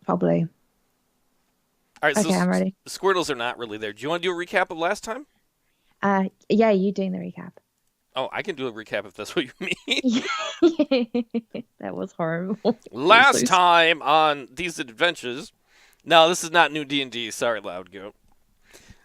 Probably. All right, so Okay, I'm ready. the Squirtles are not really there. Do you want to do a recap of last time? Yeah, you doing the recap. Oh, I can do a recap if that's what you mean. That was horrible. You're so Last time on these adventures. No, this is not new D&D. Sorry, Loud Goat.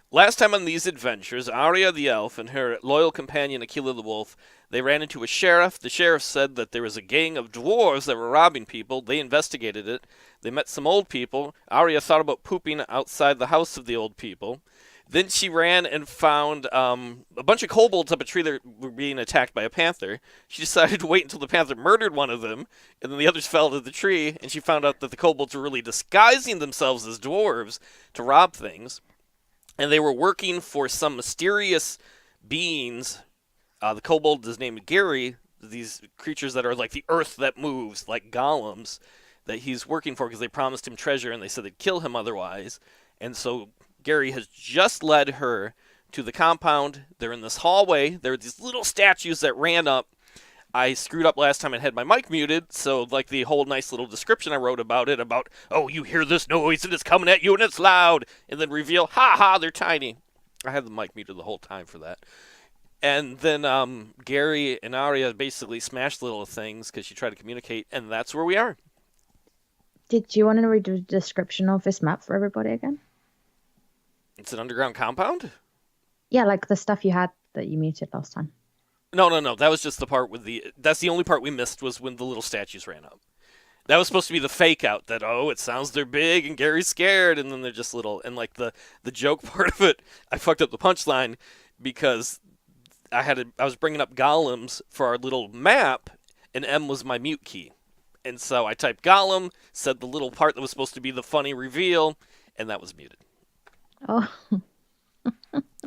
Last time on these adventures, Arya the elf and her loyal companion Akela the wolf, they ran into a sheriff. The sheriff said that there was a gang of dwarves that were robbing people. They investigated it. They met some old people. Arya thought about pooping outside the house of the old people. Then she ran and found a bunch of kobolds up a tree that were being attacked by a panther. She decided to wait until the panther murdered one of them, and then the others fell to the tree, and she found out that the kobolds were really disguising themselves as dwarves to rob things. And they were working for some mysterious beings. The kobold is named Gary. These creatures that are like the earth that moves, like golems, that he's working for because they promised him treasure and they said they'd kill him otherwise. And so Gary has just led her to the compound. They're in this hallway. There are these little statues that ran up. I screwed up last time and had my mic muted, so like the whole nice little description I wrote about it, about, oh, you hear this noise and it's coming at you and it's loud, and then reveal, ha ha, they're tiny. I had the mic muted the whole time for that. And then Gary and Arya basically smashed little things because she tried to communicate, and that's where we are. Did you want to read the description of this map for everybody again? It's an underground compound? Yeah, like the stuff you had that you muted last time. No. That was just the part with the. That's the only part we missed was when the little statues ran up. That was supposed to be the fake out that, oh, it sounds they're big and Gary's scared, and then they're just little. And like the joke part of it, I fucked up the punchline because I was bringing up golems for our little map, and M was my mute key. And so I typed golem, said the little part that was supposed to be the funny reveal, and that was muted. Oh,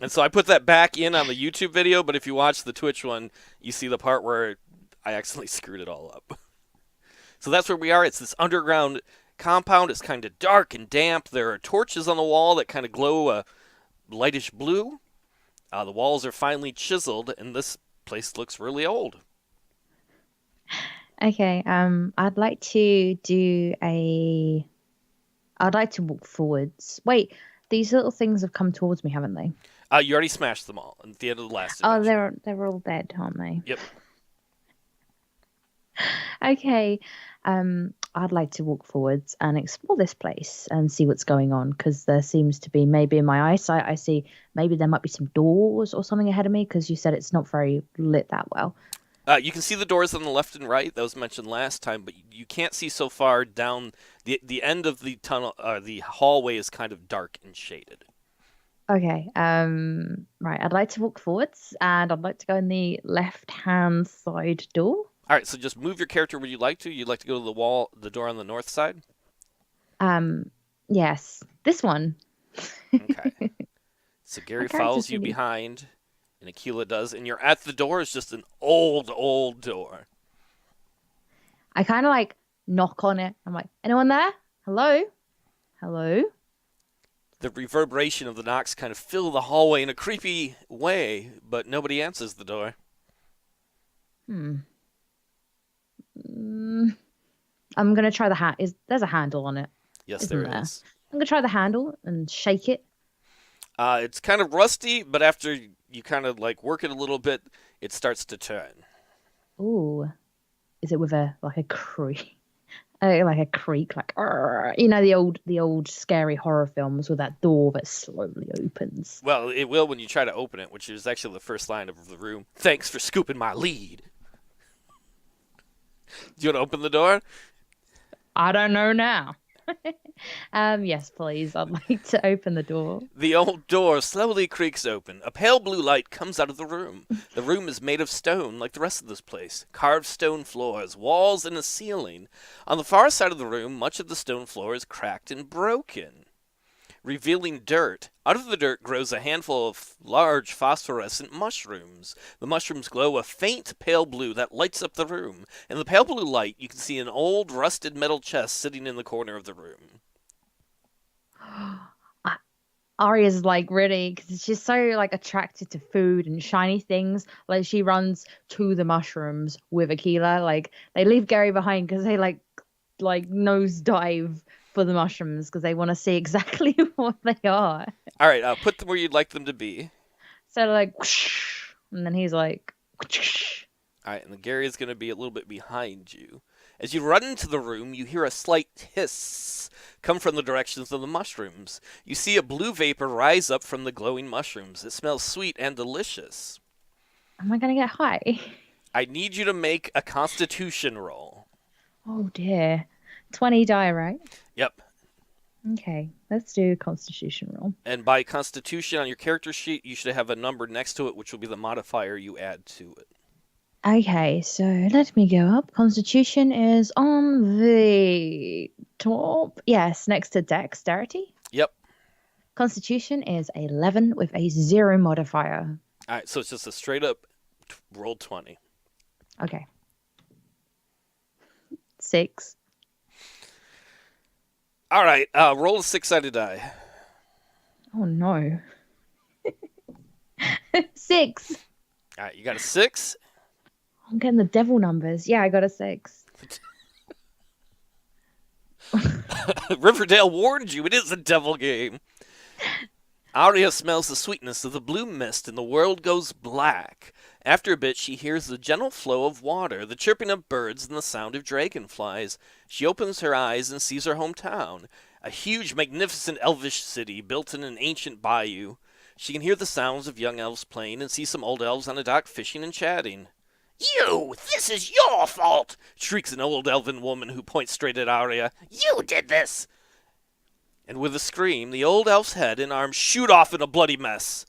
And so I put that back in on the YouTube video, but if you watch the Twitch one, you see the part where I accidentally screwed it all up. So that's where we are. It's this underground compound. It's kind of dark and damp. There are torches on the wall that kind of glow a lightish blue. The walls are finely chiseled, and this place looks really old. okay. I'd like to do a. I'd like to walk forwards. Wait, these little things have come towards me, haven't they? You already smashed them all at the end of the last Oh, adventure. they're all dead, aren't they? Yep. Okay. I'd like to walk forwards and explore this place and see what's going on because there seems to be maybe in my eyesight I see maybe there might be some doors or something ahead of me because you said it's not very lit that well. You can see the doors on the left and right. That was mentioned last time, but you can't see so far down. The end of the tunnel, the hallway is kind of dark and shaded. Okay. Right. I'd like to walk forwards and I'd like to go in the left-hand side door. All right, so just move your character where you'd like to. You'd like to go to the door on the north side? Yes, this one. Okay. So My Gary character's follows you really. behind, and Akela does, and you're at the door. It's just an old, old door. I kind of like knock on it. I'm like, anyone there? Hello? Hello? The reverberation of the knocks kind of fill the hallway in a creepy way, but nobody answers the door. Hmm. Mm, I'm gonna try the hat. There's a handle on it, Yes, isn't there there? is. I'm gonna try the handle and shake it. It's kind of rusty, but after you kind of like work it a little bit, it starts to turn. Ooh, is it with a like a creak? Like a creak, like "Arr." You know the old scary horror films with that door that slowly opens. Well, it will when you try to open it, which is actually the first line of the room. Thanks for scooping my lead. Do you want to open the door? I don't know now. Yes, please. I'd like to open the door. The old door slowly creaks open. A pale blue light comes out of the room. The room is made of stone, like the rest of this place. Carved stone floors, walls, and a ceiling. On the far side of the room, much of the stone floor is cracked and broken, revealing dirt. Out of the dirt grows a handful of large phosphorescent mushrooms. The mushrooms glow a faint pale blue that lights up the room. In the pale blue light, you can see an old rusted metal chest sitting in the corner of the room. Arya's like really because she's so like attracted to food and shiny things. Like she runs to the mushrooms with Akela. Like they leave Gary behind because they like nose dive for the mushrooms because they want to see exactly what they are. All right, put them where you'd like them to be. So like, whoosh, and then he's like, whoosh. All right, and the Gary is going to be a little bit behind you. As you run into the room, you hear a slight hiss come from the directions of the mushrooms. You see a blue vapor rise up from the glowing mushrooms. It smells sweet and delicious. Am I gonna get high? I need you to make a Constitution roll. Oh dear. 20 die, right? Yep. Okay, let's do Constitution roll. And by Constitution on your character sheet, you should have a number next to it, which will be the modifier you add to it. Okay, so let me go up. Constitution is on the top. Yes, next to Dexterity. Yep. Constitution is 11 with a 0 modifier. All right, so it's just a straight up roll 20. Okay. 6. All right, roll a 6-sided die. Oh no. 6. All right, you got a 6. I'm getting the devil numbers. Yeah, I got a 6. Riverdale warned you, it is a devil game. Arya smells the sweetness of the blue mist and the world goes black. After a bit, she hears the gentle flow of water, the chirping of birds, and the sound of dragonflies. She opens her eyes and sees her hometown, a huge, magnificent elvish city built in an ancient bayou. She can hear the sounds of young elves playing and see some old elves on a dock fishing and chatting. "You! This is your fault!" shrieks an old elven woman who points straight at Arya. "You did this!" And with a scream, the old elf's head and arms shoot off in a bloody mess.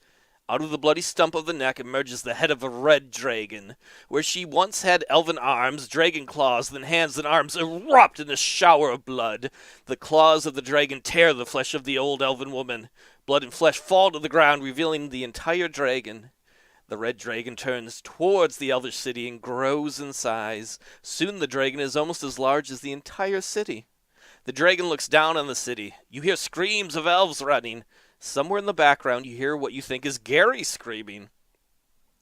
Out of the bloody stump of the neck emerges the head of a red dragon. Where she once had elven arms, dragon claws, then hands and arms erupt in a shower of blood. The claws of the dragon tear the flesh of the old elven woman. Blood and flesh fall to the ground, revealing the entire dragon. The red dragon turns towards the elvish city and grows in size. Soon the dragon is almost as large as the entire city. The dragon looks down on the city. You hear screams of elves running. Somewhere in the background you hear what you think is Gary screaming.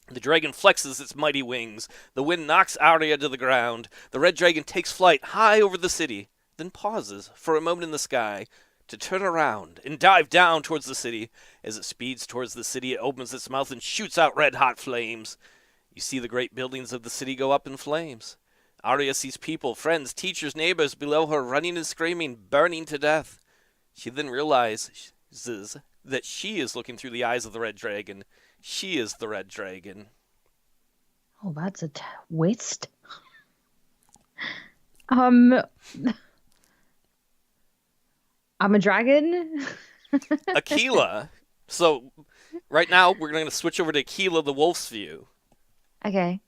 The dragon flexes its mighty wings. The wind knocks Arya to the ground. The red dragon takes flight high over the city, then pauses for a moment in the sky to turn around and dive down towards the city. As it speeds towards the city, it opens its mouth and shoots out red-hot flames. You see the great buildings of the city go up in flames. Arya sees people, friends, teachers, neighbors below her running and screaming, burning to death. She then realizes that she is looking through the eyes of the red dragon. She is the red dragon. Oh, that's a twist. I'm a dragon. Akela. So, right now, we're going to switch over to Akela, the wolf's view. Okay.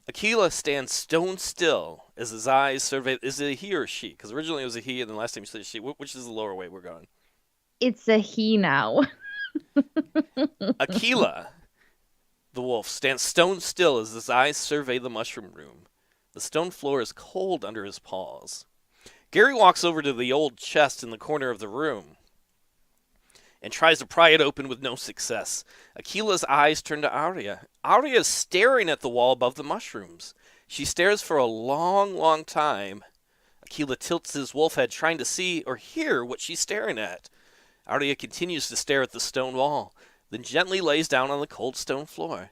Akela stands stone still as his eyes survey. Is it a he or she? Because originally it was a he, and then last time you said she. Which is the lower way we're going? It's a he now. Akela, the wolf, stands stone still as his eyes survey the mushroom room. The stone floor is cold under his paws. Gary walks over to the old chest in the corner of the room and tries to pry it open with no success. Akela's eyes turn to Arya. Arya is staring at the wall above the mushrooms. She stares for a long, long time. Akela tilts his wolf head, trying to see or hear what she's staring at. Arya continues to stare at the stone wall, then gently lays down on the cold stone floor.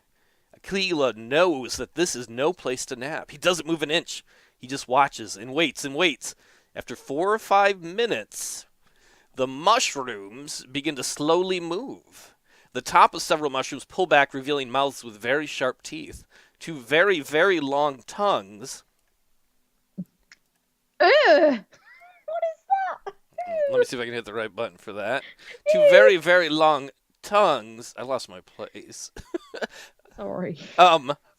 Akela knows that this is no place to nap. He doesn't move an inch. He just watches and waits and waits. After 4 or 5 minutes, the mushrooms begin to slowly move. The top of several mushrooms pull back, revealing mouths with very sharp teeth. 2 very, very long tongues. Ugh! What is that? Let me see if I can hit the right button for that. 2 very, very long tongues. I lost my place. Sorry.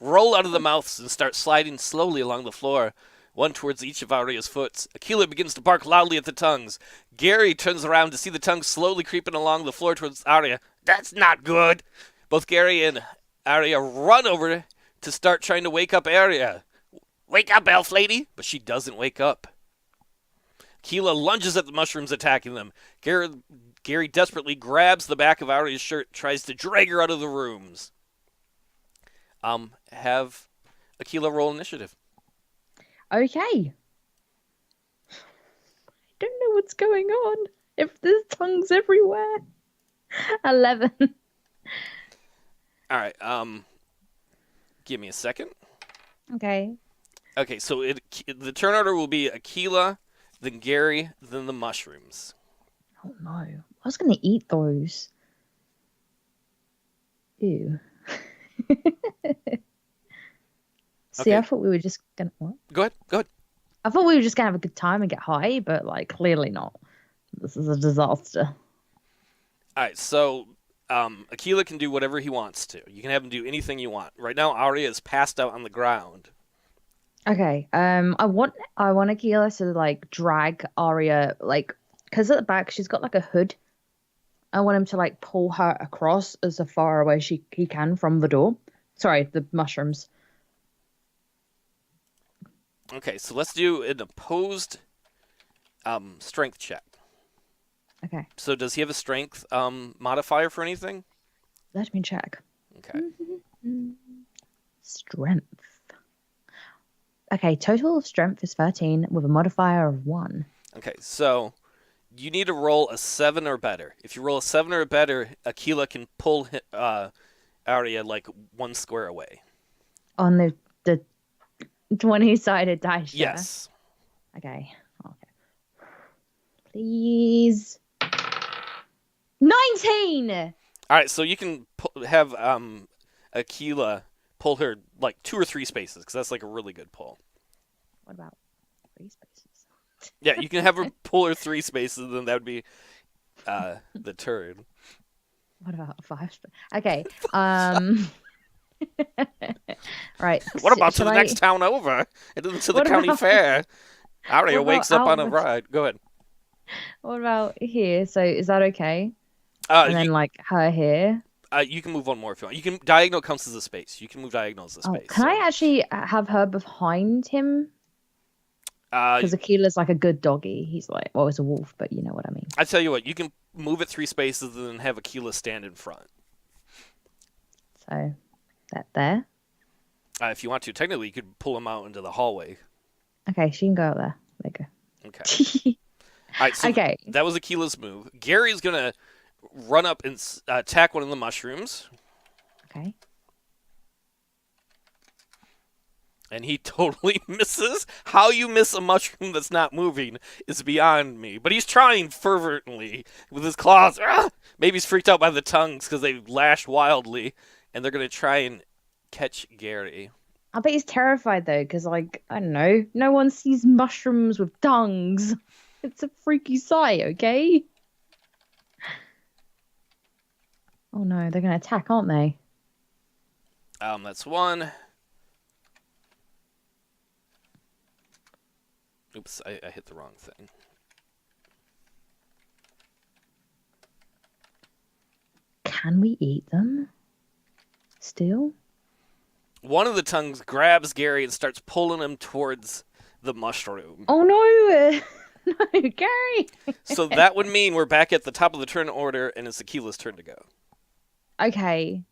Roll out of the mouths and start sliding slowly along the floor, one towards each of Arya's foots. Akela begins to bark loudly at the tongues. Gary turns around to see the tongues slowly creeping along the floor towards Arya. That's not good. Both Gary and Arya run over to start trying to wake up Arya. Wake up, elf lady! But she doesn't wake up. Akela lunges at the mushrooms, attacking them. Gary desperately grabs the back of Arya's shirt, tries to drag her out of the rooms. Have Akela roll initiative. Okay. I don't know what's going on. If there's tongues everywhere. 11. All right. Give me a second. Okay. Okay, so the turn order will be Akela, then Gary, then the mushrooms. Oh no. I was going to eat those. Ew. See, Okay. I thought we were just going to... What? Go ahead. I thought we were just going to have a good time and get high, but, like, clearly not. This is a disaster. All right, so Akela can do whatever he wants to. You can have him do anything you want. Right now, Arya is passed out on the ground. Okay. I want Akela to, like, drag Arya, like, because at the back she's got, like, a hood. I want him to, like, pull her across as far away he can from the door. Sorry, the mushrooms. Okay, so let's do an opposed strength check. Okay. So does he have a strength modifier for anything? Let me check. Okay. Strength. Okay, total of strength is 13 with a modifier of 1. Okay, so you need to roll a 7 or better. If you roll a 7 or better, Akela can pull Arya like 1 square away. On the 20-sided dice. Yes. Okay. Please. 19! All right, so you can have Akela pull her like 2 or 3 spaces, because that's like a really good pull. What about 3 spaces? Yeah, you can have her pull her 3 spaces, then that would be the turn. What about 5 spaces? Okay. Right. What about to the next town over? And then to the county fair? Arya wakes up on a ride. Go ahead. What about here? So is that okay? And then like her here? You can move one more if you want. You can diagonal counts as a space. You can move diagonal as a space. Can I actually have her behind him? Because Akela's like a good doggy. He's like, well, it's a wolf, but you know what I mean. I tell you what, you can move it 3 spaces and then have Akela stand in front. So that there. If you want to, technically, you could pull him out into the hallway. Okay, she can go out there. There you go. Okay. All right. So okay. That was Akela's move. Gary's gonna run up and attack one of the mushrooms. Okay. And he totally misses. How you miss a mushroom that's not moving is beyond me. But he's trying fervently with his claws. Maybe he's freaked out by the tongues because they lash wildly, and they're gonna try and catch Gary. I bet he's terrified though, because like I don't know, no one sees mushrooms with tongues. It's a freaky sight, okay? Oh no, they're gonna attack, aren't they? That's 1. Oops, I hit the wrong thing. Can we eat them? Still? One of the tongues grabs Gary and starts pulling him towards the mushroom. Oh no! No, Gary! So that would mean we're back at the top of the turn order, and it's Akela's turn to go. Okay.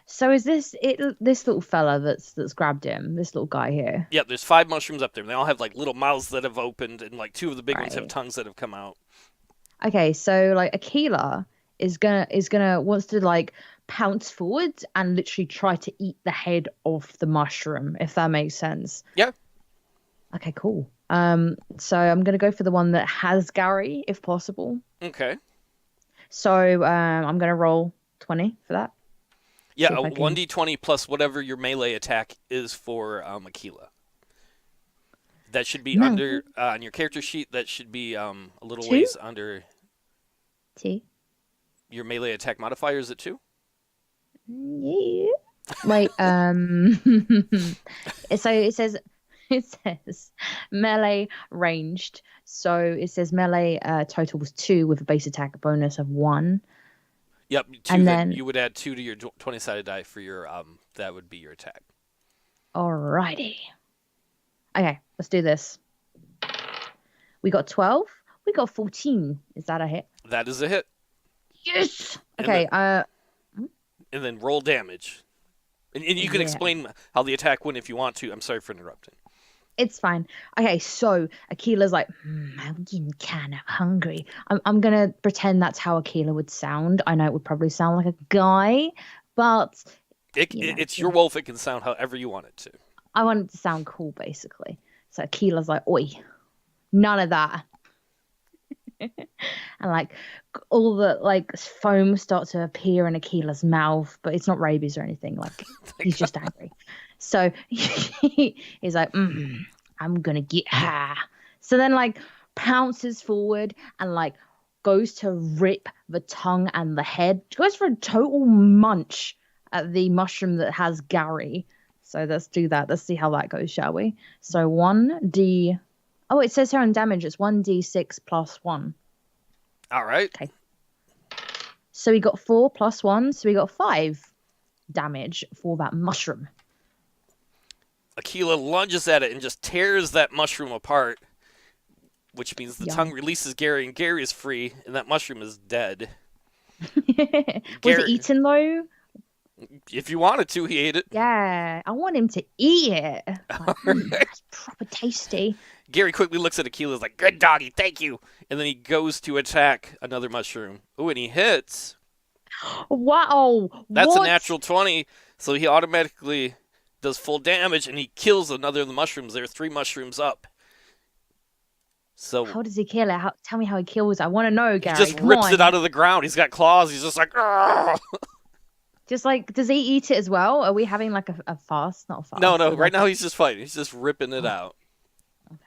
So is this this little fella that's grabbed him, this little guy here? Yep, there's 5 mushrooms up there. They all have like little mouths that have opened, and like 2 of the big ones have tongues that have come out. Okay, so like Akela is gonna wants to like pounce forwards and literally try to eat the head of the mushroom, if that makes sense. Yeah. Okay, cool. So I'm gonna go for the one that has Gary, if possible. Okay. So I'm gonna roll 20 for that. Yeah, a 1d20 plus whatever your melee attack is for Akela. That should be under on your character sheet. That should be a little 2? ways under 2. Your melee attack modifier. Is it 2? Yeah. Wait. So it says melee ranged. So it says melee total was 2 with a base attack bonus of 1. Yep, 2. And then then you would add 2 to your 20-sided die for your that would be your attack. Alrighty. Okay, let's do this. We got 12. We got 14. Is that a hit? That is a hit. Yes. Okay. And then roll damage. And you can explain how the attack went if you want to. I'm sorry for interrupting. It's fine. Okay, so Akila's like, I'm getting kind of hungry. I'm gonna pretend that's how Akila would sound. I know it would probably sound like a guy, but It's your wolf. It can sound however you want it to. I want it to sound cool, basically. So Akila's like, oi, none of that. And like all the like foam starts to appear in Akila's mouth, but it's not rabies or anything. Like he's just angry. So he's like, I'm gonna get her. So then like pounces forward and like goes to rip the tongue and the head. Goes for a total munch at the mushroom that has Gary. So let's do that. Let's see how that goes, shall we? So 1d. Oh, it says here on damage it's 1d6 plus 1. All right. Okay. So we got 4 plus 1, so we got 5 damage for that mushroom. Akela lunges at it and just tears that mushroom apart, which means the Yum. tongue releases Gary, and Gary is free, and that mushroom is dead. Was it eaten though? If you wanted to, he ate it. Yeah, I want him to eat it. Like, that's proper tasty. Gary quickly looks at Akela, like, good doggy, thank you. And then he goes to attack another mushroom. Oh, and he hits. Wow. That's what? a natural 20, so he automatically does full damage, and he kills another of the mushrooms. There are 3 mushrooms up. So how does he kill it? Tell me how he kills it. I want to know, Gary. He just rips it out of the ground. He's got claws. He's just like, argh! Just like, does he eat it as well? Are we having like a fast? Not a fast. No. Right now he's just fighting. He's just ripping it out. Okay.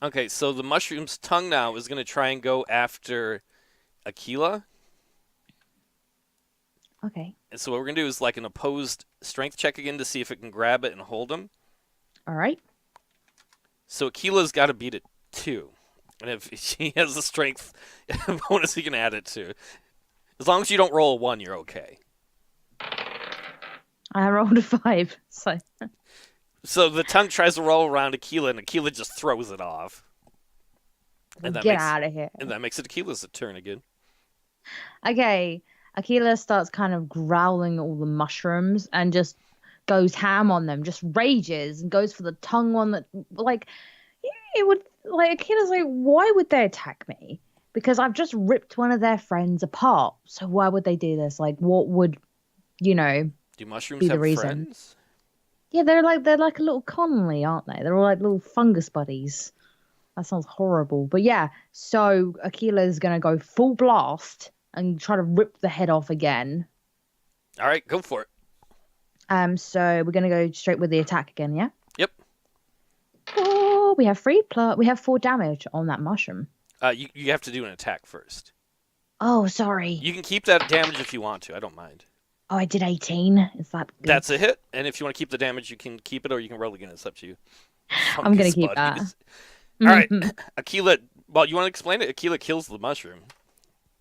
Okay, so the mushroom's tongue now is going to try and go after Akela. Okay. And so what we're going to do is like an opposed strength check again to see if it can grab it and hold him. All right. So Akela's got to beat it 2. And if she has the strength bonus, he can add it to. As long as you don't roll a 1, you're okay. I rolled a 5, so. So the tongue tries to roll around Akela, and Akela just throws it off. And Get out of here. And that makes it Akila's turn again. Okay. Akela starts kind of growling all the mushrooms and just goes ham on them, just rages and goes for the tongue one that, like, it would, like, Akela's like, why would they attack me? Because I've just ripped one of their friends apart. So why would they do this? Like, what would, Do mushrooms be have the reason? friends? Yeah, they're like a little colony, aren't they? They're all like little fungus buddies. That sounds horrible. But yeah, so Akela's gonna go full blast and try to rip the head off again. All right, go for it. So we're gonna go straight with the attack again, yeah? Yep. Oh, we have 4 damage on that mushroom. You have to do an attack first. Oh, sorry. You can keep that damage if you want to. I don't mind. Oh, I did 18. Is that good? That's a hit. And if you want to keep the damage, you can keep it or you can roll again. It's up to you. I'm going to keep that. All right. Akela, well, you want to explain it? Akela kills the mushroom.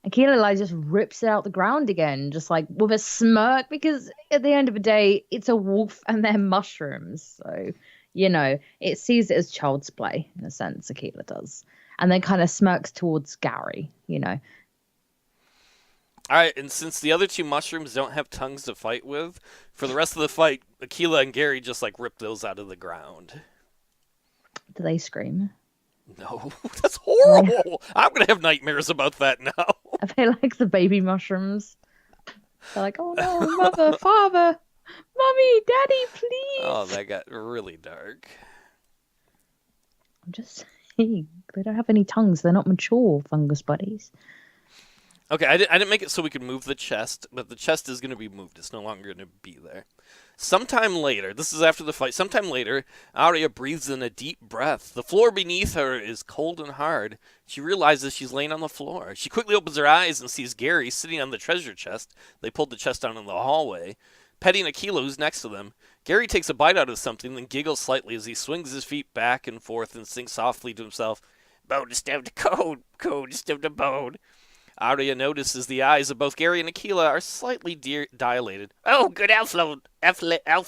Akela like just rips it out the ground again, just like with a smirk, because at the end of the day, it's a wolf and they're mushrooms. So, it sees it as child's play in a sense, Akela does. And then kind of smirks towards Gary, All right, and since the other 2 mushrooms don't have tongues to fight with, for the rest of the fight, Akela and Gary just like rip those out of the ground. Do they scream? No, that's horrible. I'm going to have nightmares about that now. Are they like the baby mushrooms? They're like, oh no, mother, father, mommy, daddy, please. Oh, that got really dark. I'm just saying, they don't have any tongues. They're not mature fungus buddies. Okay, I didn't make it so we could move the chest, but the chest is going to be moved. It's no longer going to be there. Sometime later, this is after the fight, sometime later, Arya breathes in a deep breath. The floor beneath her is cold and hard. She realizes she's laying on the floor. She quickly opens her eyes and sees Gary sitting on the treasure chest. They pulled the chest down in the hallway, petting Akela, who's next to them. Gary takes a bite out of something, then giggles slightly as he swings his feet back and forth and sings softly to himself, "Bone disturbed code, code disturbed bone." Arya notices the eyes of both Gary and Akela are slightly dilated. "Oh, good elf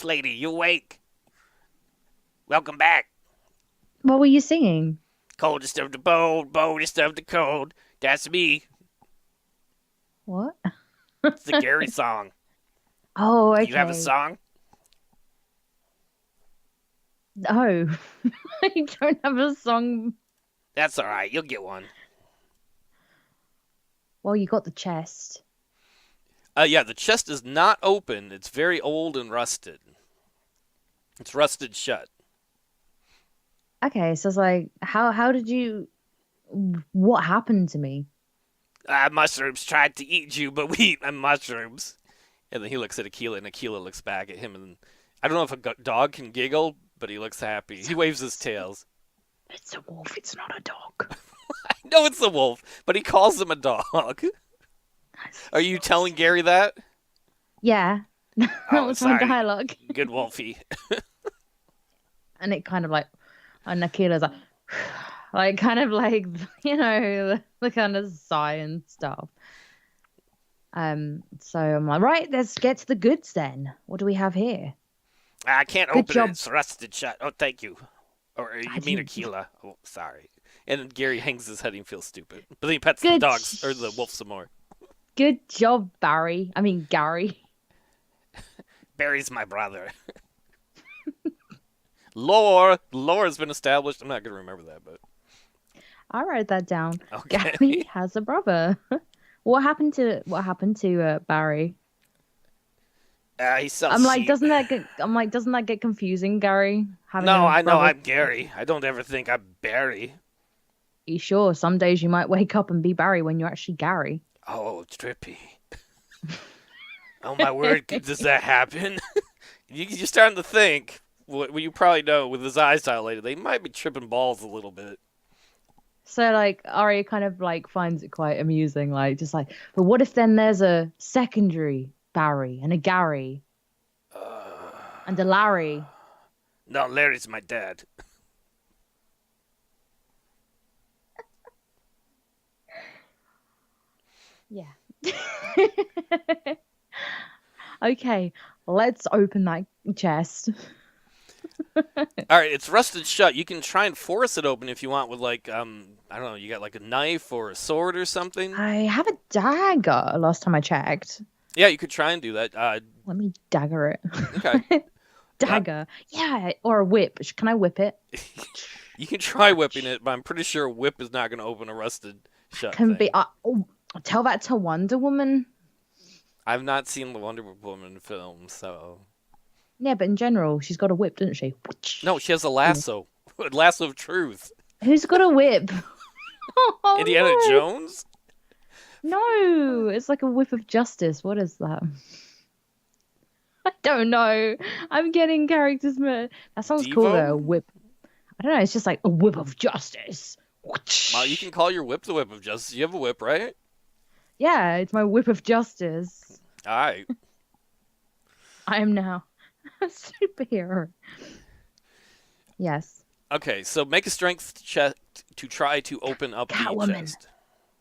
lady, you awake? Welcome back." What were you singing? "Cold disturbed the bone, bone disturbed the cold." That's me. What? It's the Gary song. Oh, okay. Do you have a song? Oh, I don't have a song. That's all right. You'll get one. Well, you got the chest. Yeah, the chest is not open. It's very old and rusted. It's rusted shut. Okay, so it's like, how did you? What happened to me? Mushrooms tried to eat you, but we eat mushrooms. And then he looks at Akela, and Akela looks back at him. And I don't know if a dog can giggle, but he looks happy. He waves his tails. It's a wolf. It's not a dog. I know it's a wolf, but he calls him a dog. Are you telling Gary that? Yeah, that was my dialogue. Good Wolfie. And it kind of like, and Akela's like kind of like, the kind of sigh and stuff. So I'm like, right, let's get to the goods then. What do we have here? I can't Good open job. it. It's rusted shut. Oh, thank you. Or you mean Akela? Oh, sorry. And then Gary hangs his head and feels stupid. But then he pets the dogs, or the wolf some more. Good job, Barry. I mean, Gary. Barry's my brother. Lore has been established. I'm not going to remember that, but... I wrote that down. Okay. Gary has a brother. What happened to Barry? He sells I'm like, sheep. doesn't that get confusing, Gary? No, I know I'm Gary. I don't ever think I'm Barry. You sure? Some days you might wake up and be Barry when you're actually Gary. Oh, trippy. Oh my word, does that happen? You're starting to think, what you probably know with his eyes dilated, they might be tripping balls a little bit. So like Arya kind of like finds it quite amusing, like just like, but what if then there's a secondary Barry and a Gary and a Larry? No, Larry's my dad. Yeah. Okay, let's open that chest. All right, it's rusted shut. You can try and force it open if you want with like I don't know, you got like a knife or a sword or something. I have a dagger last time I checked. Yeah, you could try and do that. Let me dagger it. Okay. Dagger. Yeah, or a whip. Can I whip it? You can try whipping it, but I'm pretty sure a whip is not going to open a rusted shut Can thing. be. Tell that to Wonder Woman. I've not seen the Wonder Woman film, so... Yeah, but in general, she's got a whip, doesn't she? No, she has a lasso. A lasso of truth. Who's got a whip? Oh, Indiana no. Jones? No, it's like a whip of justice. What is that? I don't know. I'm getting characters. That sounds Devo? cool though. A whip. I don't know. It's just like a whip of justice. Well, you can call your whip the whip of justice. You have a whip, right? Yeah, it's my whip of justice. All right. I am now a superhero. Yes. Okay, so make a strength check to try to open up the chest.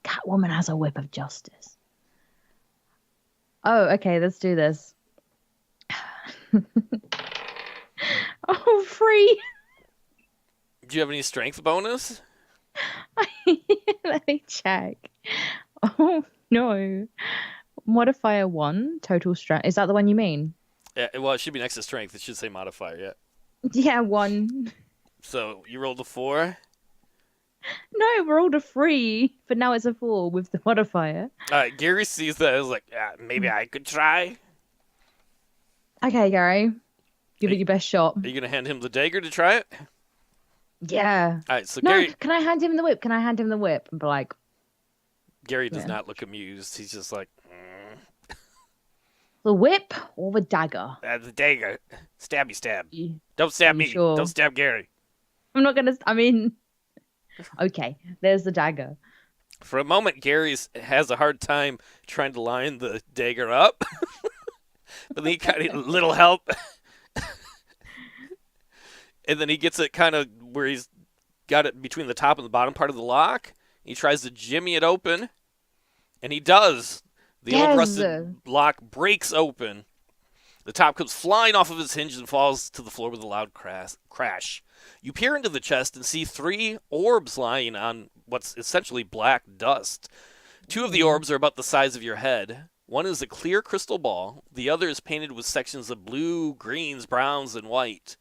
Catwoman has a whip of justice. Oh, okay. Let's do this. Oh, free. Do you have any strength bonus? Let me check. Oh no. Modifier 1, total strength. Is that the one you mean? Yeah, well, it should be next to strength. It should say modifier, yeah. Yeah, 1. So you rolled a 4? No, we're all a 3, but now it's a 4 with the modifier. All right, Gary sees that as like, maybe I could try. Okay, Give it your best shot. Are you going to hand him the dagger to try it? Yeah. All right, so No, Gary... can I hand him the whip? And be like... Gary does not look amused. He's just like... The whip or the dagger? The dagger. Stabby stab. Yeah. Don't stab me. Sure? Don't stab Gary. I'm not gonna... Okay, there's the dagger. For a moment, Gary has a hard time trying to line the dagger up. But then he kind of... little help. And then he gets it kind of where he's got it between the top and the bottom part of the lock. He tries to jimmy it open. And he does. The old rusted lock breaks open. The top comes flying off of his hinge and falls to the floor with a loud crash. You peer into the chest and see 3 orbs lying on what's essentially black dust. 2 of the orbs are about the size of your head. One is a clear crystal ball. The other is painted with sections of blue, greens, browns, and white.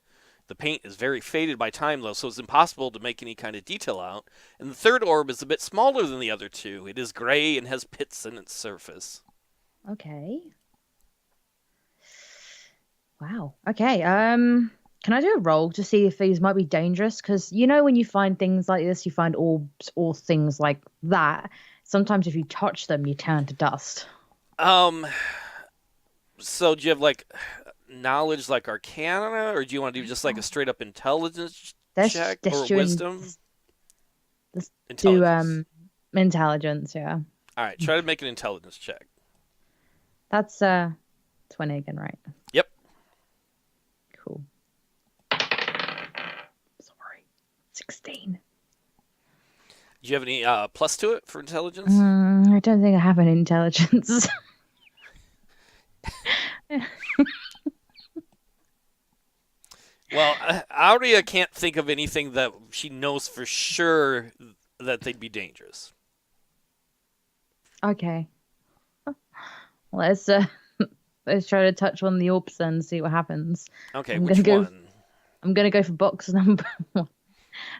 The paint is very faded by time, though, so it's impossible to make any kind of detail out. And the third orb is a bit smaller than the other two. It is gray and has pits in its surface. Okay. Wow. Okay. Can I do a roll to see if these might be dangerous? Because when you find things like this, you find orbs or things like that. Sometimes if you touch them, you turn to dust. So do you have like knowledge like Arcana, or do you want to do just like a straight up intelligence check or wisdom? Let's do intelligence, yeah. All right, try to make an intelligence check. That's 20 again, right? Yep. Cool. Sorry. 16. Do you have any plus to it for intelligence? I don't think I have an intelligence. Well, Arya can't think of anything that she knows for sure that they'd be dangerous. Okay. Let's try to touch one of the orbs then and see what happens. Okay, which one? I'm gonna go for box number 1.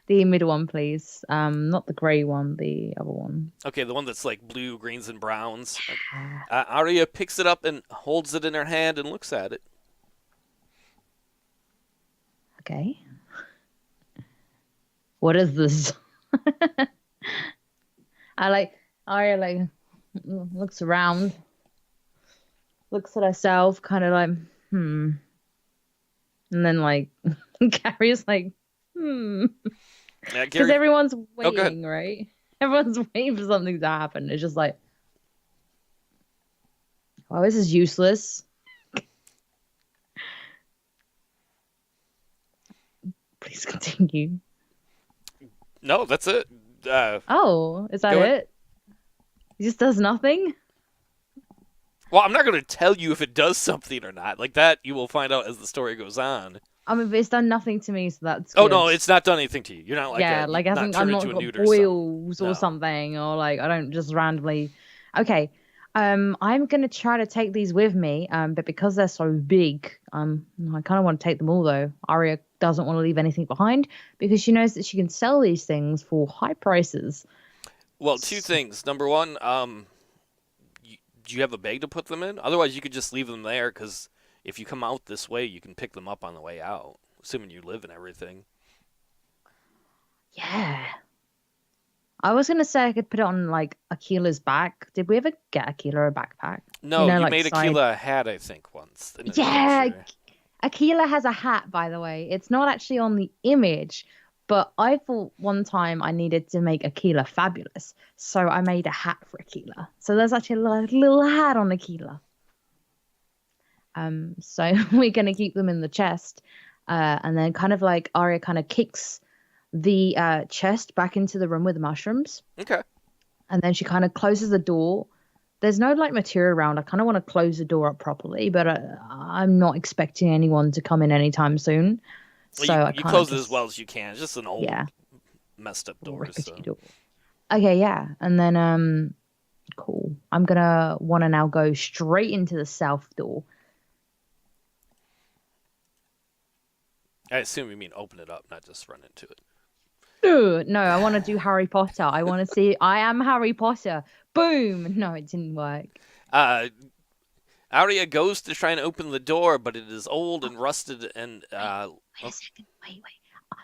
The middle one, please. Not the grey one, the other one. Okay, the one that's like blue, greens, and browns. Arya picks it up and holds it in her hand and looks at it. Okay. What is this? Arya looks around, looks at herself, kind of like, and then Gary's like, because everyone's waiting, right? Everyone's waiting for something to happen. It's just like, oh, this is useless. Please continue. No, that's it. Oh, is that it? He just does nothing? Well, I'm not going to tell you if it does something or not. Like that, you will find out as the story goes on. I mean, it's done nothing to me, so that's good. Oh, no, it's not done anything to you. You're not like I'm not got boils or something, or I don't just randomly. Okay, I'm gonna try to take these with me, but because they're so big, I kind of want to take them all though. Arya doesn't want to leave anything behind because she knows that she can sell these things for high prices. Well, two things. Number one, do you have a bag to put them in? Otherwise, you could just leave them there because if you come out this way, you can pick them up on the way out, assuming you live and everything. Yeah. I was going to say I could put it on, Akela's back. Did we ever get Akela a backpack? No, you made Akela a hat, I think, once. Yeah, Akela has a hat, by the way. It's not actually on the image, but I thought one time I needed to make Akela fabulous, so I made a hat for Akela. So there's actually a little hat on Akela. So we're going to keep them in the chest, and then kind of Arya kind of kicks the chest back into the room with the mushrooms. Okay. And then she kind of closes the door. There's no material around. I kind of want to close the door up properly, but I'm not expecting anyone to come in anytime soon. So you close it as well as you can. It's just an old, messed up door. Door. Okay, yeah. And then, cool. I'm going to want to now go straight into the south door. I assume you mean open it up, not just run into it. No, I want to do Harry Potter. I want to see I am Harry Potter. Boom! No, it didn't work. Arya goes to try and open the door, but it is old and rusted and... Wait a second. Wait.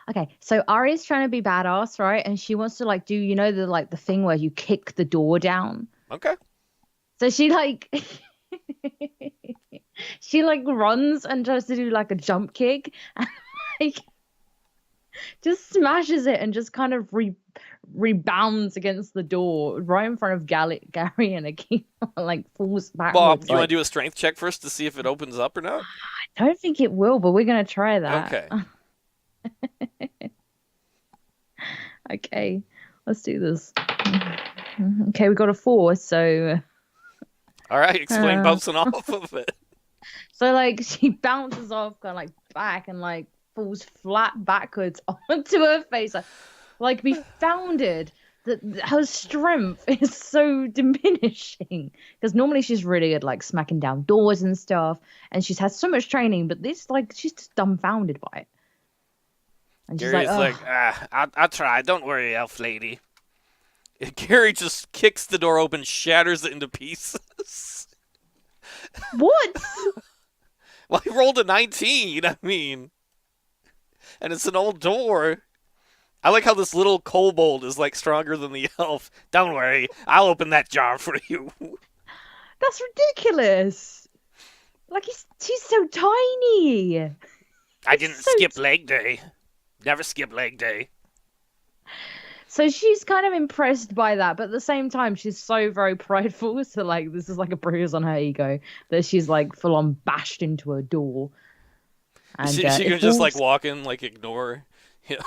Okay, so Arya's trying to be badass, right? And she wants to do, the thing where you kick the door down. Okay. So she she runs and tries to do a jump kick and just smashes it and just kind of rebounds against the door right in front of Gary and Akela, falls backwards. Well, do you want to do a strength check first to see if it opens up or not? I don't think it will, but we're going to try that. Okay. Okay, let's do this. Okay, we got a 4, so... All right, explain bouncing off of it. So, she bounces off, kind of, back and, falls flat backwards onto her face. Be founded that her strength is so diminishing. Because normally she's really good, smacking down doors and stuff. And she's had so much training, but this, she's just dumbfounded by it. And she's like, Gary's like, oh, I'll try. Don't worry, elf lady. And Gary just kicks the door open, shatters it into pieces. what? Well, he rolled a 19. I mean, and it's an old door. I like how this little kobold is like stronger than the elf. Don't worry, I'll open that jar for you. That's ridiculous. Like she's so tiny. I He's didn't so skip leg day. Never skip leg day. So she's kind of impressed by that, but at the same time, she's so very prideful. So like, this is like a bruise on her ego that she's like full on bashed into a door, and She it can just like falls. walk in, like ignore him.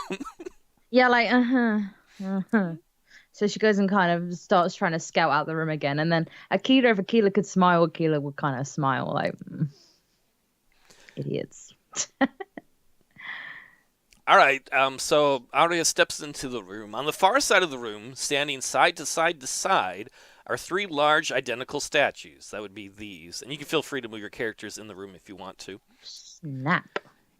Yeah, like uh-huh. So she goes and kind of starts trying to scout out the room again, and then Akela, if Akela could smile, Akela would kind of smile like idiots. All right. So Arya steps into the room. On the far side of the room, standing side to side, are three large identical statues. That would be these, and you can feel free to move your characters in the room if you want to. Snap.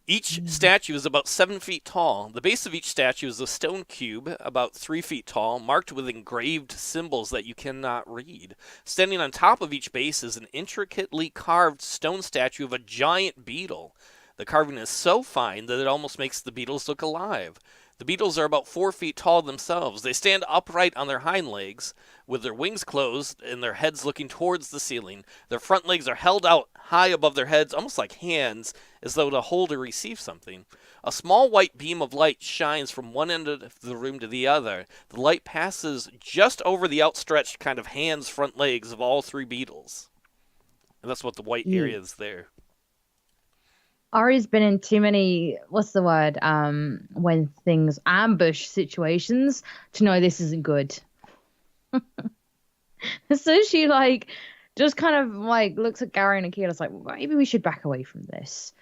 Each statue is about 7 feet tall. The base of each statue is a stone cube, about 3 feet tall, marked with engraved symbols that you cannot read. Standing on top of each base is an intricately carved stone statue of a giant beetle. The carving is so fine that it almost makes the beetles look alive. The beetles are about 4 feet tall themselves. They stand upright on their hind legs, with their wings closed and their heads looking towards the ceiling. Their front legs are held out high above their heads, almost like hands, as though to hold or receive something. A small white beam of light shines from one end of the room to the other. The light passes just over the outstretched kind of hands, front legs of all three beetles. And that's what the white Yeah. area is there. Ari's been in too many, what's the word? When things ambush situations to know this isn't good. So she like just kind of like looks at Gary and Akela's like, well, maybe we should back away from this.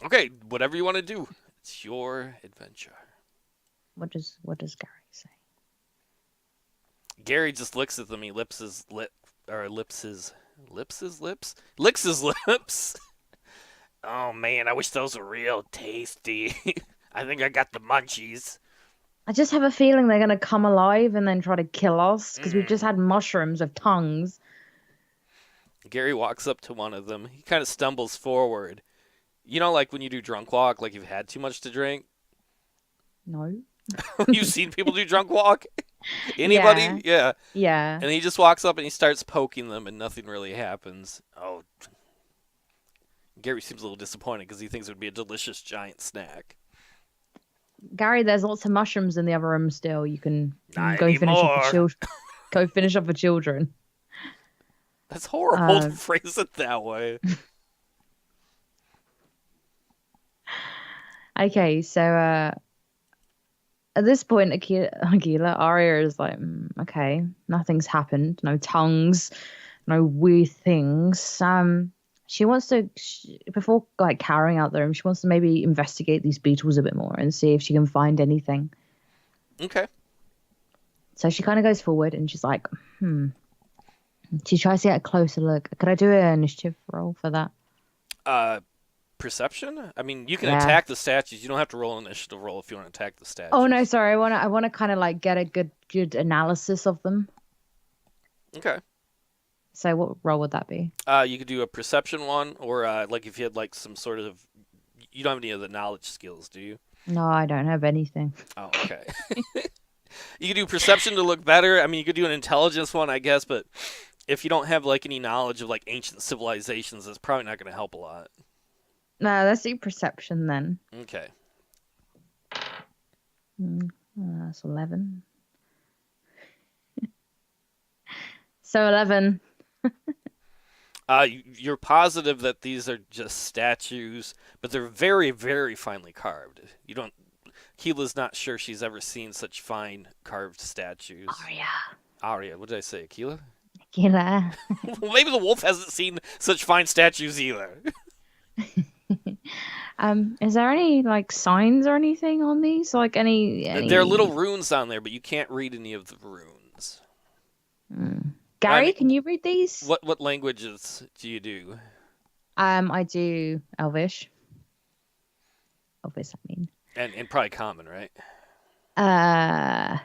Okay, whatever you want to do. It's your adventure. What does Gary say? Gary just looks at them. He licks his lips. Oh man, I wish those were real tasty. I think I got the munchies. I just have a feeling they're gonna come alive and then try to kill us because we've just Mm. had mushrooms of tongues. Gary walks up to one of them. He kind of stumbles forward. You know, like when you do drunk walk, like you've had too much to drink. No. You've seen people do drunk walk. Yeah. Anybody? Yeah. Yeah. And he just walks up and he starts poking them, and nothing really happens. Oh, Gary seems a little disappointed because he thinks it would be a delicious giant snack. Gary, there's lots of mushrooms in the other room still. You can Not go finish off the anymore. children. Go finish off the children. That's horrible to phrase it that way. Okay, so at this point, Akela, Arya is like, okay, nothing's happened, no tongues, no weird things. She wants to, before like carrying out the room, she wants to maybe investigate these beetles a bit more and see if she can find anything. Okay. So she kind of goes forward and she's like, She tries to get a closer look. Could I do an initiative roll for that? Perception? I mean, you can Yeah. attack the statues. You don't have to roll an initiative roll if you want to attack the statues. Oh no, sorry. I wanna kind of like get a good analysis of them. Okay. So what role would that be? You could do a perception one, or like if you had like some sort of. You don't have any of the knowledge skills, do you? No, I don't have anything. Oh, okay. You could do perception to look better. I mean, you could do an intelligence one, I guess, but if you don't have like any knowledge of like ancient civilizations, it's probably not going to help a lot. No, let's do perception then. Okay. That's 11. So 11. You're positive that these are just statues, but they're very, very finely carved. You don't. Keela's not sure she's ever seen such fine carved statues. Arya, what did I say, Akela? Akela. Well, maybe the wolf hasn't seen such fine statues either. Is there any like signs or anything on these? Like any... There are little runes on there, but you can't read any of the runes. Gary, I mean, can you read these? What languages do you do? I do Elvish. Elvish, I mean. And probably common, right? Yeah.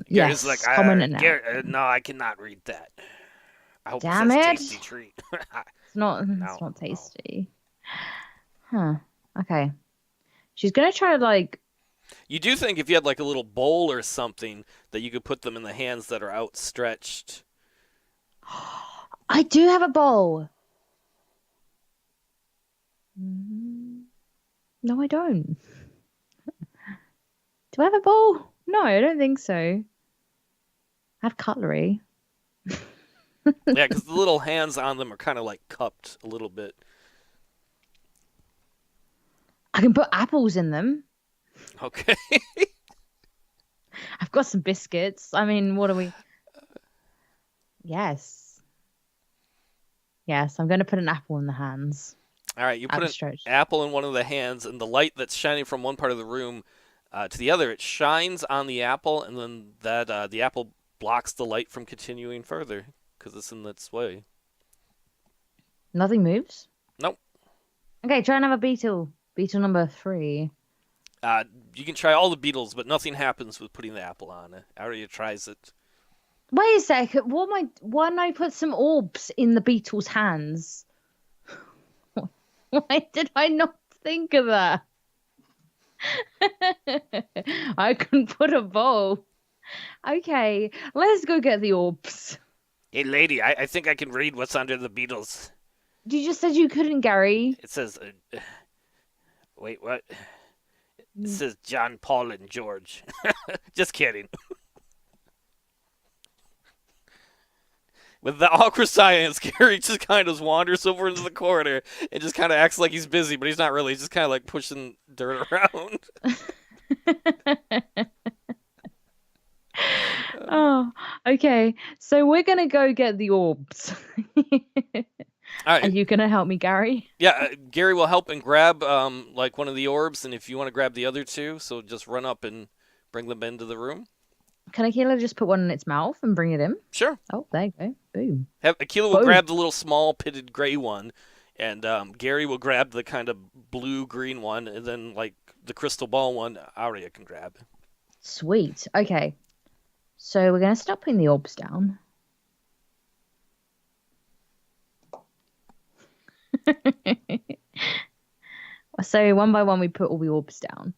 Gary's like, Yes, common and no, I cannot read that. I hope it Damn says it. tasty treat. It's No, not no. tasty. Huh. Okay. She's gonna try to like You do think if you had like a little bowl or something that you could put them in the hands that are outstretched. I do have a bowl. Mm, No, I don't. Do I have a bowl? No, I don't think so. I have cutlery. Yeah, because the little hands on them are kind of like cupped a little bit. I can put apples in them. Okay. I've got some biscuits. I mean, what are we? Yes. Yes, I'm going to put an apple in the hands. All right, you put an Outstretched. apple in one of the hands, and the light that's shining from one part of the room to the other, it shines on the apple, and then that the apple blocks the light from continuing further because it's in its way. Nothing moves. Nope. Okay, try another beetle. Beetle number 3. You can try all the beetles, but nothing happens with putting the apple on it. Arya tries it. Wait a second. Why don't I put some orbs in the beetle's hands? Why did I not think of that? I can put a bowl. Okay, let's go get the orbs. Hey, lady, I think I can read what's under the beetles. You just said you couldn't, Gary. It says, wait, what? It says John, Paul, and George. Just kidding. With the awkward silence, Gary just kind of wanders over into the corner and just kind of acts like he's busy, but he's not really. He's just kind of like pushing dirt around. Oh, okay. So we're gonna go get the orbs. All Are right. you gonna help me, Gary? Yeah, Gary will help and grab like one of the orbs, and if you want to grab the other two, so just run up and bring them into the room. Can Akela just put one in its mouth and bring it in? Sure. Oh, there you go. Boom. Have Akela will Boom. grab the little small pitted gray one, and Gary will grab the kind of blue green one, and then like the crystal ball one, Arya can grab. Sweet. Okay. So we're gonna start putting the orbs down. So one by one, we put all the orbs down.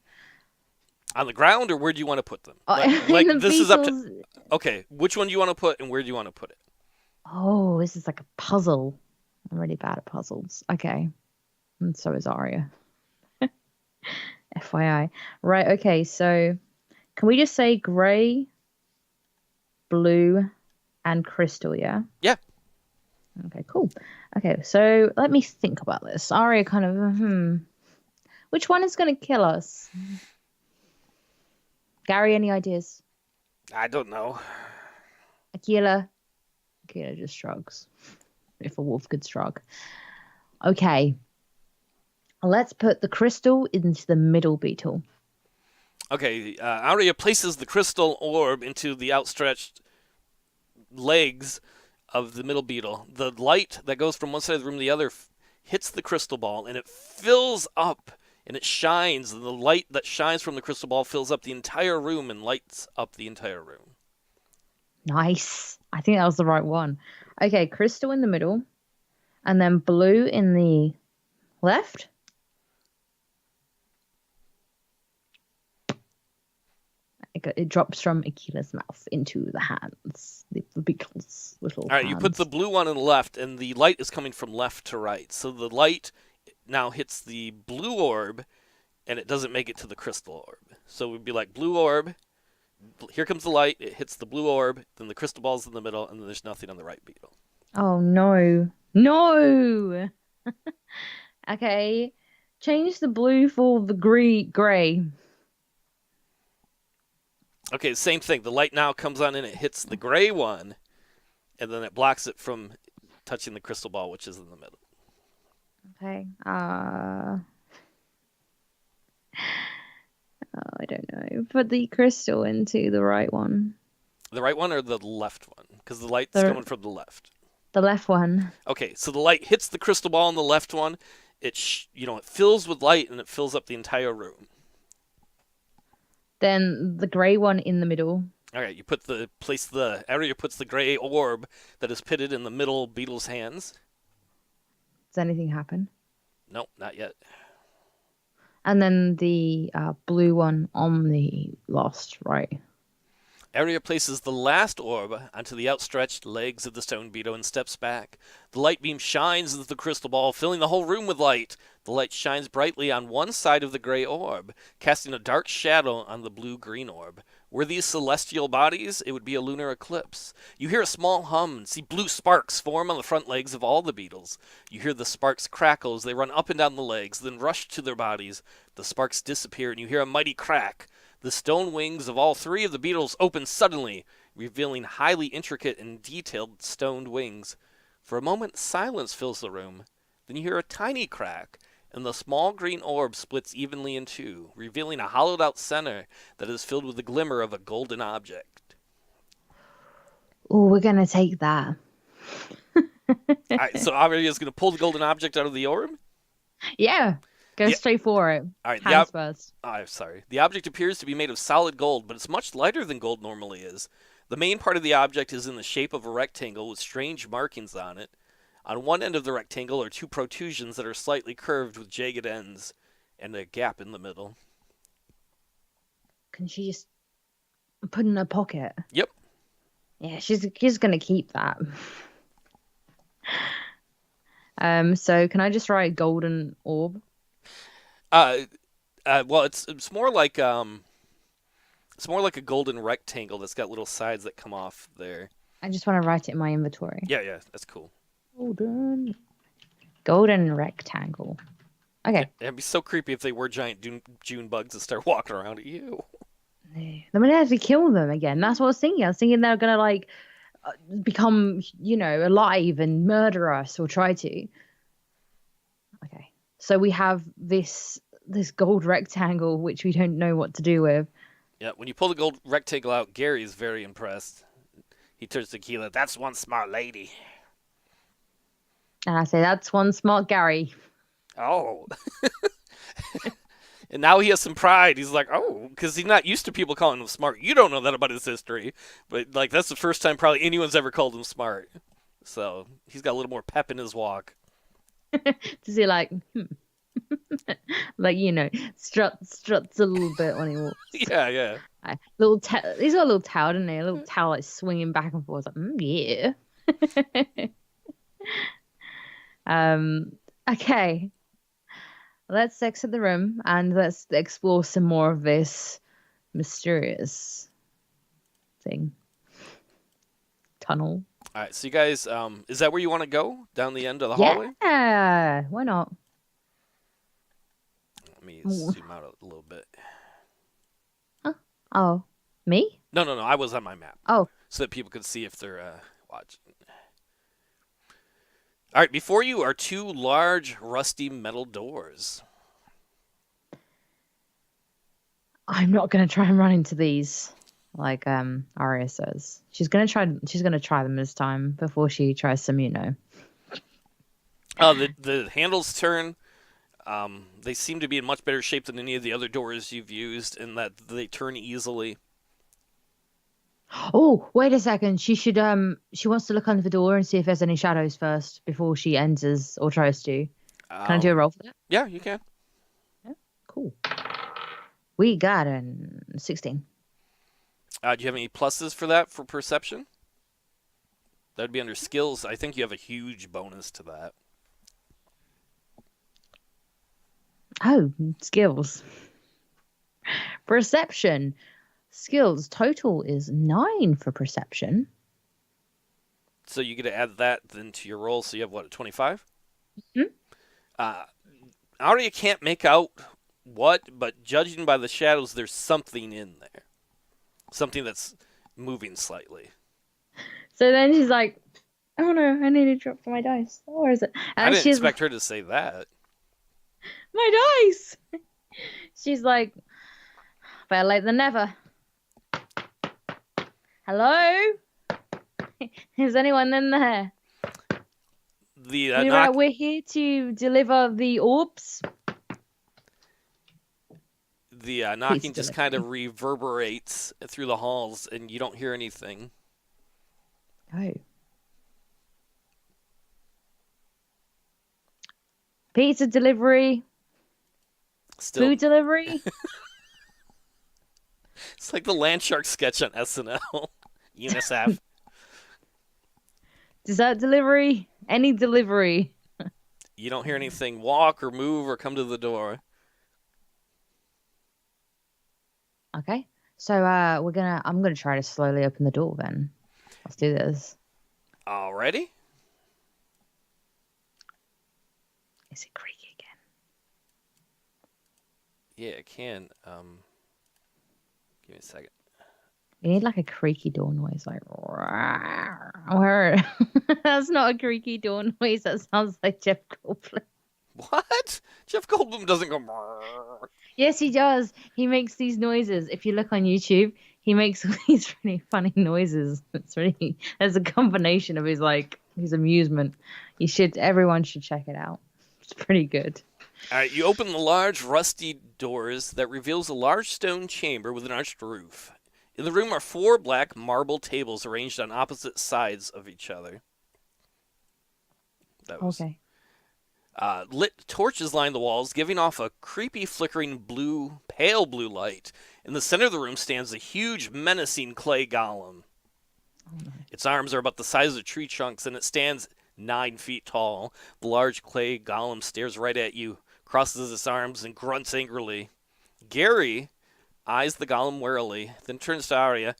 On the ground, or where do you want to put them? In Like the this is up to. beetles- Okay, which one do you want to put, and where do you want to put it? Oh, this is like a puzzle. I'm really bad at puzzles. Okay. And so is Arya. FYI. Right, okay, so can we just say grey, blue, and crystal, yeah? Yeah. Okay, cool. Okay, so let me think about this. Arya kind of, which one is going to kill us? Gary, any ideas? I don't know. Akela? Akela just shrugs. If a wolf could shrug. Okay. Let's put the crystal into the middle beetle. Okay, Arya places the crystal orb into the outstretched legs of the middle beetle. The light that goes from one side of the room to the other hits the crystal ball, and it fills up, and it shines. And the light that shines from the crystal ball fills up the entire room and lights up the entire room. Nice. I think that was the right one. Okay, crystal in the middle, and then blue in the left. It drops from Akela's mouth into the hands, the beetle's little All right, hands. you put the blue one in the left, and the light is coming from left to right. So the light now hits the blue orb, and it doesn't make it to the crystal orb. So it would be like blue orb, here comes the light, it hits the blue orb, then the crystal ball's in the middle, and then there's nothing on the right beetle. Oh, no. No! Okay, change the blue for the grey. Okay, same thing. The light now comes on and it hits the gray one, and then it blocks it from touching the crystal ball, which is in the middle. Okay. I don't know. Put the crystal into the right one. The right one or the left one? Because the light's coming from the left. The left one. Okay, so the light hits the crystal ball on the left one. it fills with light and it fills up the entire room. Then the grey one in the middle. All right, Arya puts the gray orb that is pitted in the middle beetle's hands. Does anything happen? Nope, not yet. And then the blue one on the last right. Arya places the last orb onto the outstretched legs of the stone beetle and steps back. The light beam shines into the crystal ball, filling the whole room with light. The light shines brightly on one side of the gray orb, casting a dark shadow on the blue-green orb. Were these celestial bodies, it would be a lunar eclipse. You hear a small hum and see blue sparks form on the front legs of all the beetles. You hear the sparks crackle as they run up and down the legs, then rush to their bodies. The sparks disappear and you hear a mighty crack. The stone wings of all three of the beetles open suddenly, revealing highly intricate and detailed stoned wings. For a moment, silence fills the room. Then you hear a tiny crack, and the small green orb splits evenly in two, revealing a hollowed-out center that is filled with the glimmer of a golden object. Oh, we're going to take that. All right, so Arya is going to pull the golden object out of the orb? Yeah. Go straight for it. All right, Hands first. sorry. The object appears to be made of solid gold, but it's much lighter than gold normally is. The main part of the object is in the shape of a rectangle with strange markings on it. On one end of the rectangle are two protrusions that are slightly curved with jagged ends and a gap in the middle. Can she just put in her pocket? Yep. Yeah, she's going to keep that. So can I just write golden orb? Well, it's more like a golden rectangle that's got little sides that come off there. I just want to write it in my inventory. Yeah, that's cool. Golden rectangle. Okay. It'd be so creepy if they were giant June bugs that start walking around at you. Then we'd have to kill them again. That's what I was thinking. I was thinking they're gonna become, alive and murder us or try to. Okay. So we have this gold rectangle which we don't know what to do with. Yeah, when you pull the gold rectangle out, Gary is very impressed. He turns to Akela. That's one smart lady. And I say, that's one smart Gary. Oh. And now he has some pride. He's like, oh, because he's not used to people calling him smart. You don't know that about his history. But, that's the first time probably anyone's ever called him smart. So he's got a little more pep in his walk. Does he struts a little bit when he walks. Yeah. He's got a little towel, doesn't he? A little towel swinging back and forth. Yeah. Okay. Let's exit the room and let's explore some more of this mysterious thing. Tunnel. All right, so you guys, is that where you want to go? Down the end of the hallway? Yeah, why not? Let me zoom out a little bit. Huh? Oh, me? No, I was on my map. Oh. So that people could see if they're watching. All right, before you are two large, rusty metal doors. I'm not going to try and run into these, like Arya says. She's going to try them this time before she tries some, The handles turn. They seem to be in much better shape than any of the other doors you've used, in that they turn easily. Oh, wait a second. She should she wants to look under the door and see if there's any shadows first before she enters or tries to. Can I do a roll for that? Yeah, you can. Yeah, cool. We got a 16. Do you have any pluses for that for perception? That'd be under skills. I think you have a huge bonus to that. Oh, skills. Perception. Skills total is 9 for perception. So you get to add that then to your roll, so you have what, a 25? Mm-hmm. Arya can't make out what, but judging by the shadows, there's something in there. Something that's moving slightly. So then she's like, oh no, I need to drop my dice. Or is it? And I didn't expect her to say that. My dice! She's like, better late than never. Hello? Is anyone in there? You're right, we're here to deliver the orbs. The knocking just kind of reverberates through the halls, and you don't hear anything. Oh. Pizza delivery. Still. Food delivery. It's like the Land Shark sketch on SNL. UNICEF. Dessert delivery. Any delivery. You don't hear anything walk or move or come to the door. Okay. So I'm gonna try to slowly open the door then. Let's do this. Alrighty. Is it creaky again? Yeah, it can. Give me a second. You need like a creaky door noise, like or that's not a creaky door noise. That sounds like Jeff Goldblum. What? Jeff Goldblum doesn't go. Brrr. Yes, he does. He makes these noises. If you look on YouTube, he makes these really funny noises. It's really there's a combination of his amusement. Everyone should check it out. It's pretty good. All right, you open the large, rusty doors that reveals a large stone chamber with an arched roof. In the room are 4 black marble tables arranged on opposite sides of each other. Okay. Lit torches line the walls, giving off a creepy, flickering pale blue light. In the center of the room stands a huge, menacing clay golem. Oh, no. Its arms are about the size of tree trunks, and it stands 9 feet tall. The large clay golem stares right at you, crosses its arms, and grunts angrily. Gary eyes the golem warily, then turns to Arya.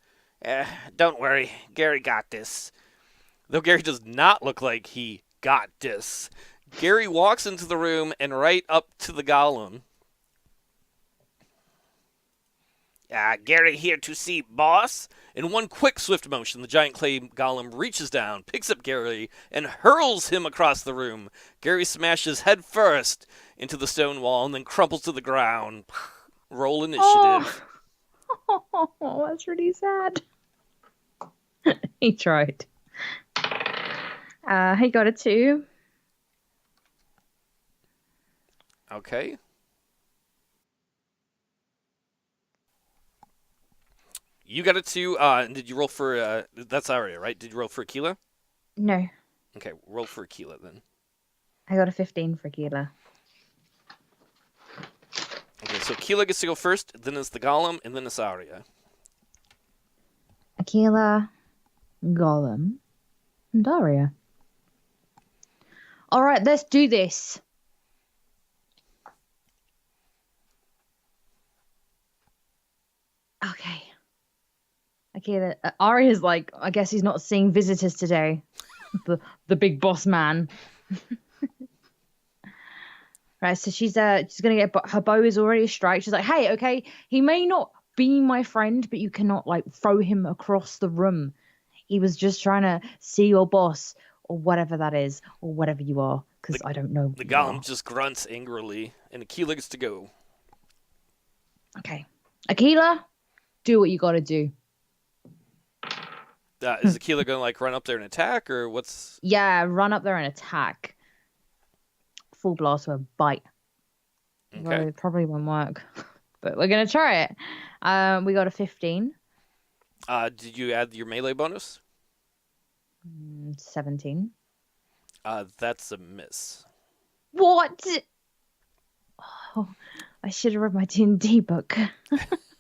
Don't worry, Gary got this. Though Gary does not look like he got this. Gary walks into the room and right up to the golem. Gary here to see, boss. In one quick, swift motion, the giant clay golem reaches down, picks up Gary, and hurls him across the room. Gary smashes head first into the stone wall and then crumples to the ground. Roll initiative. Oh, that's really sad. He tried. He got a 2. Okay. You got a 2. Did you roll for... that's Arya, right? Did you roll for Akela? No. Okay, roll for Akela then. I got a 15 for Akela. Okay, so Akela gets to go first, then it's the golem, and then it's Arya. Akela, Golem, and Arya. All right, let's do this. Okay. Akela, Arya's like, I guess he's not seeing visitors today. the big boss man. Right, so she's gonna get her bow is already a strike. She's like, hey, okay, he may not be my friend, but you cannot throw him across the room. He was just trying to see your boss or whatever that is, or whatever you are, because I don't know. The golem just grunts angrily, and Akela gets to go. Okay, Akela, do what you gotta do. Is Akela gonna run up there and attack, or what's? Yeah, run up there and attack. Full blast with a bite. Okay. Well, it probably won't work, but we're gonna try it. We got a 15. Did you add your melee bonus? 17. That's a miss. What? Oh, I should have read my D&D book.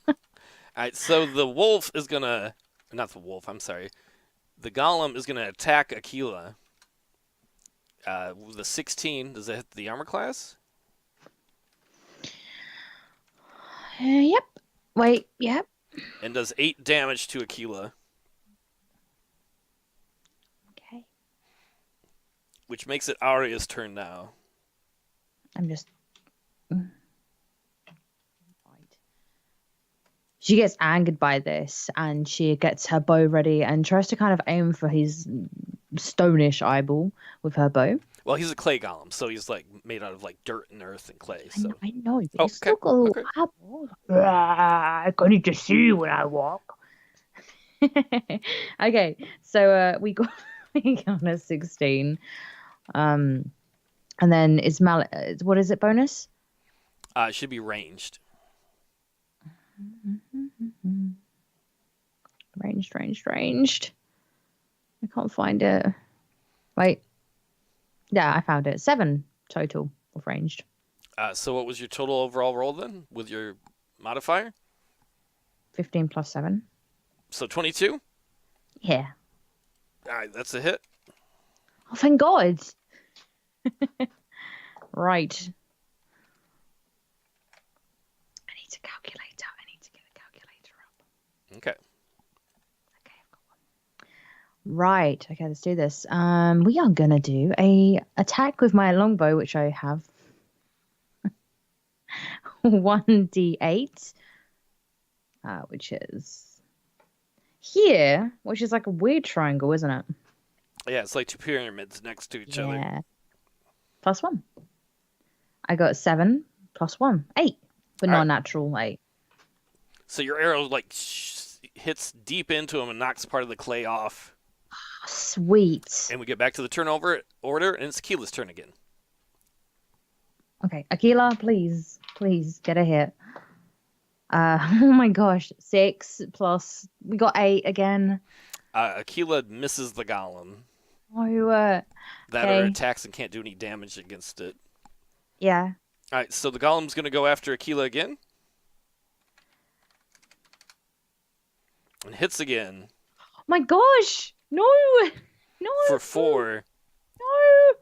All right, so the wolf is gonna, not the wolf. I'm sorry. The golem is gonna attack Akela. The 16, does it hit the armor class? Yep. Wait, yep. And does 8 damage to Akela. Okay. Which makes it Arya's turn now. I'm just... She gets angered by this, and she gets her bow ready and tries to kind of aim for his stonish eyeball with her bow. Well, he's a clay golem, so he's made out of dirt and earth and clay. So I know, but he's still got a little eyeball. I can need to see when I walk. Okay, so we got a 16. And then what is it, bonus? It should be ranged. Ranged. I can't find it. Wait. Yeah, I found it. 7 total of ranged. So what was your total overall roll then with your modifier? 15 plus 7. So 22? Yeah. All right, that's a hit. Oh, thank God. Right. I need a calculator. I need to get a calculator up. Okay. Okay, I've got one. Right. Okay, let's do this. We are gonna do a attack with my longbow, which I have 1d8, which is here, which is like a weird triangle, isn't it? Yeah, it's like two pyramids next to each other. Plus 1. I got 7 plus 1, 8, but not natural 8. So your arrow like hits deep into him and knocks part of the clay off. Sweet. And we get back to the turnover order, and it's Akela's turn again. Okay, Akela, please get a hit. Oh my gosh, 6 plus we got 8 again. Akela misses the golem. Oh, that okay. or attacks and can't do any damage against it. Yeah. All right, so the golem's gonna go after Akela again, and hits again. Oh my gosh! No! For 4. No!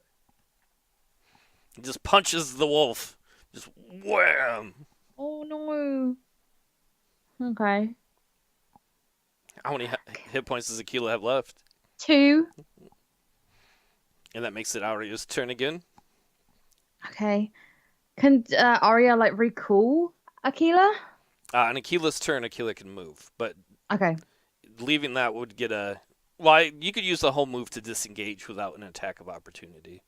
He just punches the wolf. Just wham! Oh no! Okay. How many hit points does Akela have left? 2. And that makes it Arya's turn again. Okay. Can Arya like recall Akela? On Akela's turn, Akela can move, but okay, leaving that would get a. Well, you could use the whole move to disengage without an attack of opportunity.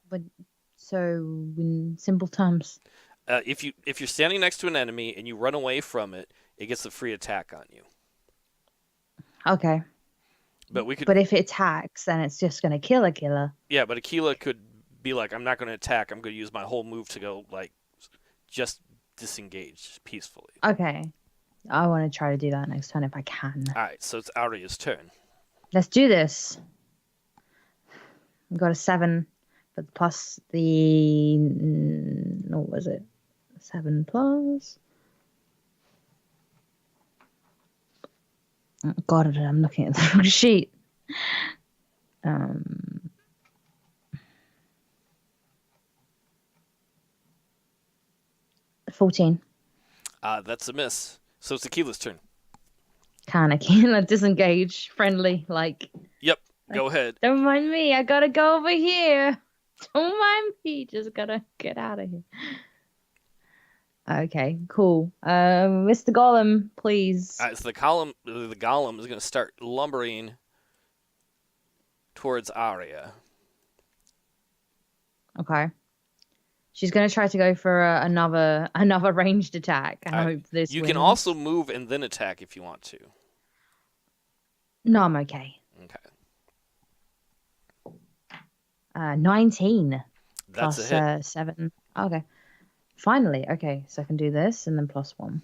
But so in simple terms, if you're standing next to an enemy and you run away from it, it gets a free attack on you. Okay. But we could. But if it attacks, then it's just going to kill Akela. Yeah, but Akela could be like, I'm not going to attack. I'm going to use my whole move to go like, just disengage peacefully. Okay. I want to try to do that next turn if I can. All right, so it's Arya's turn. Let's do this. I've got a 7, but plus the what was it? 7 plus. Oh, God, I'm looking at the wrong sheet. 14. That's a miss. So it's Akela's turn. Can Akela disengage? Friendly, like. Yep. Go ahead. Don't mind me. I gotta go over here. Don't mind me. Just gotta get out of here. Okay, cool. Mr. Golem, please. So the golem is going to start lumbering towards Arya. Okay. She's going to try to go for another ranged attack. I hope this You wins. can also move and then attack if you want to. No, I'm okay. Okay. 19. That's plus, a hit. 7. Okay. Finally. Okay, so I can do this and then plus 1.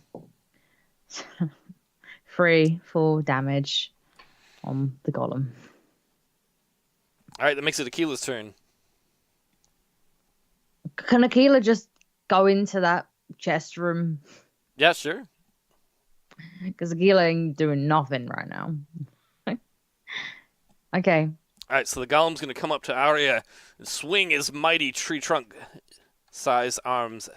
3 full damage on the golem. All right, that makes it Akela's turn. Can Akela just go into that chest room? Yeah, sure. Because Akela ain't doing nothing right now. Okay. All right, so the golem's going to come up to Arya and swing his mighty tree trunk size arms.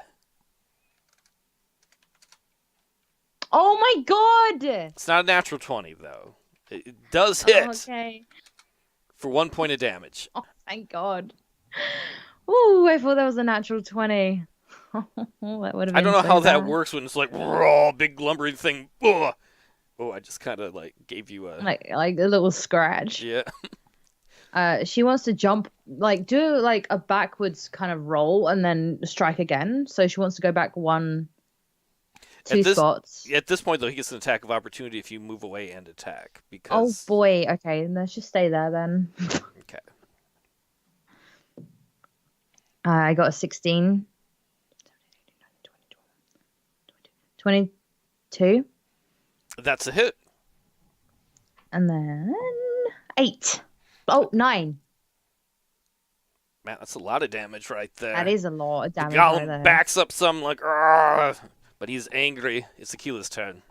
Oh my God! It's not a natural 20, though. It does hit for 1 point of damage. Oh, thank God. Ooh, I thought that was a natural 20. That would have been I don't know how bad. that works when it's like, raw, big lumbering thing. Ugh. Oh, I just kind of like gave you a... Like a little scratch. Yeah. She wants to jump, like do like a backwards kind of roll and then strike again. So she wants to go back 2 spots. At this point, though, he gets an attack of opportunity if you move away and attack. Oh Because... boy, okay, let's just stay there then. Okay. I got a 16. 22. That's a hit. And then 8. Oh, 9. Man, that's a lot of damage right there. That is a lot of The damage right golem there. backs up some like, "Argh!" But he's angry. It's Akela's turn.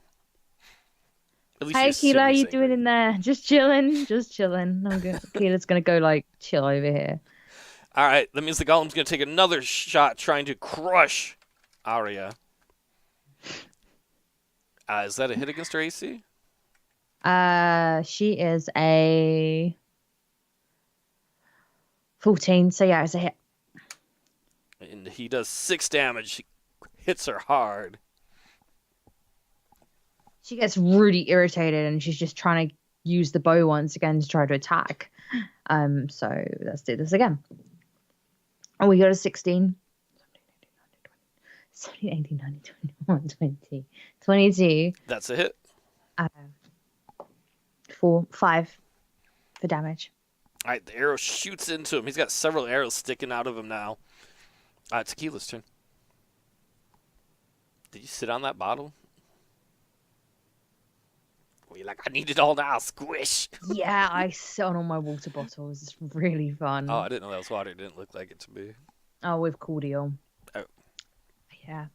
At least Hey, you assume Akela, how he's you doing angry. in there? Just chilling, just chilling. Akela's gonna go like chill over here. All right, that means the golem's gonna take another shot trying to crush Arya. Is that a hit against her AC? She is a 14, so yeah, it's a hit. And he does 6 damage. He hits her hard. She gets really irritated and she's just trying to use the bow once again to try to attack. So let's do this again. Oh, we got a 16. 17, 18, 19, 21, 20, 22. That's a hit. 5 for damage. All right, the arrow shoots into him. He's got several arrows sticking out of him now. It's Akela's turn. Did you sit on that bottle? Were you like, I need it all now, squish? Yeah, I sit on all my water bottles. It's really fun. Oh, I didn't know that was water. It didn't look like it to me. Oh, with cordial. Oh. Yeah.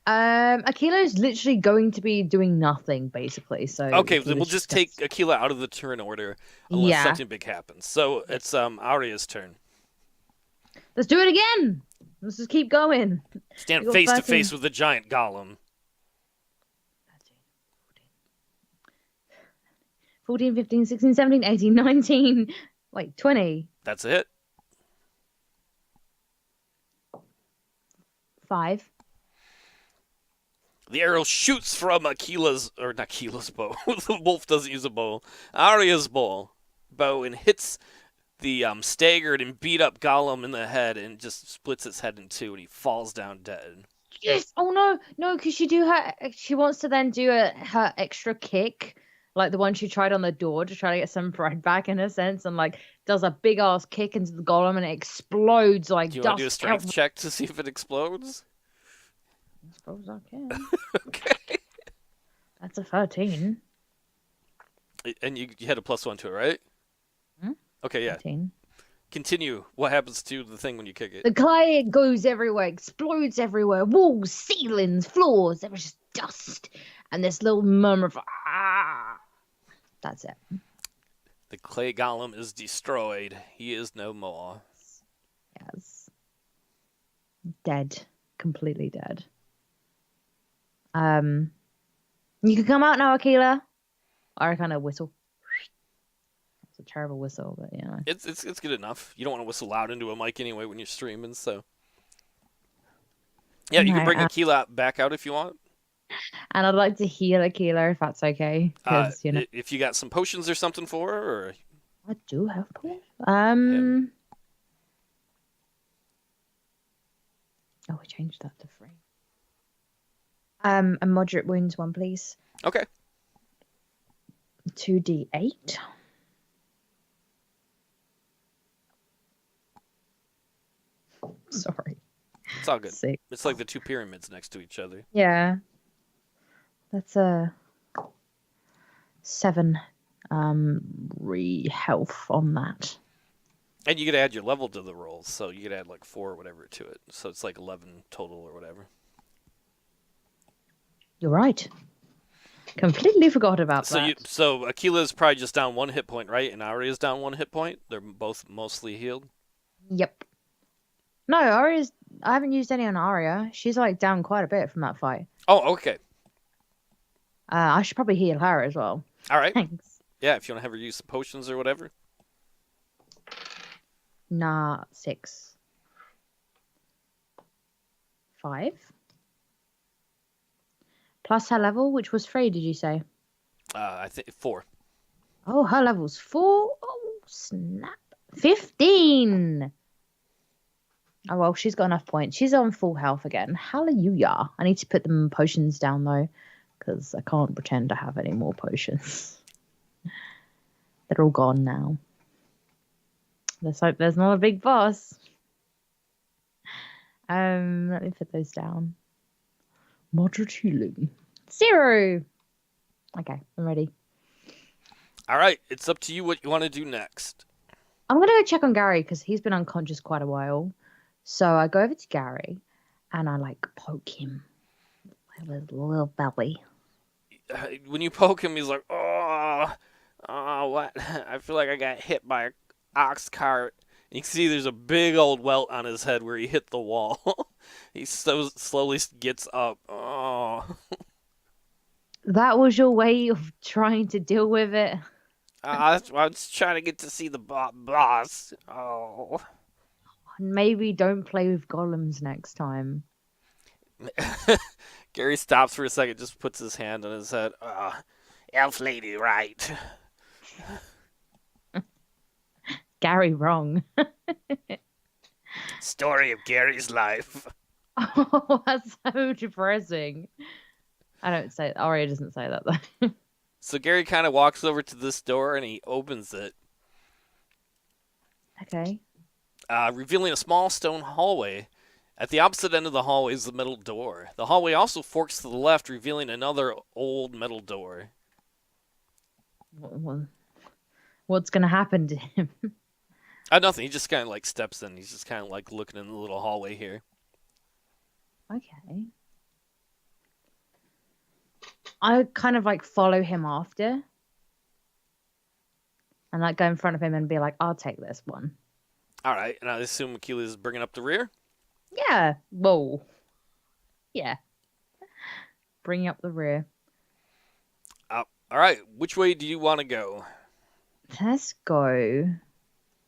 Akila's literally going to be doing nothing, basically. So Okay, Akila's then we'll just take Akela out of the turn order unless something big happens. So it's Arya's turn. Let's do it again. Let's just keep going. Stand face to face with the giant golem. 14, 15, 16, 17, 18, 19. Wait, 20. That's a hit. 5. The arrow shoots from not Akila's bow. The wolf doesn't use a bow. Arya's bow and hits the staggered and beat up golem in the head and just splits its head in two, and he falls down dead. Yes. Oh no, because she wants to then do her extra kick, like the one she tried on the door to try to get some pride back in a sense, and like does a big ass kick into the golem and it explodes like. Do you want to do a strength check to see if it explodes? I suppose I can. Okay. That's a 13. And you had a +1 to it, right? Hmm? Okay, yeah. 13. Continue. What happens to the thing when you kick it? The clay goes everywhere, explodes everywhere, walls, ceilings, floors. There was just dust, and this little murmur of ah. That's it. The clay golem is destroyed. He is no more. Yes. Dead. Completely dead. You can come out now, Akela. Or I kind of whistle. It's a terrible whistle, but you know. It's good enough. You don't want to whistle loud into a mic anyway when you're streaming, so. Yeah, you can bring Akela back out if you want. And I'd like to heal Akela if that's okay. Because you know. If you got some potions or something for her, or. I do have potions. Oh, I changed that to 3. A moderate wounds one, please. Okay. 2d8. Sorry. It's all good. 6. It's like the 2 pyramids next to each other. Yeah. That's a 7 health on that. And you could add your level to the rolls, so you could add like 4 or whatever to it. So it's like 11 total or whatever. You're right. Completely forgot about that. So Akela's probably just down 1 hit point, right? And Arya's down 1 hit point. They're both mostly healed. Yep. No, I haven't used any on Arya. She's like down quite a bit from that fight. Oh, okay. I should probably heal her as well. All right. Thanks. Yeah, if you want to have her use some potions or whatever. Nah, 6. 5. Plus her level, which was 3, did you say? I think 4. Oh, her level's 4. Oh, snap. 15. Oh, well, she's got enough points. She's on full health again. Hallelujah. I need to put the potions down, though, because I can't pretend to have any more potions. They're all gone now. Let's hope there's not a big boss. Let me put those down. Moderate healing. 0. Okay, I'm ready. All right, it's up to you what you want to do next. I'm gonna go check on Gary because he's been unconscious quite a while. So I go over to Gary and I like poke him with his little belly. When you poke him, he's like, oh, what? I feel like I got hit by an ox cart. You can see there's a big old welt on his head where he hit the wall. He so slowly gets up. Oh, That was your way of trying to deal with it. I was trying to get to see the boss. Oh. Maybe don't play with golems next time. Gary stops for a second, just puts his hand on his head. Elf lady, right? Gary wrong. Story of Gary's life. Oh, that's so depressing. I don't say Arya doesn't say that though. So Gary kind of walks over to this door and he opens it, Okay. revealing a small stone hallway. At the opposite end of the hallway is the metal door. The hallway also forks to the left, revealing another old metal door. What's gonna happen to him? Nothing. He just kind of like steps in. He's just kind of like looking in the little hallway here. Okay. I kind of like follow him after and like go in front of him and be like, I'll take this one. All right, and I assume Akela is bringing up the rear. Yeah. Whoa. Yeah. Bring up the rear. All right, which way do you want to go? Let's go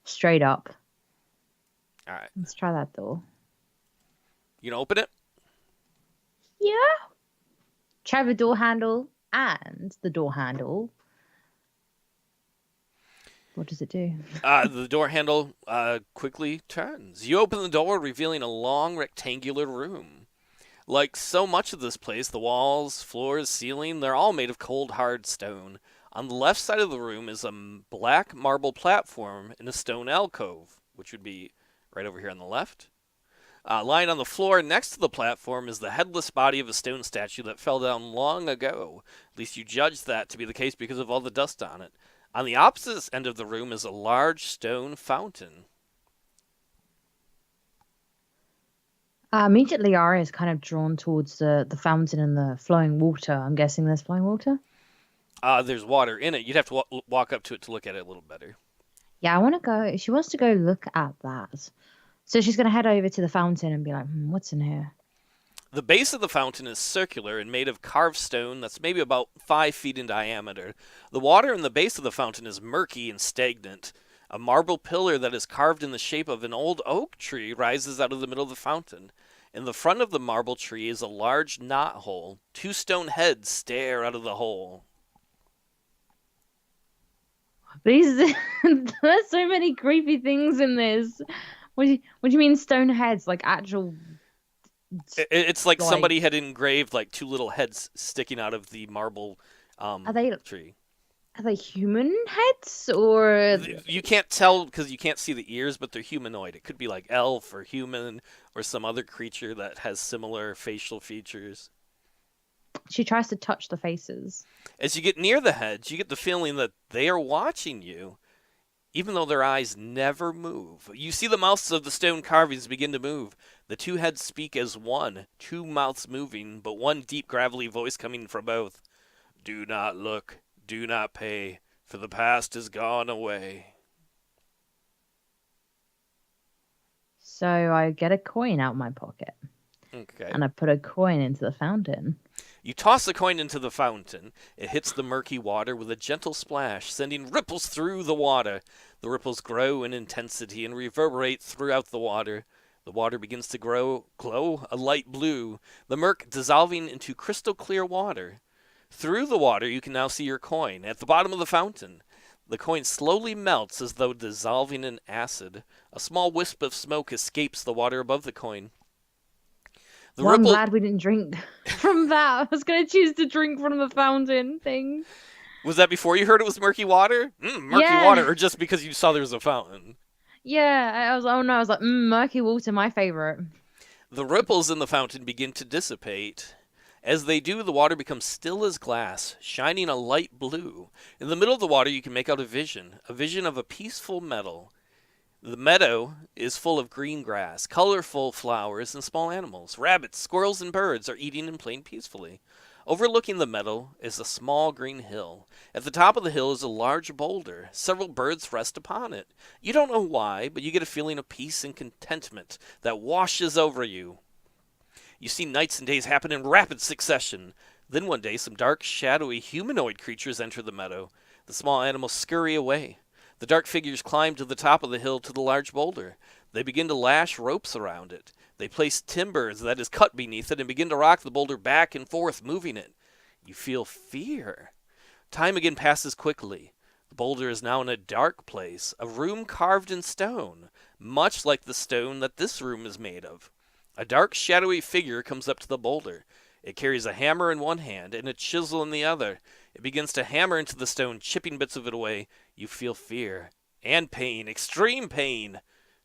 straight up. All right. Let's try that door. You gonna open it? Yeah. Try the door handle and the door handle. What does it do? The door handle quickly turns. You open the door, revealing a long rectangular room. Like so much of this place, the walls, floors, ceiling, they're all made of cold, hard stone. On the left side of the room is a black marble platform in a stone alcove, which would be right over here on the left. Lying on the floor next to the platform is the headless body of a stone statue that fell down long ago. At least you judge that to be the case because of all the dust on it. On the opposite end of the room is a large stone fountain. Immediately, Arya is kind of drawn towards the fountain and the flowing water. I'm guessing there's flowing water. There's water in it. You'd have to walk up to it to look at it a little better. Yeah, I want to go. She wants to go look at that. So she's going to head over to the fountain and be like, what's in here? The base of the fountain is circular and made of carved stone that's maybe about 5 feet in diameter. The water in the base of the fountain is murky and stagnant. A marble pillar that is carved in the shape of an old oak tree rises out of the middle of the fountain. In the front of the marble tree is a large knot hole. 2 stone heads stare out of the hole. There's so many creepy things in this. What do you mean stone heads? Like actual... It's like somebody had engraved like 2 little heads sticking out of the marble tree. Are they human heads or? You can't tell because you can't see the ears, but they're humanoid. It could be like elf or human or some other creature that has similar facial features. She tries to touch the faces. As you get near the heads, you get the feeling that they are watching you, even though their eyes never move. You see the mouths of the stone carvings begin to move. The 2 heads speak as one, 2 mouths moving, but one deep gravelly voice coming from both. Do not look, do not pay, for the past is gone away. So I get a coin out of my pocket. Okay. And I put a coin into the fountain. You toss the coin into the fountain. It hits the murky water with a gentle splash, sending ripples through the water. The ripples grow in intensity and reverberate throughout the water. The water begins to glow a light blue, the murk dissolving into crystal clear water. Through the water, you can now see your coin at the bottom of the fountain. The coin slowly melts as though dissolving in acid. A small wisp of smoke escapes the water above the coin. I'm glad we didn't drink from that. I was going to choose to drink from the fountain thing. Was that before you heard it was murky water? Murky water, or just because you saw there was a fountain? Yeah, I was like, murky water, my favorite. The ripples in the fountain begin to dissipate. As they do, the water becomes still as glass, shining a light blue. In the middle of the water, you can make out a vision of a peaceful meadow. The meadow is full of green grass, colorful flowers, and small animals. Rabbits, squirrels, and birds are eating and playing peacefully. Overlooking the meadow is a small green hill. At the top of the hill is a large boulder. Several birds rest upon it. You don't know why, but you get a feeling of peace and contentment that washes over you. You see nights and days happen in rapid succession. Then one day, some dark, shadowy, humanoid creatures enter the meadow. The small animals scurry away. The dark figures climb to the top of the hill to the large boulder. They begin to lash ropes around it. They place timbers that is cut beneath it and begin to rock the boulder back and forth, moving it. You feel fear. Time again passes quickly. The boulder is now in a dark place, a room carved in stone, much like the stone that this room is made of. A dark, shadowy figure comes up to the boulder. It carries a hammer in one hand and a chisel in the other. It begins to hammer into the stone, chipping bits of it away. You feel fear and pain, extreme pain.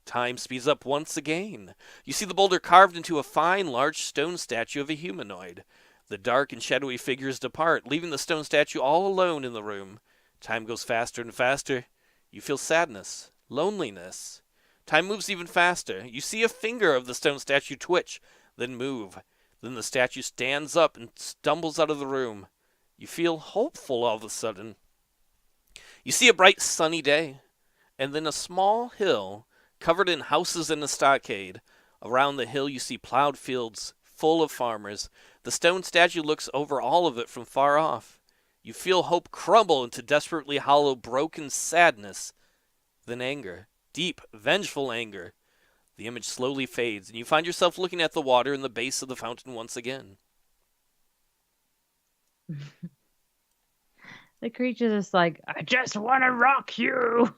Time speeds up once again. You see the boulder carved into a fine, large stone statue of a humanoid. The dark and shadowy figures depart, leaving the stone statue all alone in the room. Time goes faster and faster. You feel sadness, loneliness. Time moves even faster. You see a finger of the stone statue twitch, then move. Then the statue stands up and stumbles out of the room. You feel hopeful all of a sudden. You see a bright sunny day, and then a small hill covered in houses and a stockade. Around the hill you see plowed fields full of farmers. The stone statue looks over all of it from far off. You feel hope crumble into desperately hollow, broken sadness, then anger, deep, vengeful anger. The image slowly fades, and you find yourself looking at the water in the base of the fountain once again. The creature's just like, I just want to rock you.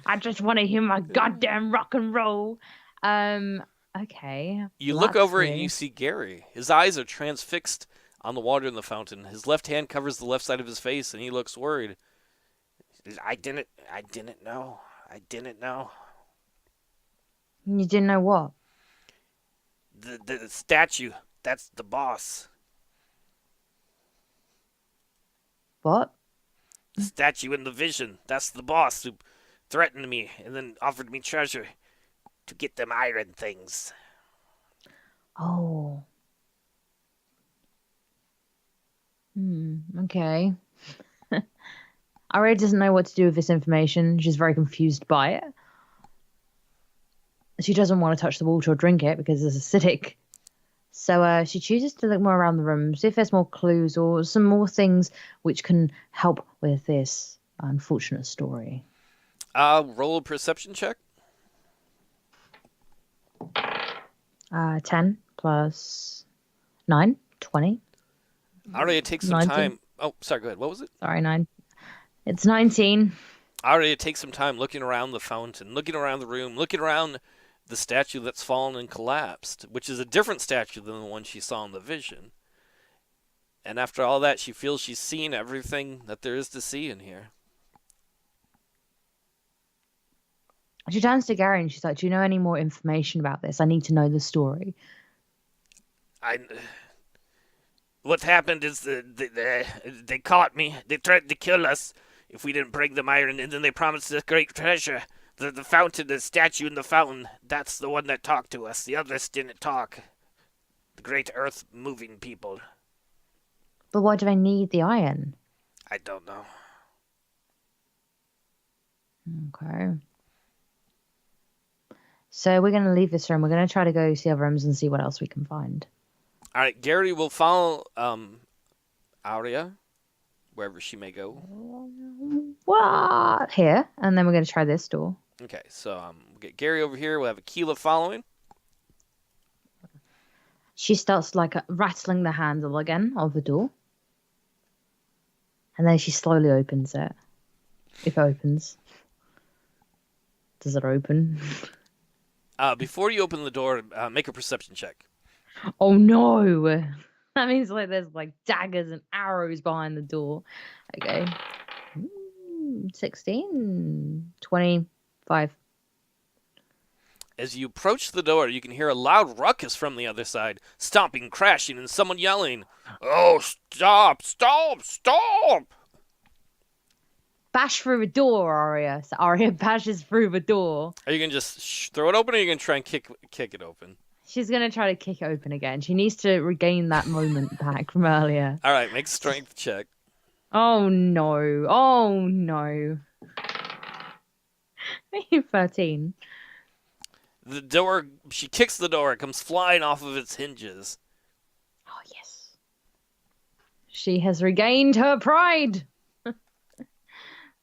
I just want to hear my goddamn rock and roll. Okay. You Well, look that's over new. and you see Gary. His eyes are transfixed on the water in the fountain. His left hand covers the left side of his face, and he looks worried. I didn't know. I didn't know. You didn't know what? The statue, that's the boss. What? The statue in the vision, that's the boss who threatened me and then offered me treasure to get them iron things. Oh. Okay. Arya doesn't know what to do with this information. She's very confused by it. She doesn't want to touch the water or drink it because it's acidic. So she chooses to look more around the room, see if there's more clues or some more things which can help with this unfortunate story. Roll a perception check. 10 plus 9, 20. Arya takes some 19. time. Oh, sorry, go ahead. What was it? Sorry, 9. It's 19. Arya takes some time looking around the fountain, looking around the room, looking around the statue that's fallen and collapsed, which is a different statue than the one she saw in the vision. And after all that, she feels she's seen everything that there is to see in here. She turns to Gary and she's like, do you know any more information about this? I need to know the story. What happened is they caught me. They threatened to kill us if we didn't bring them iron, and then they promised us great treasure. The fountain, the statue in the fountain, that's the one that talked to us. The others didn't talk. The great earth-moving people. But why do they need the iron? I don't know. Okay. So we're going to leave this room. We're going to try to go see other rooms and see what else we can find. All right, Gary will follow Arya wherever she may go. What? Here. And then we're going to try this door. Okay, so we'll get Gary over here. We'll have Akela following. She starts like rattling the handle again of the door. And then she slowly opens it. If it opens. Does it open? Before you open the door, make a perception check. Oh no! That means like there's like daggers and arrows behind the door. Okay. 16, 25. As you approach the door, you can hear a loud ruckus from the other side, stomping, crashing, and someone yelling, "Oh, stop, stop, stop!" Bash through a door, Arya. So Arya bashes through the door. Are you going to just throw it open, or are you going to try and kick it open? She's going to try to kick it open again. She needs to regain that moment back from earlier. All right, make a strength check. Oh, no. Oh, no. 13. The door, she kicks the door, it comes flying off of its hinges. Oh, yes. She has regained her pride.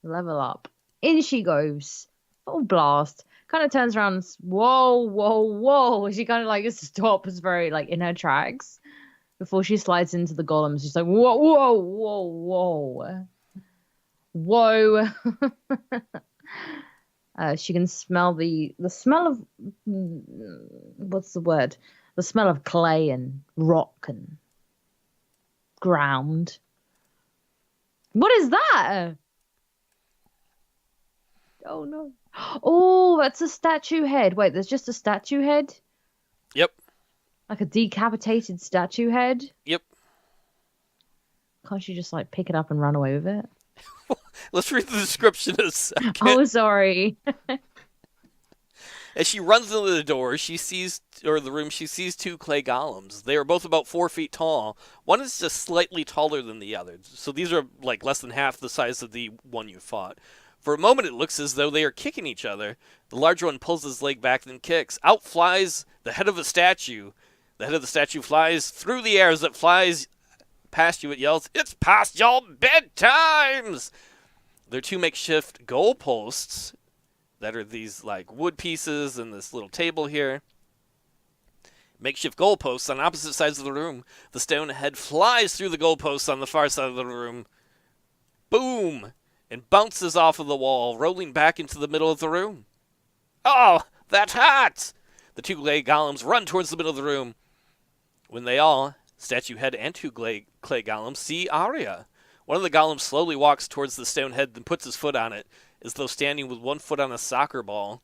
Level up. In she goes. Full blast. Kind of turns around. Whoa, whoa, whoa. She kind of like stops very like in her tracks before she slides into the golems. She's like, whoa, whoa, whoa, whoa. Whoa. She can smell the smell of what's the word? The smell of clay and rock and ground. What is that? Oh no. Oh, that's a statue head. Wait, there's just a statue head? Yep. Like a decapitated statue head? Yep. Can't you just like pick it up and run away with it? Let's read the description in a second. Oh, sorry. As she runs into the door, she sees two clay golems. They are both about 4 feet tall. One is just slightly taller than the other. So these are like less than half the size of the one you fought. For a moment, it looks as though they are kicking each other. The larger one pulls his leg back and kicks. Out flies the head of a statue. The head of the statue flies through the air. As it flies past you, it yells, "It's past your bedtimes!" There are two makeshift goalposts that are these like wood pieces and this little table here. Makeshift goalposts on opposite sides of the room. The stone head flies through the goalposts on the far side of the room. Boom! And bounces off of the wall, rolling back into the middle of the room. "Oh, that hurts!" The two clay golems run towards the middle of the room. When they all, statue head and two clay golems, see Arya. One of the golems slowly walks towards the stone head and puts his foot on it, as though standing with one foot on a soccer ball.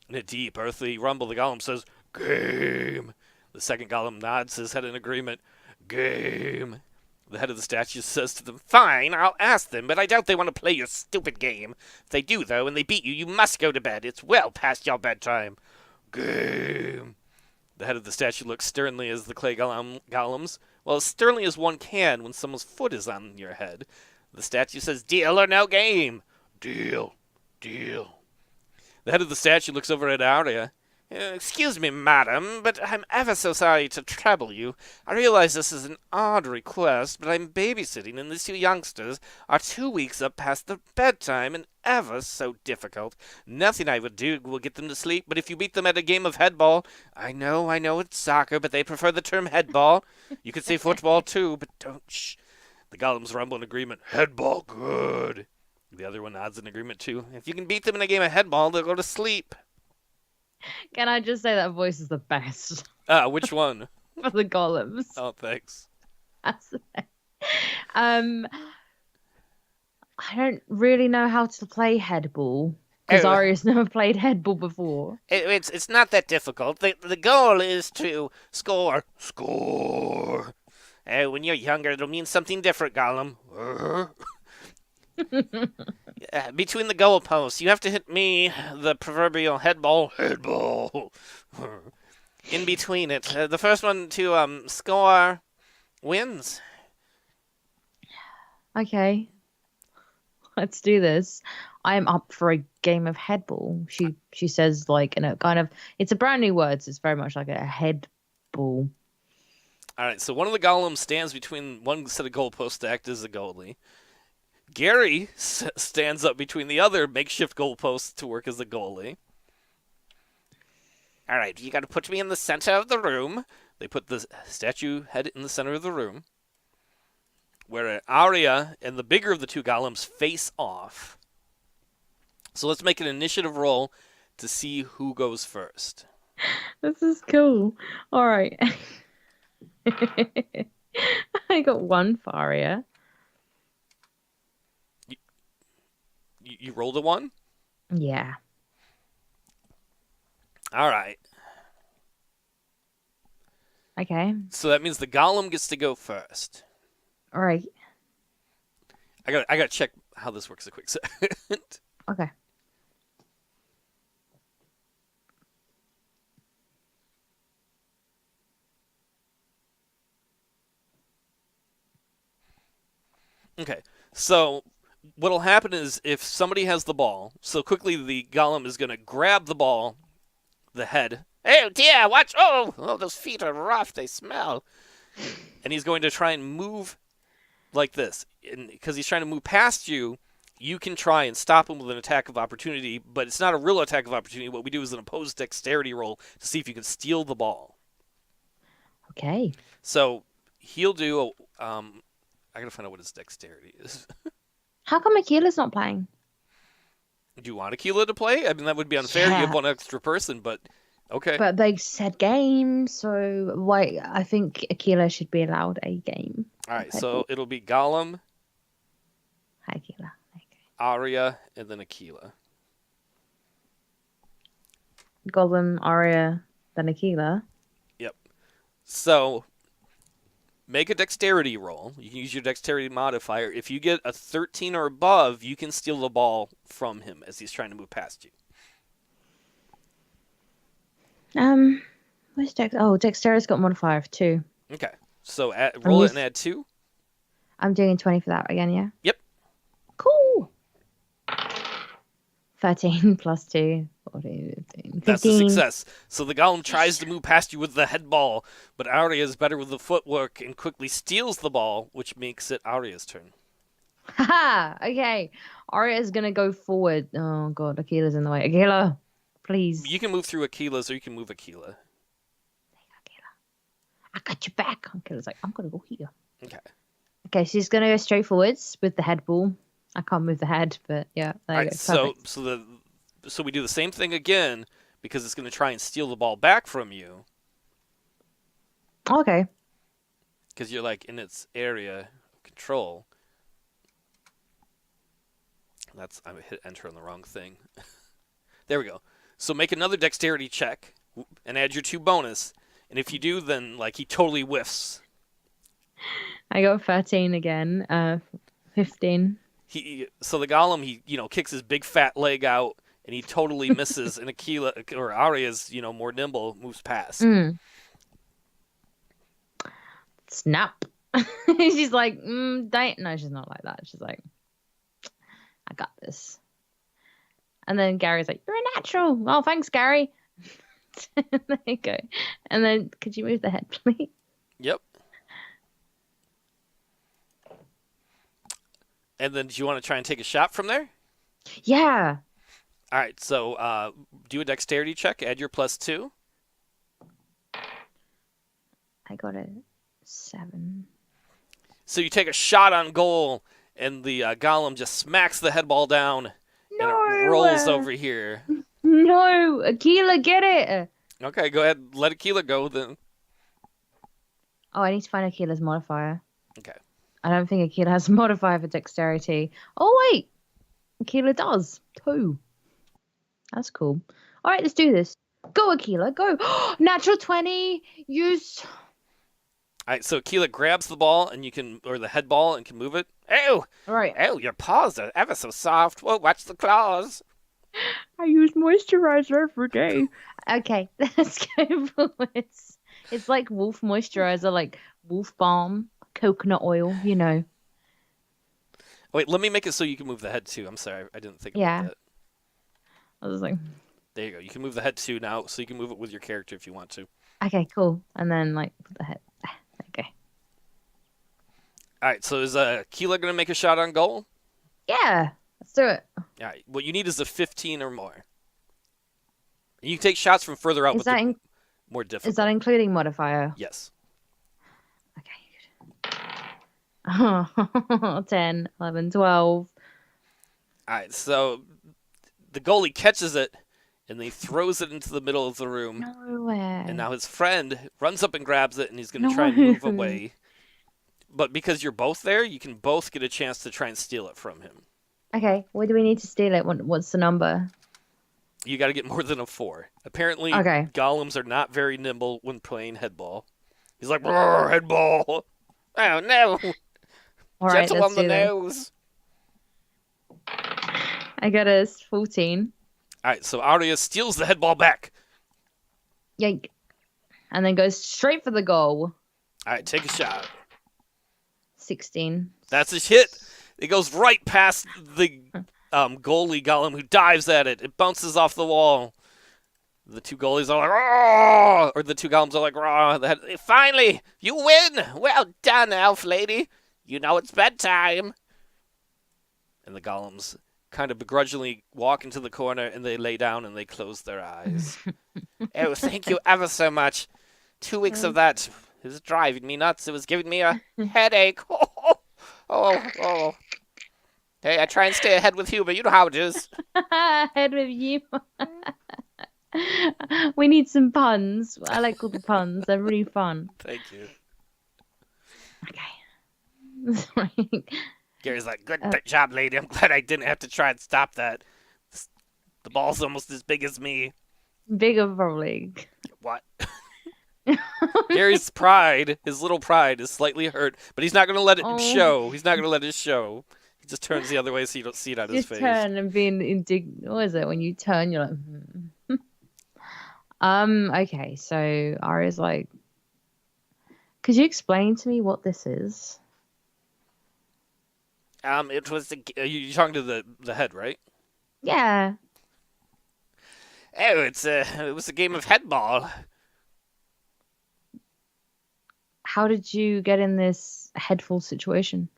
In a deep, earthy rumble, the golem says, "Game." The second golem nods his head in agreement. "Game." The head of the statue says to them, "Fine, I'll ask them, but I doubt they want to play your stupid game. If they do, though, and they beat you, you must go to bed. It's well past your bedtime." "Game." The head of the statue looks sternly as the clay golems, well, as sternly as one can when someone's foot is on your head. The statue says, "Deal or no game." "Deal. Deal." The head of the statue looks over at Arya. "Excuse me, madam, but I'm ever so sorry to trouble you. I realize this is an odd request, but I'm babysitting, and these two youngsters are 2 weeks up past their bedtime, and ever so difficult. Nothing I would do will get them to sleep, but if you beat them at a game of headball— I know it's soccer, but they prefer the term headball. You could say football, too, but don't— shh." The golems rumble in agreement. "Headball, good." The other one nods in agreement, too. "If you can beat them in a game of headball, they'll go to sleep." Can I just say that voice is the best Which one? for the golems? Oh, thanks. I don't really know how to play headball because Arya's never played headball before. It's not that difficult. The goal is to score. Score. When you're younger, it'll mean something different, Golem. Between the goalposts, you have to hit me, the proverbial headball. Headball. In between it. The first one to score wins. Okay. Let's do this. I am up for a game of headball. She says like in a kind of, it's a brand new word, so it's very much like a head ball. All right, so one of the golems stands between one set of goalposts to act as a goalie. Gary stands up between the other makeshift goalposts to work as a goalie. All right, you got to put me in the center of the room. They put the statue head in the center of the room, where Arya and the bigger of the two golems face off. So let's make an initiative roll to see who goes first. This is cool. All right. I got one for Arya. You rolled a 1? Yeah. All right. Okay. So that means the Golem gets to go first. All right. I got to check how this works a quick second. Okay. Okay. So what'll happen is if somebody has the ball, so quickly the Golem is going to grab the ball, the head. Oh dear, watch. Oh, those feet are rough. They smell. And he's going to try and move like this. And because he's trying to move past you, you can try and stop him with an attack of opportunity, but it's not a real attack of opportunity. What we do is an opposed dexterity roll to see if you can steal the ball. Okay. So he'll do. I gotta find out what his dexterity is. How come Akela's not playing? Do you want Akela to play? I mean, that would be unfair. You have one extra person, but okay. But they said game, so why? I think Akela should be allowed a game. All right, so it'll be Golem, Hi, Akela. Okay. Arya, and then Akela. Golem, Arya, then Akela. Yep. So make a dexterity roll. You can use your dexterity modifier. If you get a 13 or above, you can steal the ball from him as he's trying to move past you. Where's Dex? Oh, Dexterity's got modifier of 2. Okay. So roll it and add 2. I'm doing 20 for that again, yeah? Yep. Cool. 13 plus 2. 14, 15. That's a success. So the Golem tries to move past you with the head ball, but Arya is better with the footwork and quickly steals the ball, which makes it Arya's turn. Haha! Okay. Arya's gonna go forward. Oh god, Akela's in the way. Akela, please. You can move through Akela's or you can move Akela. I got your back. Akela's like, I'm gonna go here. Okay. Okay, she's gonna go straight forwards with the head ball. I can't move the head, but yeah. There you go. So we do the same thing again because it's going to try and steal the ball back from you. Okay. Because you're like in its area of control. I hit enter on the wrong thing. There we go. So make another dexterity check and add your 2 bonus. And if you do, then like he totally whiffs. I got 13 again. 15. So the Golem he kicks his big fat leg out and he totally misses. And Akela or Arya's more nimble moves past. Snap. She's like, no, she's not like that. She's like, I got this. And then Gary's like, you're a natural. Oh, thanks, Gary. There you go. And then, could you move the head, please? Yep. And then do you want to try and take a shot from there? Yeah. All right, so do a dexterity check. Add your +2. I got a 7. So you take a shot on goal, and the Golem just smacks the head ball down, and it rolls over here. No, Akela, get it. Okay, go ahead. Let Akela go then. Oh, I need to find Akela's modifier. Okay. I don't think Akela has a modifier for dexterity. Oh, wait. Akela does. 2. That's cool. All right, let's do this. Go, Akela, go. Natural 20. Use. All right, so Akela grabs the ball or the head ball and can move it. Oh, all right. Oh, your paws are ever so soft. Whoa, watch the claws. I use moisturizer every day. Okay, let's go forwards. It's like wolf moisturizer, like wolf balm, coconut oil, Wait, let me make it so you can move the head too. I'm sorry, I didn't think about that. I was like, there you go. You can move the head too now, so you can move it with your character if you want to. Okay, cool. And then put the head. Okay. All right, so is Akela going to make a shot on goal? Yeah, let's do it. All right, what you need is a 15 or more. And you can take shots from further out, more difficult. Is that including modifier? Yes. Okay, good. 10, 11, 12. All right, so the goalie catches it, and he throws it into the middle of the room. No way. And now his friend runs up and grabs it, and he's going to try and move away. But because you're both there, you can both get a chance to try and steal it from him. Okay, where do we need to steal it? What's the number? You got to get more than a 4. Apparently, Okay. golems are not very nimble when playing headball. He's like, "Roar, headball!" Oh no! All right, Gentle let's on the do this. nose. I got a 14. All right, so Arya steals the headball back. Yank. And then goes straight for the goal. All right, take a shot. 16. That's a hit. It goes right past the goalie golem who dives at it. It bounces off the wall. The two goalies are like, "Roar!" Or the two golems are like, "Roar!" Finally, you win. Well done, elf lady. You know it's bedtime. And the golems kind of begrudgingly walk into the corner and they lay down and they close their eyes. Oh, thank you ever so much. 2 weeks of that. It was driving me nuts. It was giving me a headache. Oh. Hey, I try and stay ahead with you, but you know how it is. Ahead with you. We need some puns. I like all the puns. They're really fun. Thank you. Okay. Sorry. Gary's like, good job, lady. I'm glad I didn't have to try and stop that. The ball's almost as big as me. Bigger probably. What? Gary's pride, his little pride, is slightly hurt, but he's not going to let it show. He's not going to let it show. He just turns the other way so you don't see it on his face. Turn and being indignant. What is it? When you turn, you're like, Okay, so Arya's like, could you explain to me what this is? It was you're talking to the head, right? Yeah. Oh, it was a game of headball. How did you get in this headful situation?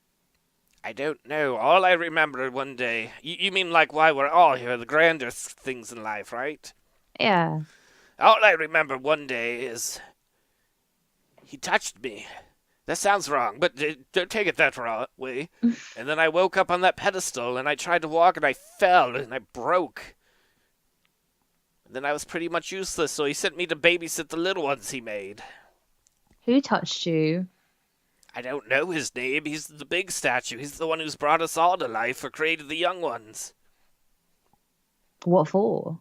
I don't know. All I remember one day. You mean like why we're all here, the grander things in life, right? Yeah. All I remember one day is he touched me. That sounds wrong, but don't take it that way. And then I woke up on that pedestal, and I tried to walk, and I fell, and I broke. And then I was pretty much useless, so he sent me to babysit the little ones he made. Who touched you? I don't know his name. He's the big statue. He's the one who's brought us all to life or created the young ones. What for?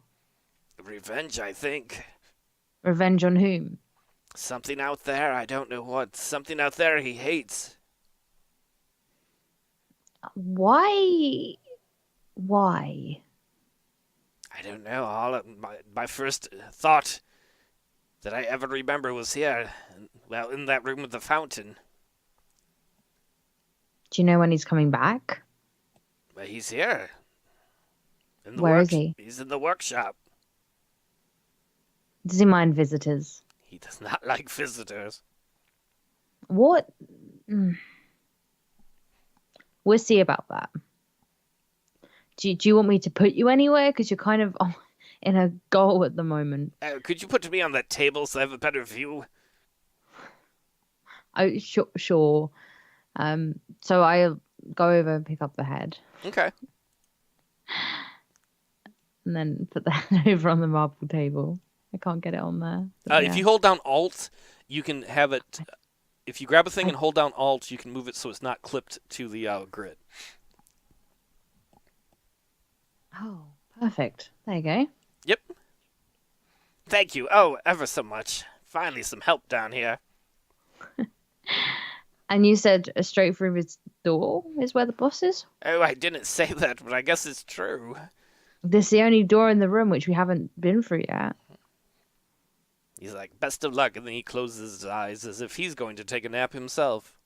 Revenge, I think. Revenge on whom? Something out there, I don't know what. Something out there he hates. Why? Why? I don't know. All of my first thought that I ever remember was here. Well, in that room with the fountain. Do you know when he's coming back? Well, he's here. Where is he? He's in the workshop. Does he mind visitors? He does not like visitors. What? We'll see about that. Do you want me to put you anywhere? Because you're kind of in a goal at the moment. Could you put me on that table so I have a better view? Oh, sure. So I'll go over and pick up the head. Okay. And then put the head over on the marble table. I can't get it on there. If you hold down Alt, you can have it. If you grab a thing and hold down Alt, you can move it so it's not clipped to the grid. Oh, perfect. There you go. Yep. Thank you. Oh, ever so much. Finally, some help down here. And you said straight through his door is where the boss is? Oh, I didn't say that, but I guess it's true. This is the only door in the room which we haven't been through yet. He's like, best of luck, and then he closes his eyes as if he's going to take a nap himself.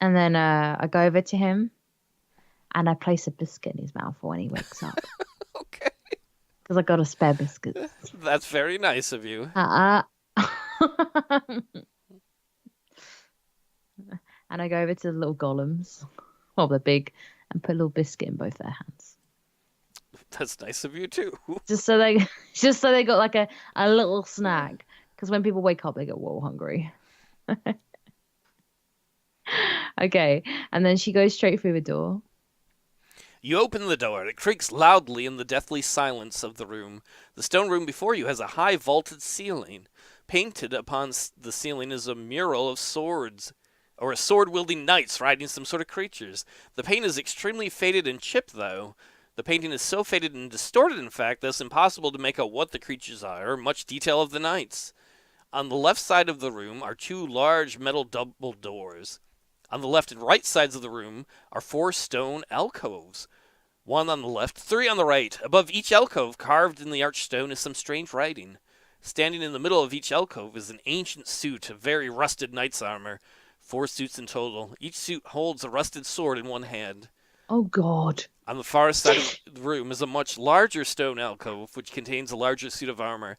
And then I go over to him and I place a biscuit in his mouth for when he wakes up. Okay. Because I got a spare biscuit. That's very nice of you. And I go over to the little golems. Well, they're big. And put a little biscuit in both their hands. That's nice of you, too. Just so they got like a little snack. Because when people wake up, they get whoa hungry. Okay. And then she goes straight through the door. You open the door. It creaks loudly in the deathly silence of the room. The stone room before you has a high vaulted ceiling. Painted upon the ceiling is a mural of swords, or a sword-wielding knights riding some sort of creatures. The paint is extremely faded and chipped, though. The painting is so faded and distorted, in fact, that it's impossible to make out what the creatures are or much detail of the knights. On the left side of the room are 2 large metal double doors. On the left and right sides of the room are 4 stone alcoves. 1 on the left, 3 on the right. Above each alcove, carved in the arched stone, is some strange writing. Standing in the middle of each alcove is an ancient suit of very rusted knight's armor. 4 suits in total. Each suit holds a rusted sword in one hand. Oh, God. On the far side of the room is a much larger stone alcove, which contains a larger suit of armor.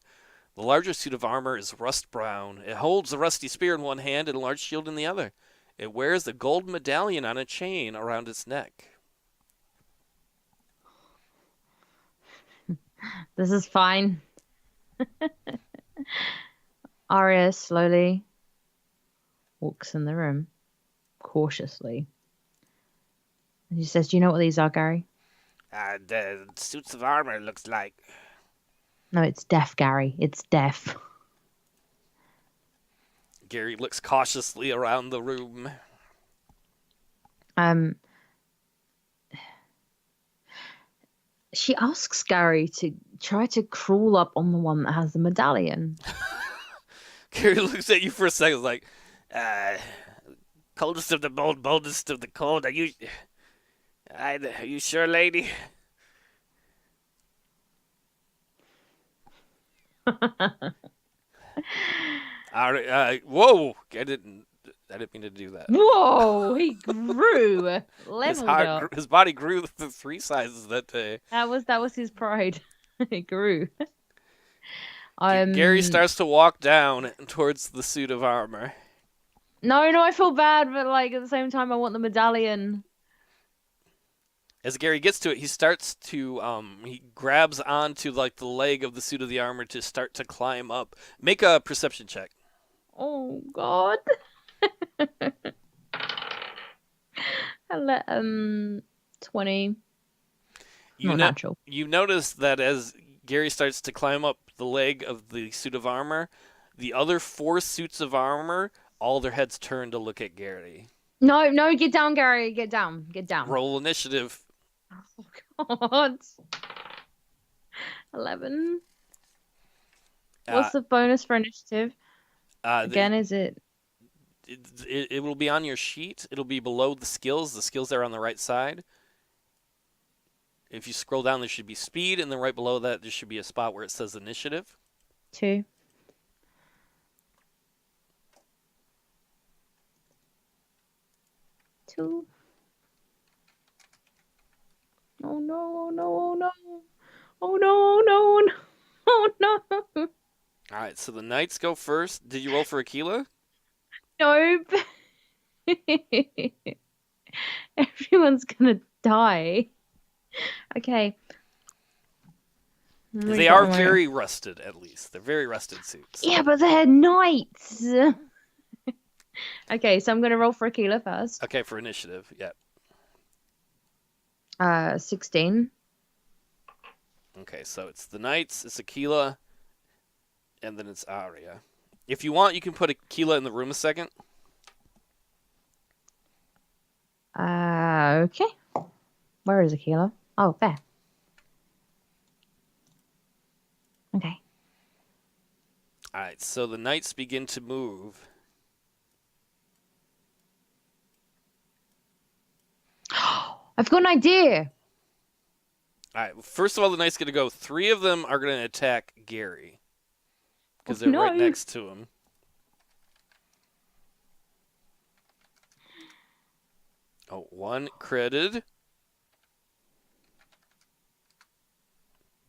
The larger suit of armor is rust brown. It holds a rusty spear in one hand and a large shield in the other. It wears a gold medallion on a chain around its neck. This is fine. Arya slowly walks in the room, cautiously. And she says, "Do you know what these are, Gary?" The suits of armor looks like. No, it's deaf, Gary. It's deaf. Gary looks cautiously around the room. She asks Gary to try to crawl up on the one that has the medallion. Gary looks at you for a second, like, coldest of the bold, boldest of the cold. Are you sure, lady? Whoa! I didn't mean to do that. Whoa! He grew, leveled up. His body grew the 3 sizes that day. That was his pride. It grew. Gary starts to walk down towards the suit of armor. No, I feel bad, but like at the same time, I want the medallion. As Gary gets to it, he starts to he grabs onto like the leg of the suit of the armor to start to climb up. Make a perception check. Oh God. 20. Not natural. You notice that as Gary starts to climb up the leg of the suit of armor, the other 4 suits of armor, all their heads turn to look at Gary. No, get down, Gary. Get down. Roll initiative. Oh God. 11. What's the bonus for initiative? Again, is it? It will be on your sheet. It'll be below the skills. The skills are on the right side. If you scroll down, there should be speed, and then right below that, there should be a spot where it says initiative. 2. Oh no, oh no. Oh no. All right, so the knights go first. Did you roll for Akela? Nope. Everyone's gonna die. Okay. They are very rusted, at least. They're very rusted suits. Yeah, but they're knights. Okay, so I'm gonna roll for Akela first. Okay, for initiative, yeah. 16. Okay, so it's the knights, it's Akela, and then it's Arya. If you want, you can put Akela in the room a second. Okay. Where is Akela? Oh, there. Okay. All right, so the knights begin to move. I've got an idea. All right, first of all, the knights going to go. 3 of them are going to attack Gary because they're right next to him. Oh, 1 critted.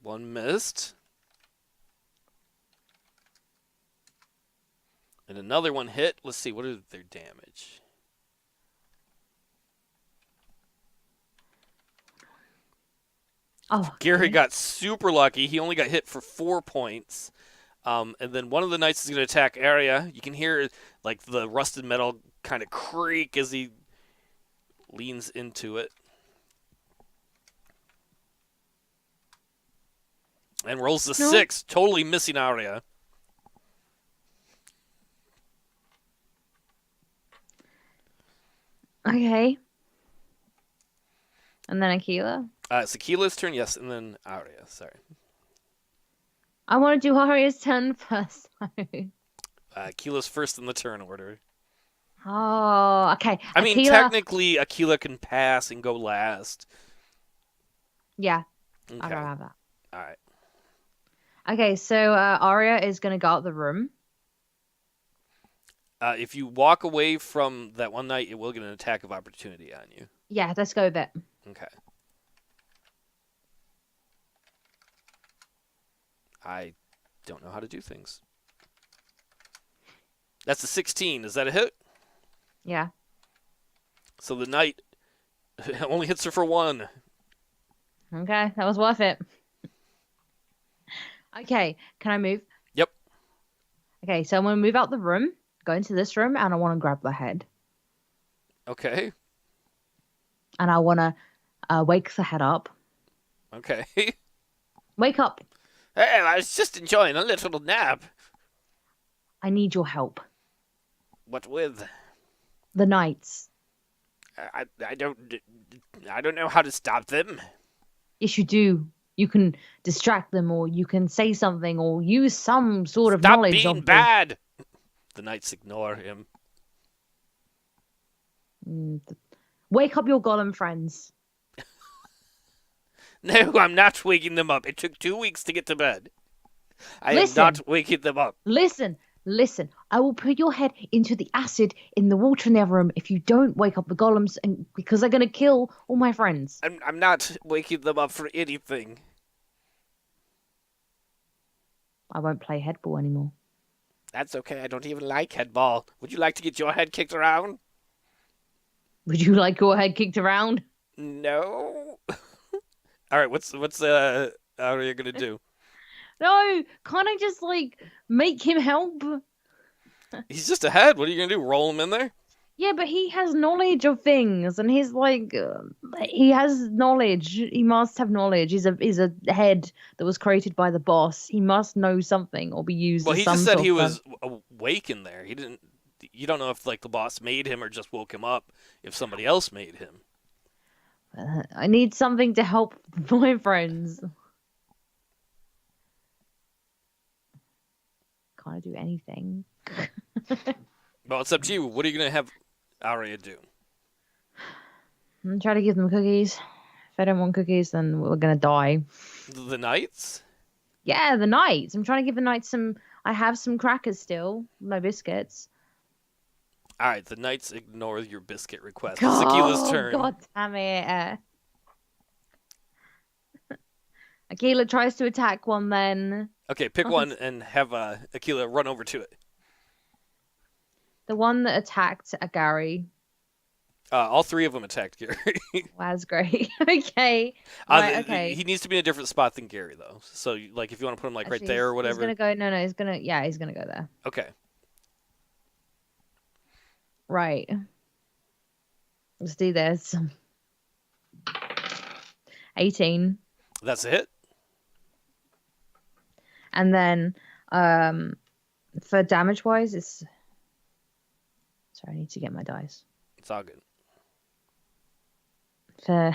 1 missed. And another 1 hit. Let's see, what is their damage? Oh, Gary got super lucky. He only got hit for 4 points. And then one of the knights is going to attack Arya. You can hear like the rusted metal kind of creak as he leans into it. And rolls the 6, totally missing Arya. Okay. And then Akela? It's Akila's turn, yes, and then Arya. Sorry. I want to do Arya's turn first. Akila's first in the turn order. Oh, okay. I mean, Akela. technically, Akela can pass and go last. Yeah, I Okay. gotta have that. All right. Okay, so Arya is gonna go out the room. If you walk away from that one knight, it will get an attack of opportunity on you. Yeah, let's go with it. Okay. I don't know how to do things. That's a 16. Is that a hit? Yeah. So the knight only hits her for 1. Okay, that was worth it. Okay, can I move? Yep. Okay, so I'm gonna move out the room, go into this room, and I want to grab the head, Okay. and I want to wake the head up. Okay. Wake up! Hey, I was just enjoying a little nap. I need your help. What with? The knights. I don't know how to stop them. Yes, you do. You can distract them, or you can say something, or use some sort of Stop knowledge being of the... bad. The knights ignore him. Wake up your golem friends. No, I'm not waking them up. It took 2 weeks to get to bed. I Listen. am not waking them up. Listen. I will put your head into the acid in the water in the other room if you don't wake up the golems, and because they're gonna kill all my friends. I'm not waking them up for anything. I won't play headball anymore. That's okay. I don't even like headball. Would you like to get your head kicked around? Would you like your head kicked around? No. All right. What's how are you gonna do? No, can't I just make him help? He's just ahead. What are you gonna do? Roll him in there? Yeah, but he has knowledge of things, and he's he has knowledge. He must have knowledge. He's a head that was created by the boss. He must know something or be used Well, as he some just said sort he of... was awake in there. He didn't. You don't know if the boss made him or just woke him up. If somebody else made him. I need something to help my friends. Can't I do anything? Well, it's up to you. What are you gonna have Arya do? I'm trying to give them cookies. If I don't want cookies, then we're gonna die. The knights? Yeah, the knights. I'm trying to give the knights some... I have some crackers still. No biscuits. All right, the knights ignore your biscuit request. It's Akila's turn. God damn it. Akela tries to attack one then. Okay, pick one and have Akela run over to it. The one that attacked Gary. All 3 of them attacked Gary. Wow, that's great. Okay. Right, okay. He needs to be in a different spot than Gary, though. So, if you want to put him right there or whatever. He's gonna go. No, he's gonna go there. Okay. Right. Let's do this. 18. That's a hit. And then, for damage wise, it's... Sorry, I need to get my dice. It's all good. For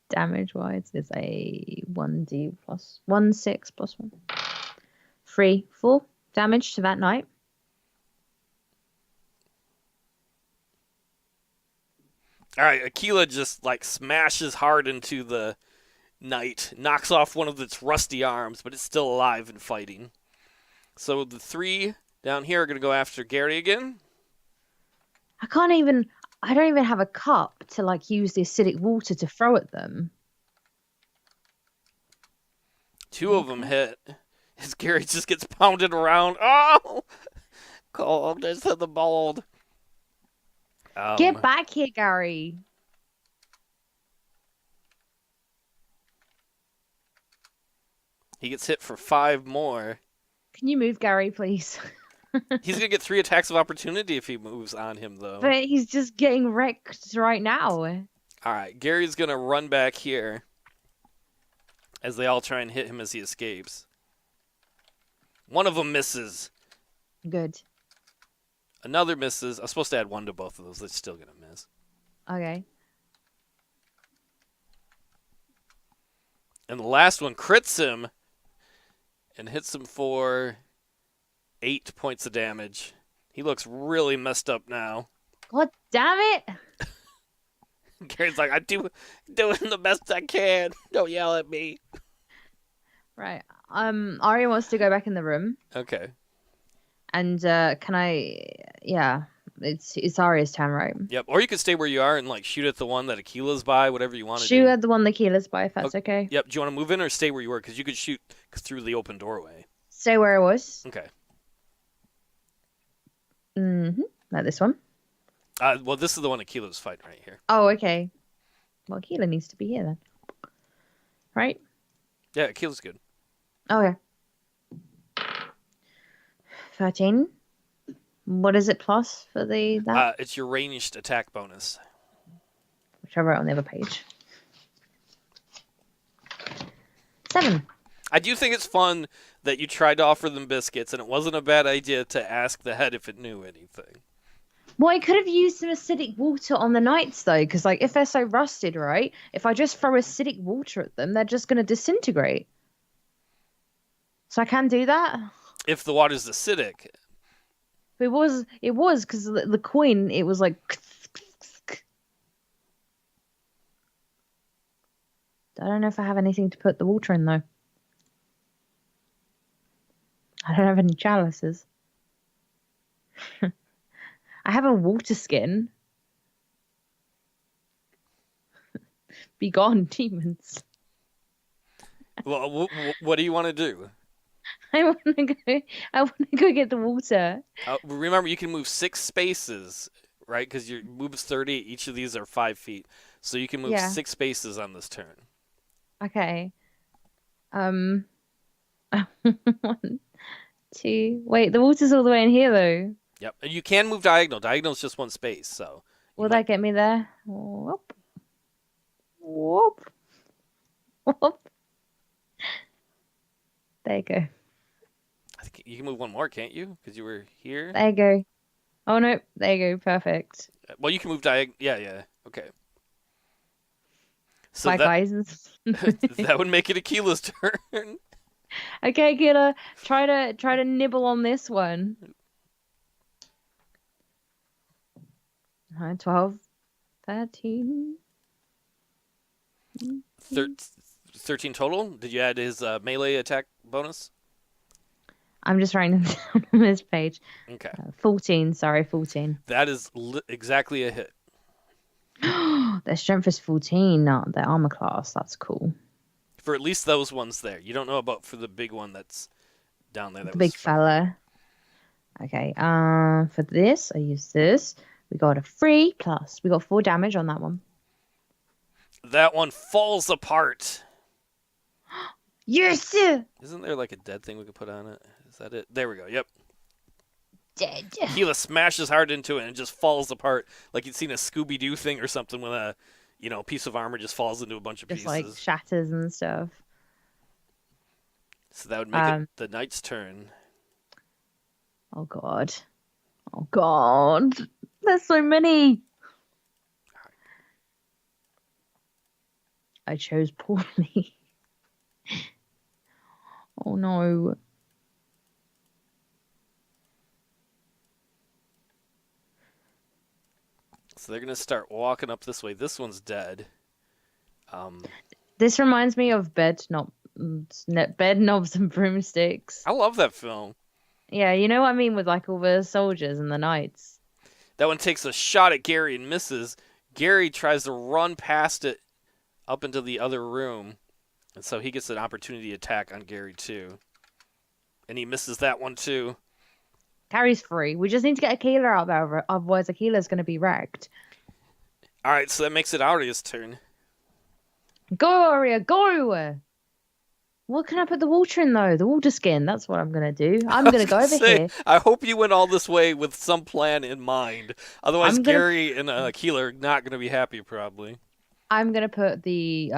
damage wise, it's a 1d plus 1, 6 plus 1. 3, 4 damage to that knight. All right, Akela just smashes hard into the knight, knocks off one of its rusty arms, but it's still alive and fighting. So the 3 down here are going to go after Gary again. I don't even have a cup to use the acidic water to throw at them. 2 of them hit. As Gary just gets pounded around. Oh! Coldness to the bold. Get back here, Gary. He gets hit for 5 more. Can you move, Gary, please? He's going to get 3 attacks of opportunity if he moves on him, though. But he's just getting wrecked right now. All right, Gary's going to run back here as they all try and hit him as he escapes. One of them misses. Good. Another misses. I'm supposed to add 1 to both of those. They're still going to miss. Okay. And the last one crits him and hits him for 8 points of damage. He looks really messed up now. God damn it! Gary's like, I'm doing the best I can. Don't yell at me. Right. Arya wants to go back in the room. Okay. And can I? Yeah, it's Arya's turn, right? Yep. Or you could stay where you are and like shoot at the one that Akela's by, whatever you want to do. Shoot at the one that Keela's by, if that's okay. Yep. Do you want to move in or stay where you were? Because you could shoot through the open doorway. Stay where I was. Okay. Like this one. Well, this is the one Akela's fighting right here. Oh, okay. Well, Keela needs to be here then. Right? Yeah, Akela's good. Okay. 13. What is it plus for that? It's your ranged attack bonus. Which I wrote on the other page. 7. I do think it's fun that you tried to offer them biscuits, and it wasn't a bad idea to ask the head if it knew anything. Well, I could have used some acidic water on the knights, though, because like if they're so rusted, right? If I just throw acidic water at them, they're just going to disintegrate. So I can do that. If the water's acidic. It was because the coin. It was like. I don't know if I have anything to put the water in though. I don't have any chalices. I have a water skin. Be gone, demons. Well, what do you want to do? I want to go. I want to go get the water. Remember, you can move 6 spaces, right? Because your move's 30. Each of these are 5 feet, so you can move 6 spaces on this turn. Okay. 1, 2. Wait, the water's all the way in here though. Yep, and you can move diagonal. Diagonal is just 1 space, so. Will that get me there? Whoop. Whoop. Whoop. There you go. I think you can move 1 more, can't you? Because you were here. There you go. Oh no, there you go. Perfect. Well, you can move diagonal. Yeah. Okay. So My guys. that would make it Akela's turn. Okay, Akela, try to nibble on this one. 12, 13. 13 total. Did you add his melee attack bonus? I'm just writing them down on this page. Okay. 14. Sorry, 14. That is exactly a hit. Their strength is 14, not their armor class. That's cool. For at least those ones there. You don't know about for the big one that's down there. The big fella. Okay. For this, I use this. We got a 3 plus. We got 4 damage on that one. That one falls apart. Yes! Isn't there like a dead thing we could put on it? Is that it? There we go. Yep. Dead. Akela smashes hard into it and it just falls apart like you'd seen a Scooby-Doo thing or something when a piece of armor just falls into a bunch of just pieces. Like shatters and stuff. So that would make it the knight's turn. Oh god. Oh god. There's so many. I chose poorly. Oh no. So they're gonna start walking up this way. This one's dead. This reminds me of bed knobs and broomsticks. I love that film. Yeah, you know what I mean with like all the soldiers and the knights. That one takes a shot at Gary and misses. Gary tries to run past it up into the other room, and so he gets an opportunity attack on Gary too. And he misses that one too. Gary's free. We just need to get Akela out there, otherwise Akela's going to be wrecked. All right, so that makes it Arya's turn. Go, Arya, go! What can I put the water in, though? The water skin. That's what I'm going to do. I'm going to go over here. I hope you went all this way with some plan in mind. Otherwise, Gary and Akela are not going to be happy, probably. I'm going to put the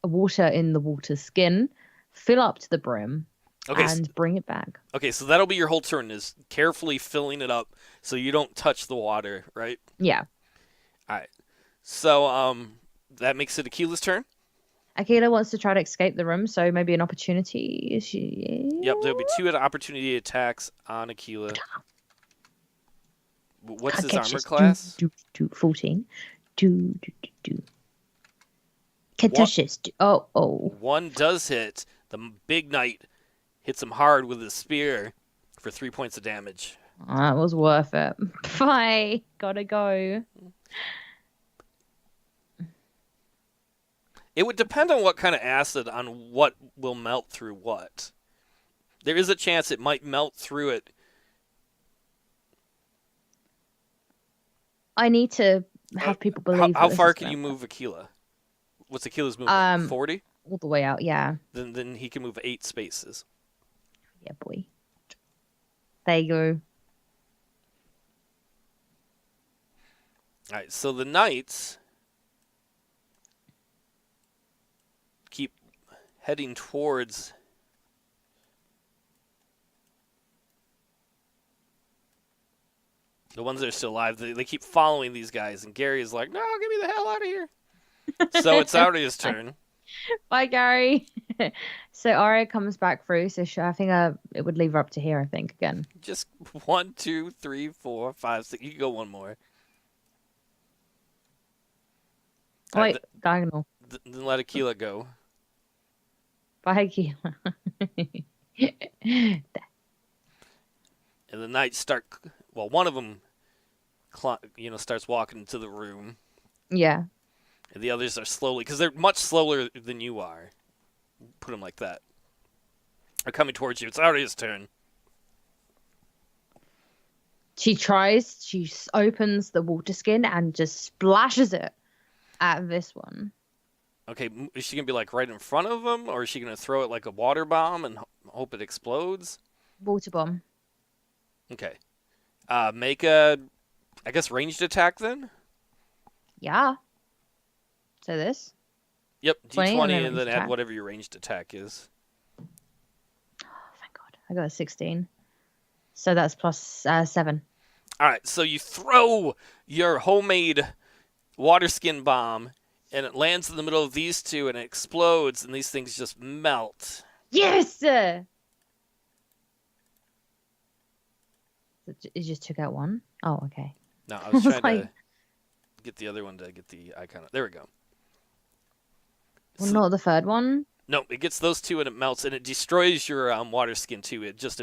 water in the water skin, fill up to the brim, and bring it back. Okay, so that'll be your whole turn, is carefully filling it up so you don't touch the water, right? Yeah. All right. So that makes it Akela's turn. Akela wants to try to escape the room, so maybe an opportunity. Yep, there'll be 2 opportunity attacks on Akela. What's Can't his catch armor this. class? 14. Do, do, do, do. Can't What? touch this. Oh. 1 does hit. The big knight hits him hard with his spear for 3 points of damage. That was worth it. Bye. Gotta go. It would depend on what kind of acid on what will melt through what. There is a chance it might melt through it. I need to have people believe. How that far this is can you gonna move Akela? What's Akila's movement? 40? all the way out. Yeah. Then he can move 8 spaces. Yeah, boy. There you go. All right, so the knights keep heading towards the ones that are still alive. They keep following these guys, and Gary is like, "No, get me the hell out of here." So it's Arya's turn. Bye, Gary. So Arya comes back through. So I think it would leave her up to here. I think again. Just 1, 2, 3, 4, 5, 6. You can go 1 more. Oh, wait, diagonal. Then let Akela go. Bye, Akela. And the knights start. Well, one of them, starts walking into the room, Yeah. and the others are slowly, because they're much slower than you are. Put them like that. They're coming towards you. It's Arya's turn. She opens the water skin and just splashes it at this one. Okay, is she gonna be like right in front of them, or is she gonna throw it like a water bomb and hope it explodes? Water bomb. Okay. Make a, I guess, ranged attack then? Yeah. So this? Yep, 20 D20 and and then then add attack. whatever your ranged attack is. Oh, thank God. I got a 16. So that's plus 7. Alright, so you throw your homemade water skin bomb, and it lands in the middle of these two, and it explodes, and these things just melt. Yes! It just took out one? Oh, okay. No, I was trying to get the other one to get the icon. There we go. Well, not the third one? No, it gets those two and it melts, and it destroys your water skin too. It just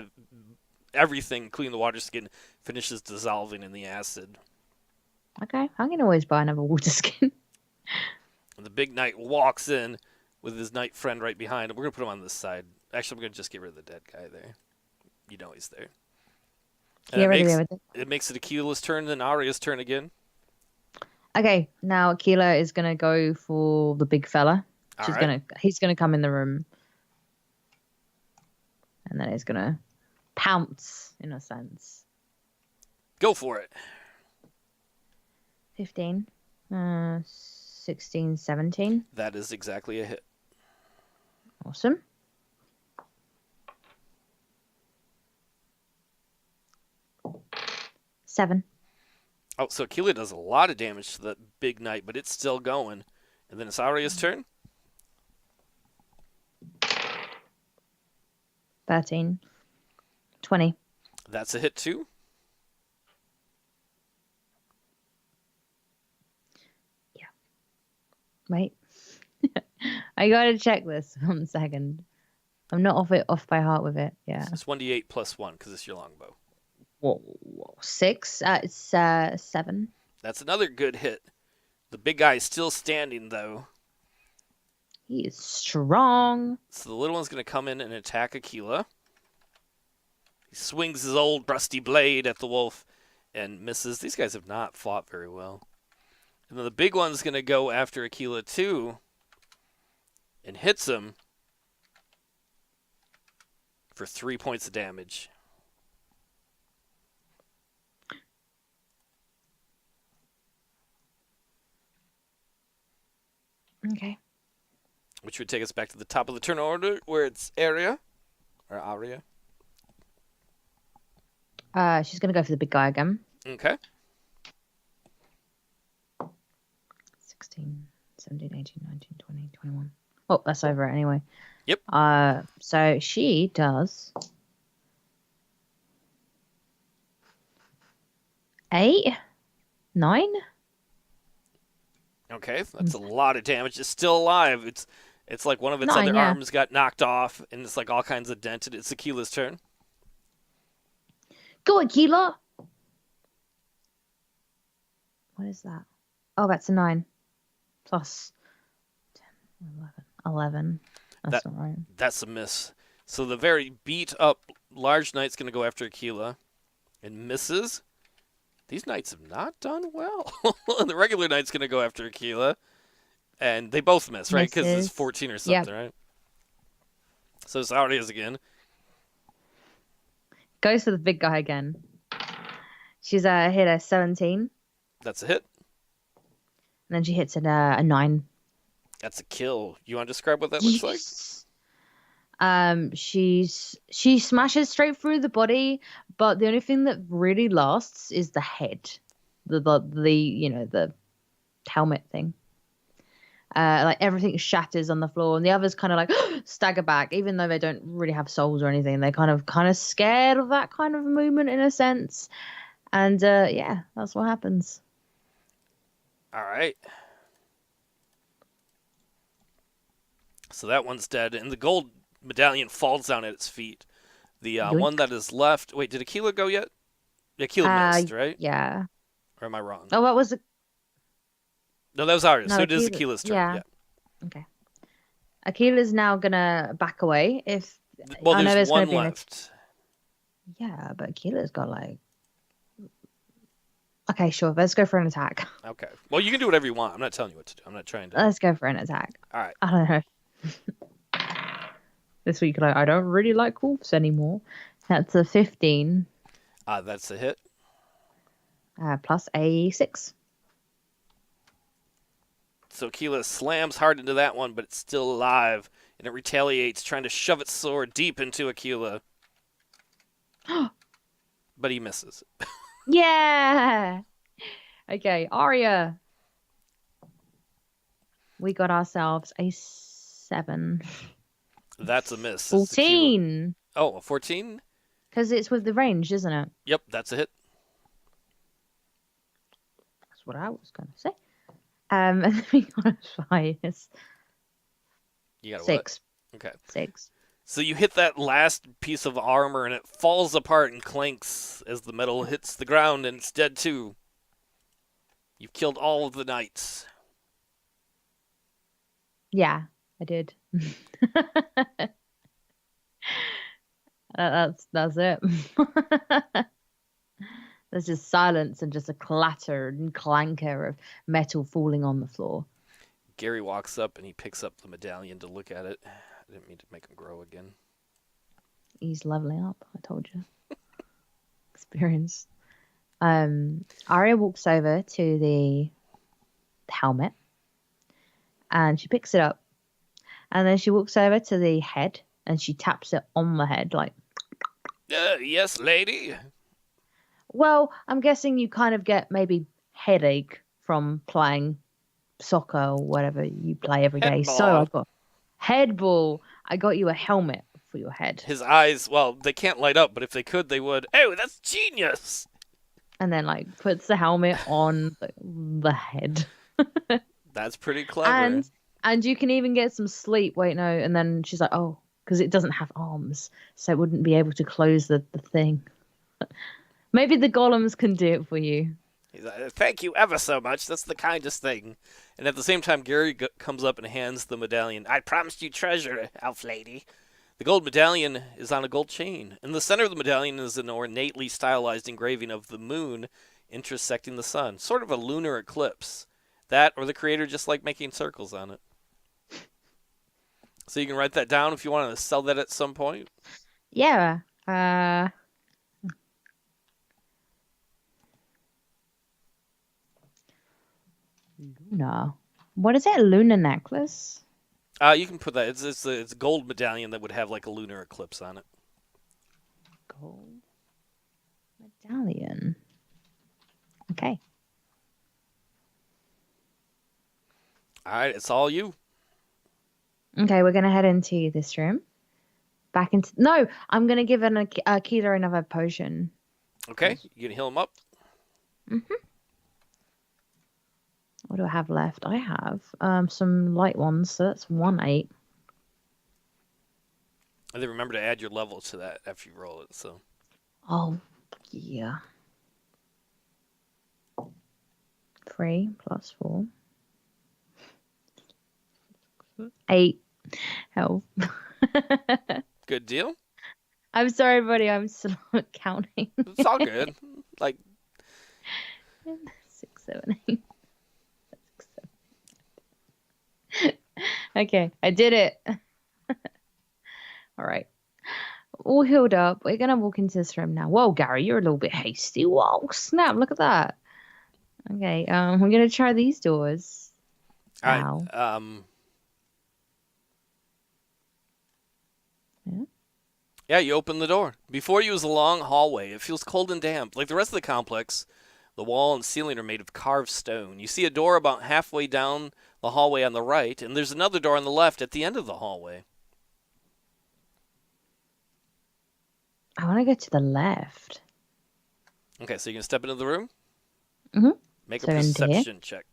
everything, including the water skin, finishes dissolving in the acid. Okay, I can always buy another water skin. And the big knight walks in with his knight friend right behind him. We're gonna put him on this side. Actually, I'm gonna just get rid of the dead guy there. You know he's there. And it makes it Akela's turn, then Arya's turn again. Okay, now Akela is gonna go for the big fella. He's gonna come in the room, and then he's gonna pounce in a sense. Go for it. 15, 16, 17. That is exactly a hit. Awesome. Seven. Oh, so Akela does a lot of damage to that big knight, but it's still going. And then it's Arya's turn. 13. 20. That's a hit too. Yeah. Wait. I gotta check this 1 second. I'm not off by heart with it. Yeah. It's 1d8 plus 1 because it's your longbow. Whoa. 6. It's 7. That's another good hit. The big guy is still standing though. He is strong. So the little one's going to come in and attack Akela. He swings his old rusty blade at the wolf and misses. These guys have not fought very well. And then the big one's going to go after Akela too and hits him for 3 points of damage. Okay. Which would take us back to the top of the turn order, where it's Arya. She's gonna go for the big guy again. Okay. 16, 17, 18, 19, 20, 21. Oh, that's over it anyway. Yep. So she does 8, 9. Okay, that's a lot of damage. It's still alive. It's like one of its 9, other yeah. arms got knocked off, and it's like all kinds of dented. It's Akila's turn. Go, Akela. What is that? Oh, that's a 9 plus 10, 11. That's not right. That's a miss. So the very beat up large knight's going to go after Akela and misses. These knights have not done well. The regular knight's going to go after Akela, and they both miss, right? Because it's 14 or something, right? So it's Arya's again. Goes for the big guy again. She's hit a 17. That's a hit. And then she hits a 9. That's a kill. You want to describe what that looks like? She smashes straight through the body, but the only thing that really lasts is the head, the helmet thing. Like everything shatters on the floor, and the others kind of like stagger back, even though they don't really have souls or anything. They're kind of scared of that kind of movement in a sense, and yeah, that's what happens. All right. So that one's dead, and the gold medallion falls down at its feet. The one that is left. Wait, did Akela go yet? Akela missed, right? Yeah. Or am I wrong? Oh, what was it? No, that was Arya. No, So it is Akila's turn. Yeah. Okay. Akela's now gonna back away. Well, I know there's one gonna be left. Yeah, but Akela's got like. Okay, sure. Let's go for an attack. Okay. Well, you can do whatever you want. I'm not telling you what to do. I'm not trying to. Let's go for an attack. All right. I don't know. This week, like, I don't really like wolves anymore. That's a 15. That's a hit. Plus a 6. So Akela slams hard into that one, but it's still alive, and it retaliates, trying to shove its sword deep into Akela. But he misses. Yeah. Okay, Arya. We got ourselves a 7. That's a miss. 14. Oh, a 14? Because it's with the range, isn't it? Yep, that's a hit. That's what I was going to say. And then we got a 5. You got a 6. What? Okay. 6. So you hit that last piece of armor, and it falls apart and clanks as the metal hits the ground, and it's dead too. You've killed all of the knights. Yeah, I did. That's it. There's just silence and just a clatter and clanker of metal falling on the floor. Gary walks up and he picks up the medallion to look at it. I didn't mean to make him grow again. He's leveling up, I told you. Experience. Arya walks over to the helmet and she picks it up. And then she walks over to the head and she taps it on the head like, yes, lady. Well, I'm guessing you kind of get maybe headache from playing soccer or whatever you play every day. Headball. So I've got headball. I got you a helmet for your head. His eyes, well, they can't light up, but if they could, they would. Oh, that's genius. And then like puts the helmet on the head. That's pretty clever. And you can even get some sleep. Wait, no. And then she's like, oh, because it doesn't have arms, so it wouldn't be able to close the thing. Maybe the golems can do it for you. He's like, thank you ever so much. That's the kindest thing. And at the same time, Gary comes up and hands the medallion. I promised you treasure, elf lady. The gold medallion is on a gold chain. In the center of the medallion is an ornately stylized engraving of the moon intersecting the sun. Sort of a lunar eclipse. That or the creator just like making circles on it. So you can write that down if you want to sell that at some point. Yeah. Luna. What is it? A lunar necklace? You can put that. It's a gold medallion that would have like a lunar eclipse on it. Gold medallion. Okay. All right, it's all you. Okay, we're gonna head into this room. Back into no, I'm gonna give an Akela another potion. Okay, 'Cause- you can heal him up. What do I have left? I have some light ones, so that's 1/8. And then remember to add your level to that after you roll it. So Oh yeah. 3 plus 4. 8 health. good deal. I'm sorry, buddy. I'm still counting. It's all good. Like 6, 7, 8. Okay, I did it. All right. All healed up. We're gonna walk into this room now. Whoa, Gary, you're a little bit hasty. Whoa, snap! Look at that. Okay, we're gonna try these doors all right. now. Yeah. Yeah, you open the door. Before you is a long hallway. It feels cold and damp. Like the rest of the complex, the wall and ceiling are made of carved stone. You see a door about halfway down the hallway on the right, and there's another door on the left at the end of the hallway. I want to go to the left. Okay, so you can step into the room. Mhm. Make a So into here. perception check.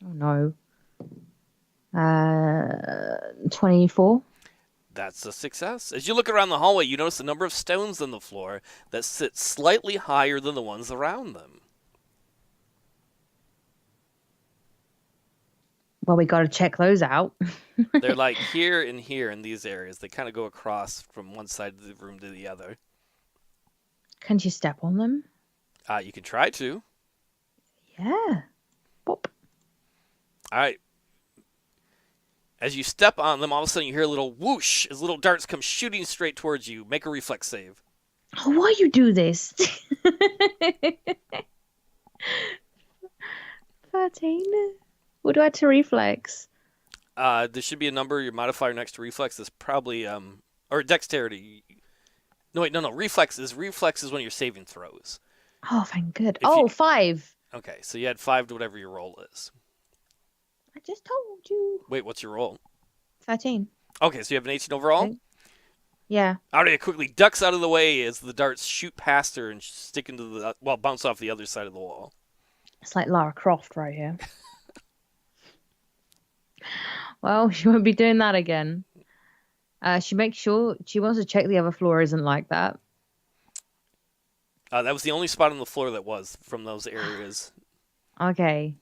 Oh no. 24. That's a success. As you look around the hallway, you notice a number of stones on the floor that sit slightly higher than the ones around them. Well, we got to check those out. They're like here and here in these areas. They kind of go across from one side of the room to the other. Can't you step on them? You can try to. Yeah. Pop. All right. As you step on them, all of a sudden you hear a little whoosh as little darts come shooting straight towards you. Make a reflex save. Oh, why you do this? 13. What do I have to reflex? There should be a number. Your modifier next to reflex is probably or dexterity. No wait, no. Reflex is one of your saving throws. Oh, thank good. If Oh, you- 5. Okay, so you had 5 to whatever your roll is. I just told you. Wait, what's your roll? 13. Okay, so you have an 18 overall. Okay. Yeah. Arya quickly ducks out of the way as the darts shoot past her and stick into bounce off the other side of the wall. It's like Lara Croft right here. Well, she won't be doing that again. She makes sure she wants to check the other floor isn't like that. That was the only spot on the floor that was from those areas. Okay.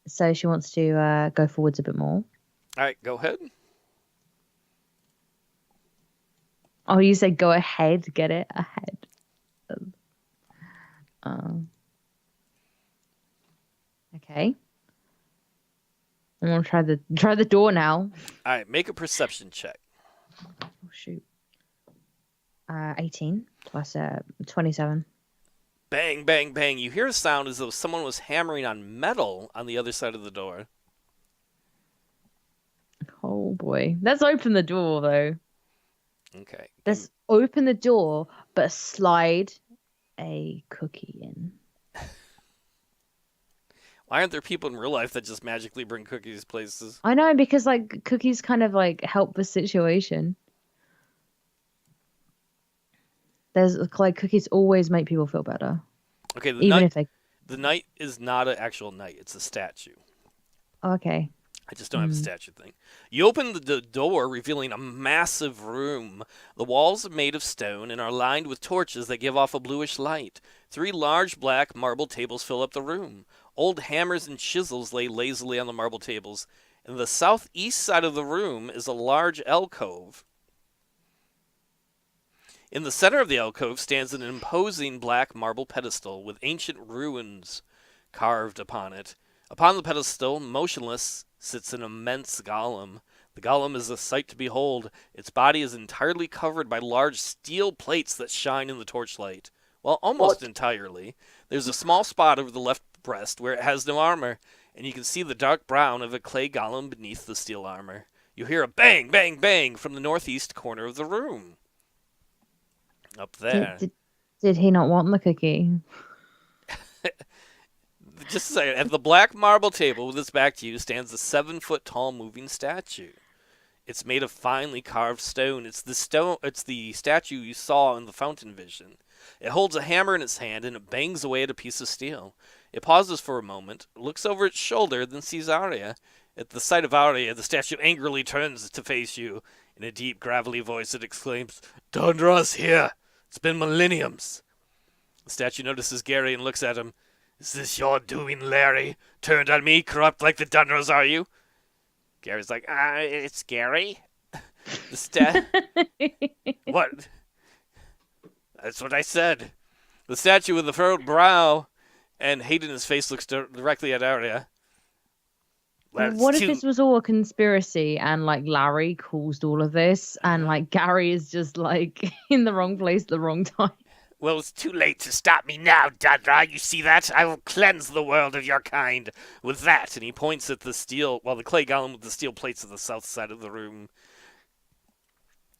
So she wants to go forwards a bit more. All right, go ahead. Oh, you said go ahead, get it ahead. Okay. I'm gonna try the door now. All right, make a perception check. Oh shoot. 18 plus 27. Bang, bang, bang. You hear a sound as though someone was hammering on metal on the other side of the door. Oh boy. Let's open the door though. Okay. Let's open the door, but slide a cookie in. Why aren't there people in real life that just magically bring cookies places? I know, because like cookies kind of like help the situation. There's like cookies always make people feel better. Okay, Even if they the knight is not an actual knight, it's a statue. okay. I just don't have a statue thing. You open the door, revealing a massive room. The walls are made of stone and are lined with torches that give off a bluish light. 3 large black marble tables fill up the room. Old hammers and chisels lay lazily on the marble tables. In the southeast side of the room is a large alcove. In the center of the alcove stands an imposing black marble pedestal with ancient runes carved upon it. Upon the pedestal, motionless, sits an immense golem. The golem is a sight to behold. Its body is entirely covered by large steel plates that shine in the torchlight. Well, almost entirely. There's a small spot over the left breast where it has no armor, and you can see the dark brown of a clay golem beneath the steel armor. You hear a bang, bang, bang from the northeast corner of the room. Up there. Did he not want the cookie? Just a second. At the black marble table with its back to you stands a 7-foot-tall moving statue. It's made of finely carved stone. It's the statue you saw in the fountain vision. It holds a hammer in its hand and it bangs away at a piece of steel. It pauses for a moment, looks over its shoulder, then sees Arya. At the sight of Arya, the statue angrily turns to face you. In a deep, gravelly voice, it exclaims, "Dundra's here! It's been millenniums!" The statue notices Gary and looks at him. "Is this your doing, Larry? Turned on me, corrupt like the Dundras, are you?" Gary's like, it's Gary. What? That's what I said. The statue with the furrowed brow and hate in his face looks directly at Arya. What if this was all a conspiracy and like Larry caused all of this and like Gary is just like in the wrong place at the wrong time? Well, it's too late to stop me now, Dundra. You see that? I will cleanse the world of your kind with that. And he points at the the clay golem with the steel plates at the south side of the room.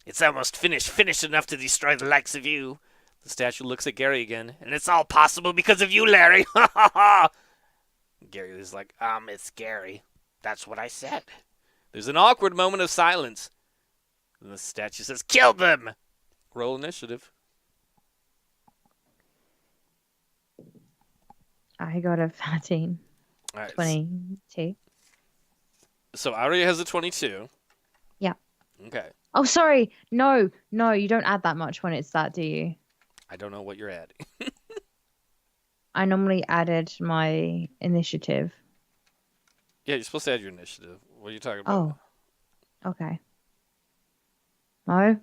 It's almost finished enough to destroy the likes of you. The statue looks at Gary again, and it's all possible because of you, Larry. Ha ha ha! Gary is like, it's Gary. That's what I said. There's an awkward moment of silence. And the statue says, "Kill them!" Roll initiative. I got a 13. All right. 22. So Arya has a 22. Yeah. Okay. Oh, sorry. No, you don't add that much when it's that, do you? I don't know what you're adding. I normally added my initiative. Yeah, you're supposed to add your initiative. What are you talking about? Oh. Okay. No.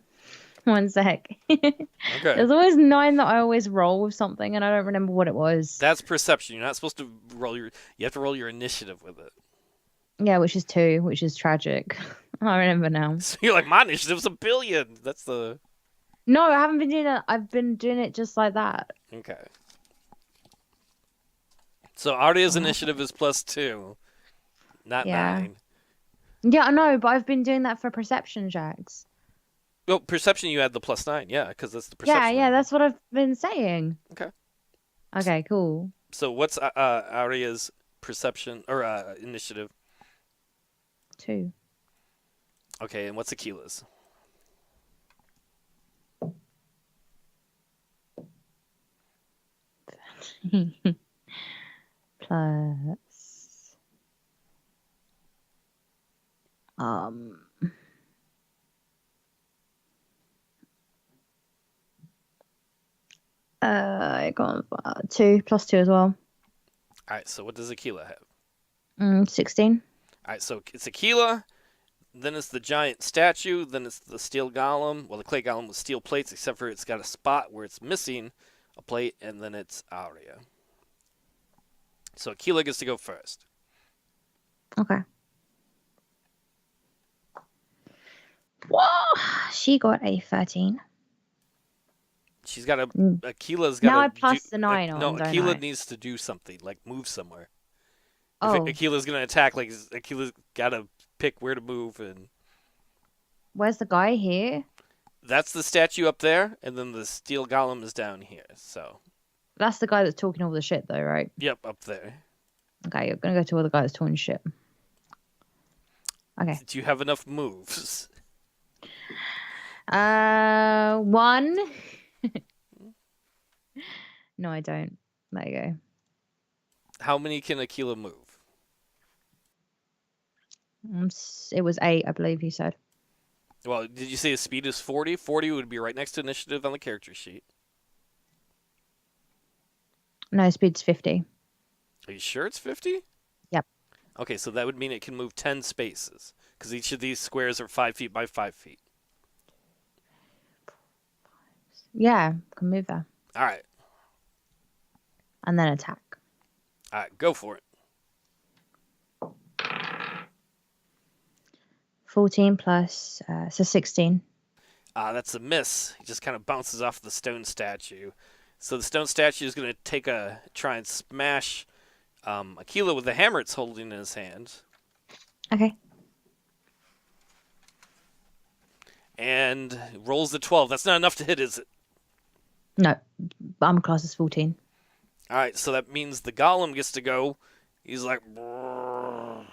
1 sec. Okay. There's always 9 that I always roll with something, and I don't remember what it was. That's perception. You're not supposed to roll you have to roll your initiative with it. Yeah, which is 2, which is tragic. I remember now. So you're like, my initiative's 1 billion. That's the... No, I haven't been doing it. I've been doing it just like that. Okay. So Arya's initiative is +2, not 9. Yeah, I know, but I've been doing that for perception checks. Well, perception you add the +9, yeah, because that's the perception. Yeah, that's what I've been saying. Okay. Okay, cool. So what's Arya's perception or initiative? 2. Okay, and what's Akela's? Plus I got 2 plus 2 as well. All right, so what does Akela have? 16. All right, so it's Akela, then it's the giant statue, then it's the steel golem. Well, the clay golem with steel plates, except for it's got a spot where it's missing a plate, and then it's Arya. So Akela gets to go first. Okay. Whoa! She got a 13. She's got Akela's got now I plus the 9 on, no, don't Akela I? needs to do something, like move somewhere. Oh. If Akela's going to attack, like Akela's got to pick where to move. And where's the guy here? that's the statue up there, and then the steel golem is down here. So that's the guy that's talking all the shit, though, right? Yep, up there. Okay, you're gonna go to all the guy that's talking shit. Okay. Do you have enough moves? 1. No, I don't. There you go. How many can Akela move? It was 8, I believe you said. Well, did you say his speed is 40? 40 would be right next to initiative on the character sheet. No, speed's 50. Are you sure it's 50? Yep. Okay, so that would mean it can move 10 spaces, because each of these squares are 5 feet by 5 feet. Yeah, can move there. All right. And then attack. All right, go for it. 14 plus, so 16. That's a miss. He just kind of bounces off the stone statue. So the stone statue is going to try and smash Akela with the hammer it's holding in his hand. Okay. And rolls a 12. That's not enough to hit, is it? No, armor class is 14. All right, so that means the golem gets to go. He's like, "Brrr,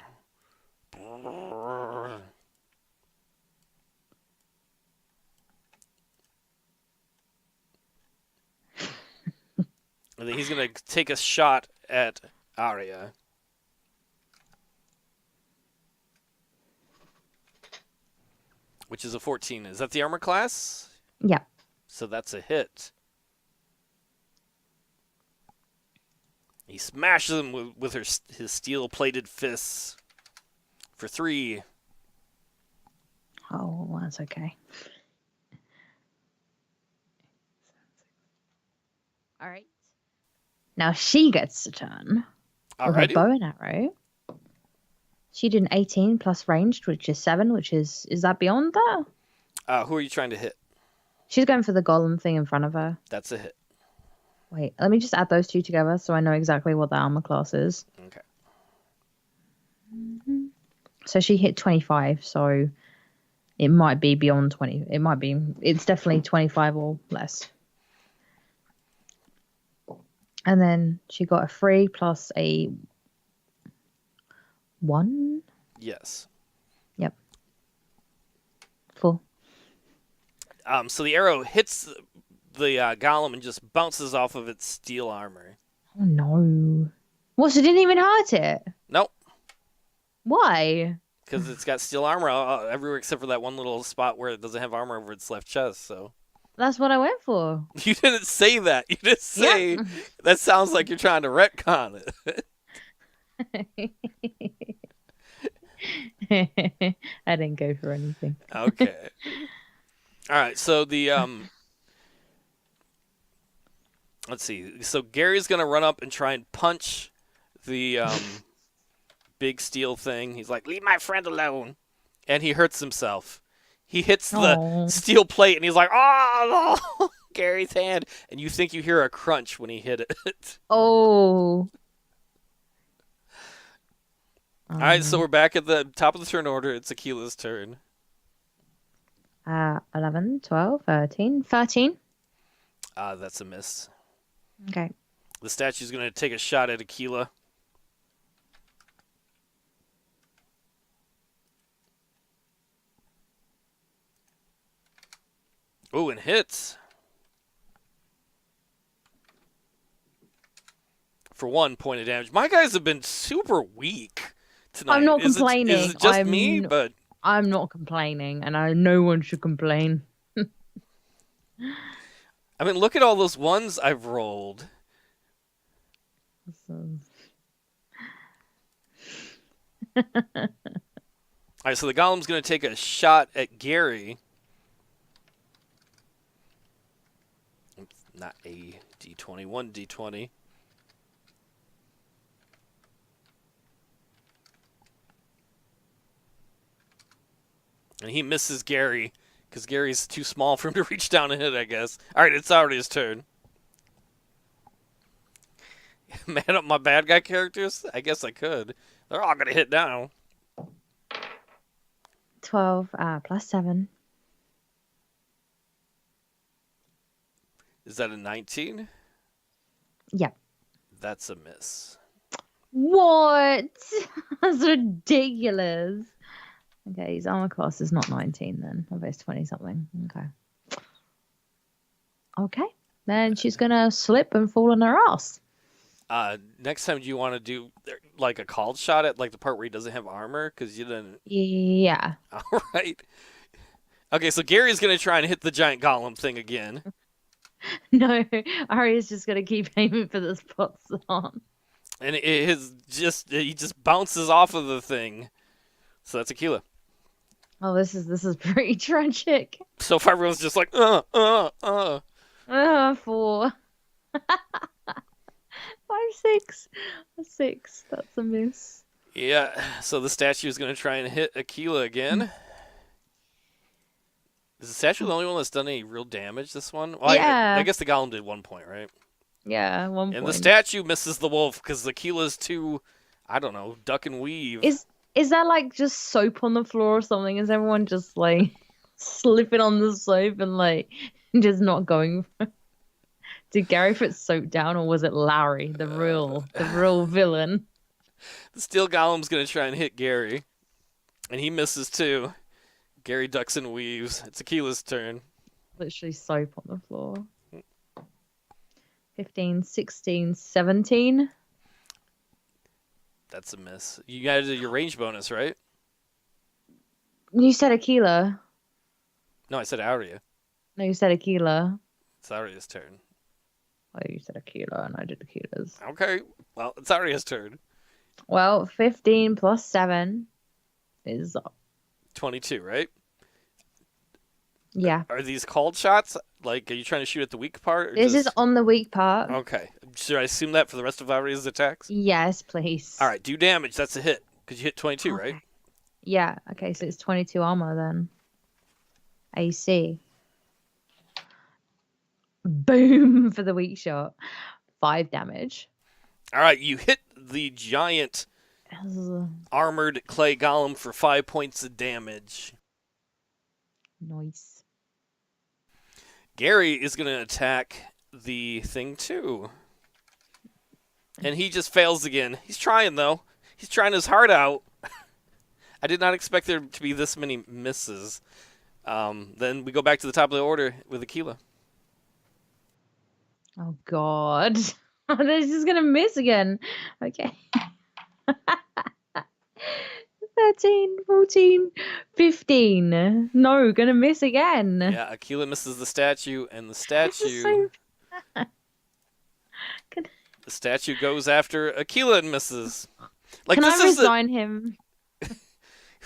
brrr." And then he's gonna take a shot at Arya. Which is a 14. Is that the armor class? Yeah. So that's a hit. He smashes him with his steel-plated fists for 3. Oh, that's okay. All right. Now she gets to turn with a Alrighty. bow and arrow. She did an 18 plus ranged, which is 7, which is that beyond that? Who are you trying to hit? She's going for the golem thing in front of her. That's a hit. Wait, let me just add those two together so I know exactly what the armor class is. Okay. So she hit 25, so it might be beyond 20. It's definitely 25 or less. And then she got a 3 plus a 1. Yes. Yep. 4. So the arrow hits the golem and just bounces off of its steel armor. Oh no. What, so it didn't even hurt it? Nope. Why? Because it's got steel armor everywhere except for that one little spot where it doesn't have armor over its left chest, so. That's what I went for. You didn't say that. You didn't say Yeah. that sounds like you're trying to retcon it. I didn't go for anything. Okay. All right, so the let's see. So Gary's going to run up and try and punch the big steel thing. He's like, "Leave my friend alone." And he hurts himself. He hits the Aw. steel plate and he's like, "Oh, no!" Gary's hand, and you think you hear a crunch when he hit it. Oh. All right, so we're back at the top of the turn order. It's Akela's turn. 11, 12, 13. 13. That's a miss. Okay. The statue's going to take a shot at Akela. Ooh, and hits. For 1 point of damage. My guys have been super weak tonight. I'm not Is complaining. It just me? But I'm not complaining, and no one should complain. I mean, look at all those ones I've rolled. So... All right, so the golem's going to take a shot at Gary. Not a D20, 1d20. And he misses Gary because Gary's too small for him to reach down and hit, I guess. All right, it's already his turn. Man up my bad guy characters? I guess I could. They're all going to hit now. 12 plus 7. Is that a 19? Yep. That's a miss. What? That's ridiculous. Okay, his armor class is not 19 then. I bet it's 20 something. Okay. Okay. Then she's gonna slip and fall on her ass. Next time, do you want to do like a called shot at like the part where he doesn't have armor? Because you didn't. Yeah. All right. Okay, so Gary's gonna try and hit the giant golem thing again. No, Arya's just gonna keep aiming for the spots on. And he just bounces off of the thing. So that's Akela. Oh, this is pretty tragic. So far, everyone's just like, 4. 5, 6. 6. That's a miss. Yeah, so the statue is going to try and hit Akela again. Is the statue the only one that's done any real damage this one? Well, Yeah. I guess the golem did 1 point, right? Yeah, 1 point. And the statue misses the wolf because Akela's too, I don't know, duck and weave. Is that like just soap on the floor or something? Is everyone just like slipping on the soap and like just not going Did Gary put soap down, or was it Larry, the real villain? The steel golem's gonna try and hit Gary, and he misses too. Gary ducks and weaves. It's Akila's turn. Literally soap on the floor. 15, 16, 17. That's a miss. You got your range bonus, right? You said Akela. No, I said Arya. No, you said Akela. It's Arya's turn. Oh, you said Akela, and I did Akela's. Okay, well, it's Arya's turn. Well, 15 plus 7 is 22, right? Yeah. Are these called shots? Like, are you trying to shoot at the weak part? Or This just... is on the weak part. Okay. Should I assume that for the rest of Arya's attacks? Yes, please. All right, do damage. That's a hit. Because you hit 22, Okay. right? Yeah. Okay, so it's 22 armor then. AC. Boom for the weak shot. 5 damage. All right, you hit the giant armored clay golem for 5 points of damage. Nice. Gary is going to attack the thing too. And he just fails again. He's trying, though. He's trying his heart out. I did not expect there to be this many misses. Then we go back to the top of the order with Akela. Oh, God. This is going to miss again. Okay. 13, 14, 15. No, going to miss again. Yeah, Akela misses the statue, and the statue... So... The statue goes after Akela and misses. Like, Can this I is resign him?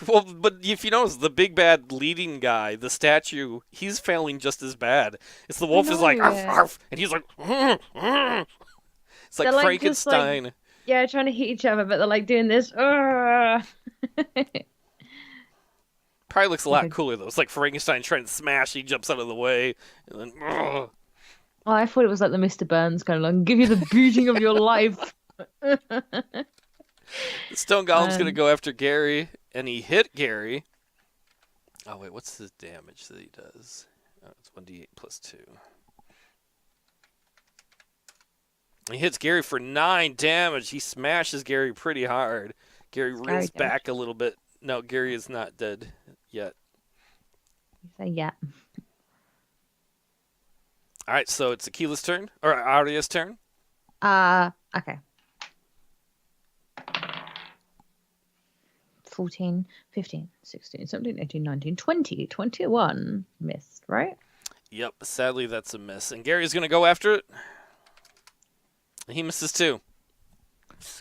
Well, but if you notice, the big bad leading guy, the statue, he's failing just as bad. It's the wolf is like, arf, arf, and he's like, it's like they're Frankenstein. Like, yeah, trying to hit each other, but they're like doing this. Probably looks a lot cooler, though. It's like Frankenstein trying to smash, he jumps out of the way, and then, Oh, I thought it was like the Mr. Burns kind of like, give you the beating of your life. The Stone Golem's going to go after Gary, and he hit Gary. Oh, wait, what's the damage that he does? Oh, it's 1d8 plus 2. He hits Gary for 9 damage. He smashes Gary pretty hard. Gary reels back a little bit. No, Gary is not dead yet. You say yeah. All right, so it's Akila's turn, or Arya's turn. Okay. 14, 15, 16, 17, 18, 19, 20, 21. Missed, right? Yep, sadly that's a miss. And Gary's going to go after it. And he misses too.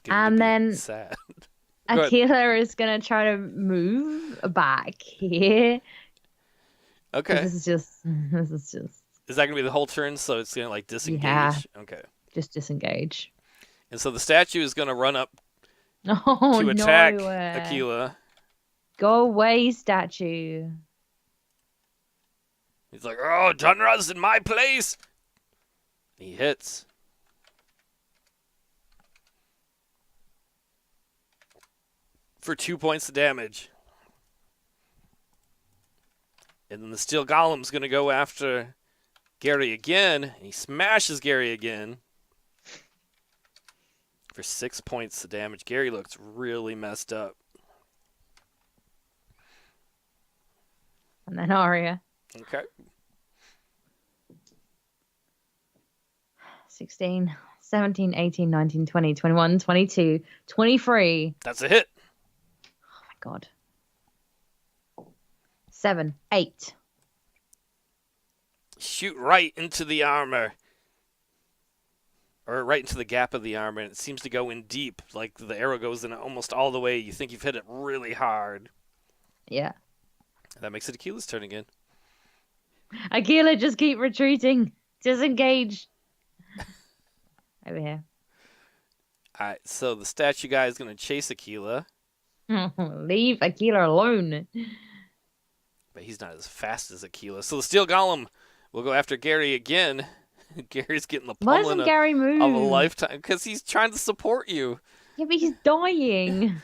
And then sad. Akela is going to try to move back here. Okay. This is just... Is that going to be the whole turn, so it's going to, like, disengage? Yeah. Okay. Just disengage. And so the statue is going to run up to attack Akela. Go away, statue. He's like, oh, Dunra's in my place! He hits. For 2 points of damage. And then the Steel Golem's going to go after Gary again. And he smashes Gary again. For 6 points of damage. Gary looks really messed up. And then Arya. Okay. 16, 17, 18, 19, 20, 21, 22, 23. That's a hit. Oh my god. 7, 8. Shoot right into the armor. Or right into the gap of the armor, and it seems to go in deep. Like the arrow goes in almost all the way. You think you've hit it really hard. Yeah. That makes it Akila's turn again. Akela, just keep retreating. Disengage. Over here. Alright, so the statue guy is going to chase Akela. Leave Akela alone. But he's not as fast as Akela. So the Steel Golem will go after Gary again. Gary's getting the Why pummeling doesn't Gary move? of a lifetime. Because he's trying to support you. Yeah, but he's dying.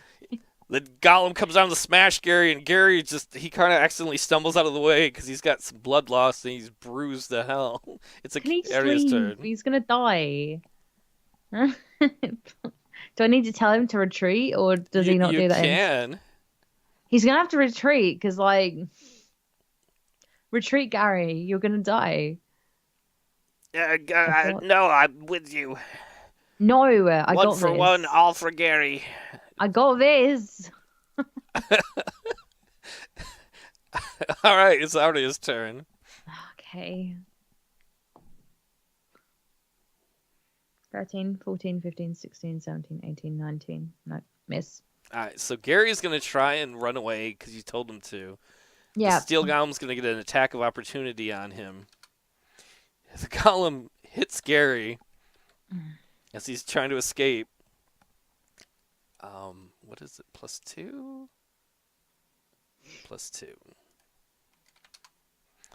The golem comes down to smash Gary, and Gary he kind of accidentally stumbles out of the way because he's got some blood loss and he's bruised to hell. It's Can he just Arya's leave? turn. He's gonna die. Do I need to tell him to retreat, or does he not You do that? can. He's gonna have to retreat because, like, retreat, Gary. You're gonna die. No, I'm with you. No, I One got for this. one, all for Gary. I got this. All right, it's Arya's turn. Okay. 13, 14, 15, 16, 17, 18, 19. No, miss. All right, so Gary's going to try and run away because you told him to. Yeah. The steel golem's going to get an attack of opportunity on him. The golem hits Gary as he's trying to escape. What is it? +2? +2.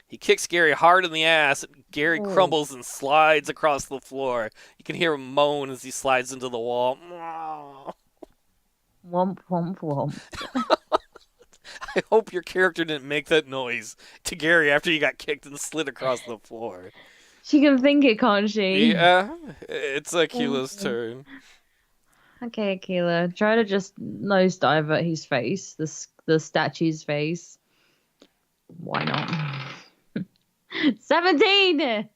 He kicks Gary hard in the ass. Gary crumbles and slides across the floor. You can hear him moan as he slides into the wall. Womp, womp, womp. I hope your character didn't make that noise to Gary after you got kicked and slid across the floor. She can think it, can't she? Yeah, it's Akela's turn. Okay, Akela, try to just nosedive at his face, the statue's face. Why not? 17!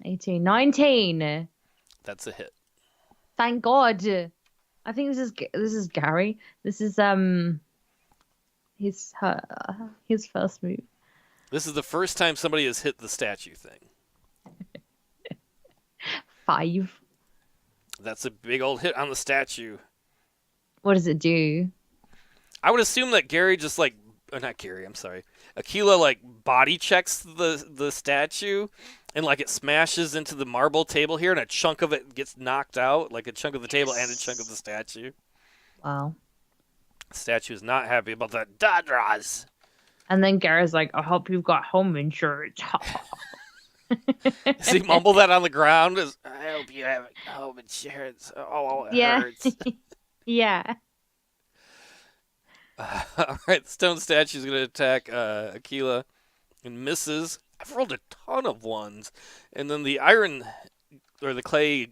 18, 19. That's a hit. Thank God. I think this is Gary. This is his first move. This is the first time somebody has hit the statue thing. 5. That's a big old hit on the statue. What does it do? I would assume that Gary just not Gary, I'm sorry. Akela body checks the statue and it smashes into the marble table here and a chunk of it gets knocked out, like a chunk of the table and a chunk of the statue. Wow. The statue is not happy about that. Dadras! And then Gary's like, I hope you've got home insurance. Does he mumble that on the ground? I hope you have home insurance. Oh, it hurts. Yeah. All right, the stone statue is going to attack Akela and misses. I've rolled a ton of ones. And then the iron, or the clay,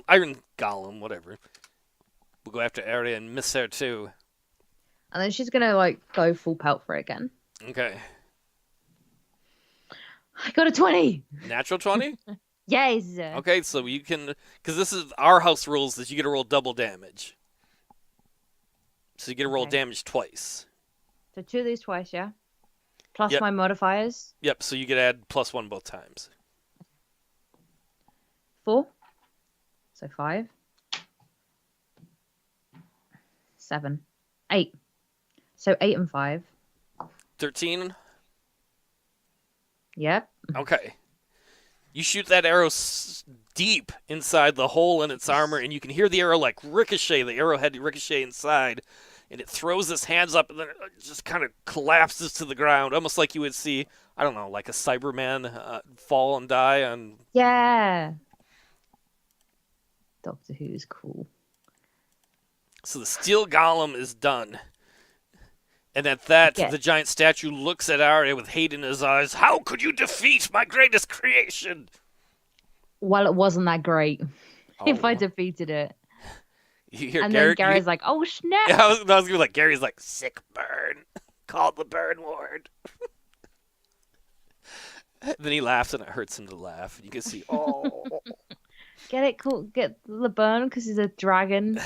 iron golem, whatever, will go after Arya and miss her too. And then she's going to, go full pelt for it again. Okay. I got a 20. Natural 20? Yes. Okay, so you can, because this is our house rules, is you get to roll double damage. So you get to roll damage twice. So 2 of these twice, yeah? Plus Yep. my modifiers. Yep, so you get to add +1 both times. 4. So 5. 7. 8. So 8 and 5. 13? Yep. Okay. You shoot that arrow deep inside the hole in its armor, and you can hear the arrow ricochet. The arrowhead ricochet inside, and it throws its hands up, and then it just kind of collapses to the ground, almost like you would see, I don't know, like a Cyberman fall and die on. Yeah. Doctor Who is cool. So the steel golem is done. And at that, Yeah. the giant statue looks at Arya with hate in his eyes. How could you defeat my greatest creation? Well, it wasn't that great if I Oh. defeated it. You hear And Gary, then Gary's like, oh, snap. Yeah, I was going to be like, Gary's like, sick burn. Called the burn ward. Then he laughs and it hurts him to laugh. You can see, oh. Get it? Cool. Get the burn because he's a dragon.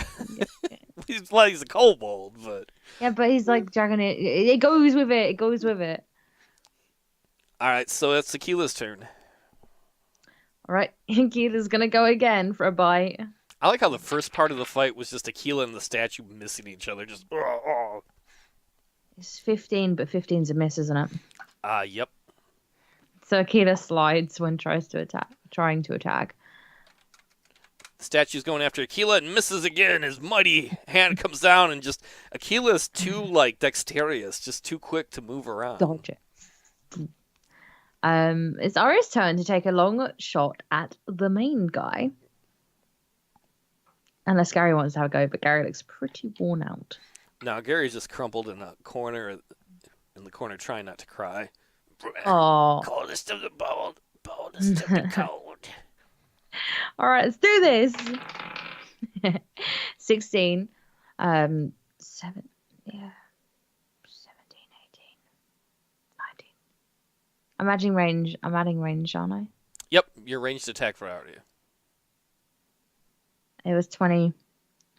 he's a kobold, but. Yeah, but he's like dragon. It goes with it. It goes with it. All right, so it's Akela's turn. All right. Akela's going to go again for a bite. I like how the first part of the fight was just Akela and the statue missing each other. Just, oh. It's 15, but 15's a miss, isn't it? Yep. So Akela slides when trying to attack. The statue's going after Akela and misses again. His mighty hand comes down and just Akela is too dexterous, just too quick to move around. Dodge it. It's Arya's turn to take a long shot at the main guy. Unless Gary wants to have a go, but Gary looks pretty worn out. Now Gary's just crumpled in the corner, trying not to cry. Oh. Coldest of the boldest of the cold. All right, let's do this. 16. 7. Yeah. 17, 18, 19. I'm adding range. Aren't I? Yep, your ranged attack for Arya. It was 20.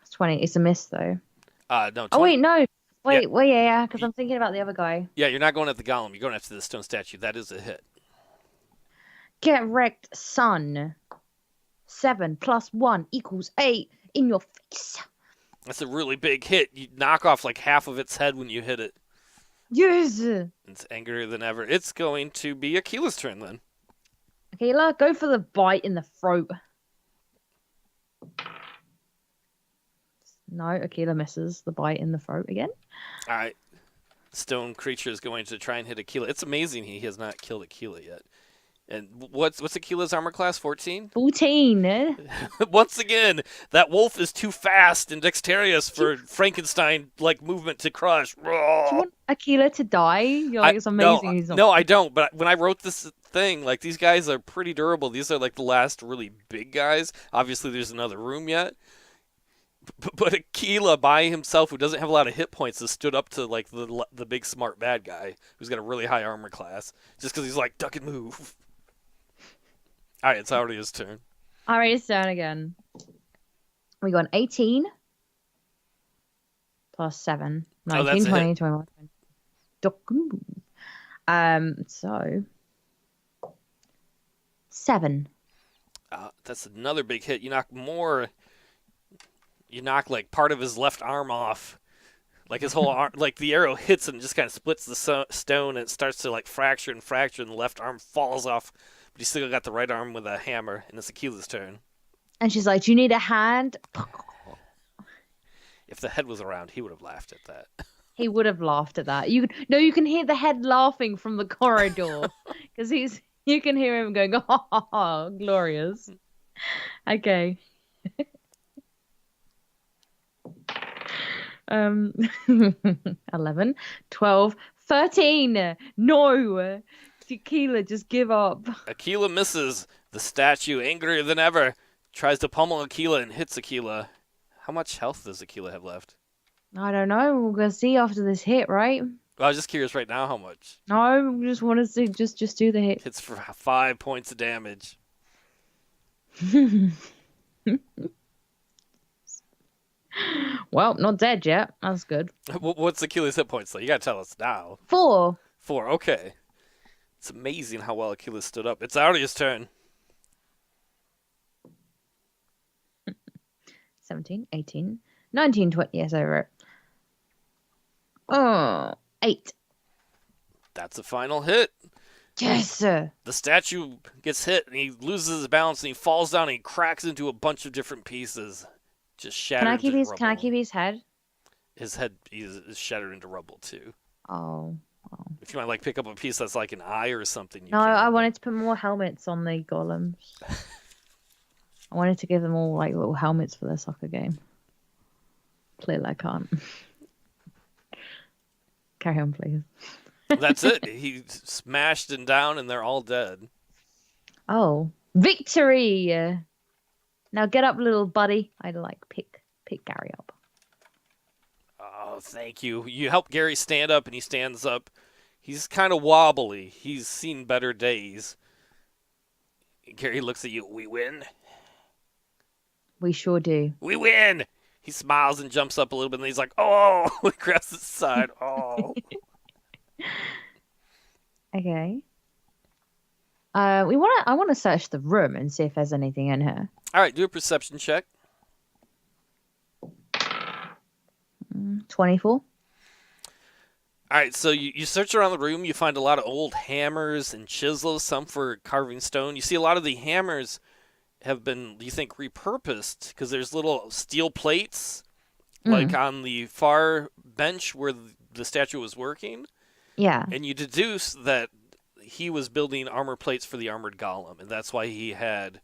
It's 20. It's a miss, though. No. 20. Oh, wait, no. Wait, Yeah. well, yeah, because I'm thinking about the other guy. Yeah, you're not going at the golem. You're going after the stone statue. That is a hit. Get wrecked, son. 7 + 1 = 8 in your face. That's a really big hit. You knock off like half of its head when you hit it. Yes. It's angrier than ever. It's going to be Akela's turn then. Akela, go for the bite in the throat. No, Akela misses the bite in the throat again. All right. Stone creature is going to try and hit Akela. It's amazing he has not killed Akela yet. And what's Akela's armor class? 14? 14. Once again, that wolf is too fast and dexterous for Frankenstein-like movement to crush. Do you want Akela to die? You're like, it's amazing. He's not... No, I don't. But when I wrote this thing, like, these guys are pretty durable. These are like the last really big guys. Obviously, there's another room yet. But Akela by himself, who doesn't have a lot of hit points, has stood up to like the big smart bad guy who's got a really high armor class, just because he's like duck and move. All right, it's Arya's turn. Arya's turn again. We got an 18 + 7, 19, 20, 21. So 7. That's another big hit. You knock more. You knock like part of his left arm off, like his whole arm. Like the arrow hits and just kind of splits the stone, and it starts to like fracture, and the left arm falls off. But he's still got the right arm with a hammer, and it's Akela's turn. And she's like, "Do you need a hand?" If the head was around, he would have laughed at that. He would have laughed at that. You can hear the head laughing from the corridor because you can hear him going, "Oh, glorious." Okay. 11, 12, 13. No. Akela, just give up. Akela misses. The statue, angrier than ever, tries to pummel Akela and hits Akela. How much health does Akela have left? I don't know. We're gonna see after this hit, right? Well, I was just curious right now how much. No, we just want to see. Just do the hit. Hits for 5 points of damage. Well, not dead yet. That's good. What's Akela's hit points, though? You gotta tell us now. 4. 4, okay. It's amazing how well Akela stood up. It's Arya's turn. 17, 18, 19, 20. Yes, I wrote. Oh, 8. That's a final hit. Yes, sir. The statue gets hit, and he loses his balance, and he falls down, and he cracks into a bunch of different pieces. Just shattered into rubble. Can I keep his head? His head is shattered into rubble, too. Oh. If you might like pick up a piece that's like an eye or something. No, I wanted to put more helmets on the golems. I wanted to give them all like little helmets for their soccer game. Clearly I can't. Carry on, please. That's it. He smashed and down, and they're all dead. Oh, victory! Now get up, little buddy. I'd like pick Gary up. Oh, thank you. You help Gary stand up, and he stands up. He's kind of wobbly. He's seen better days. Gary looks at you. We win? We sure do. We win! He smiles and jumps up a little bit, and he's like, oh! He grabs his side. Oh. Okay. I want to search the room and see if there's anything in here. All right, do a perception check. 24. All right, so you search around the room. You find a lot of old hammers and chisels, some for carving stone. You see a lot of the hammers have been, you think, repurposed because there's little steel plates, like on the far bench where the statue was working. Yeah. And you deduce that he was building armor plates for the armored golem, and that's why he had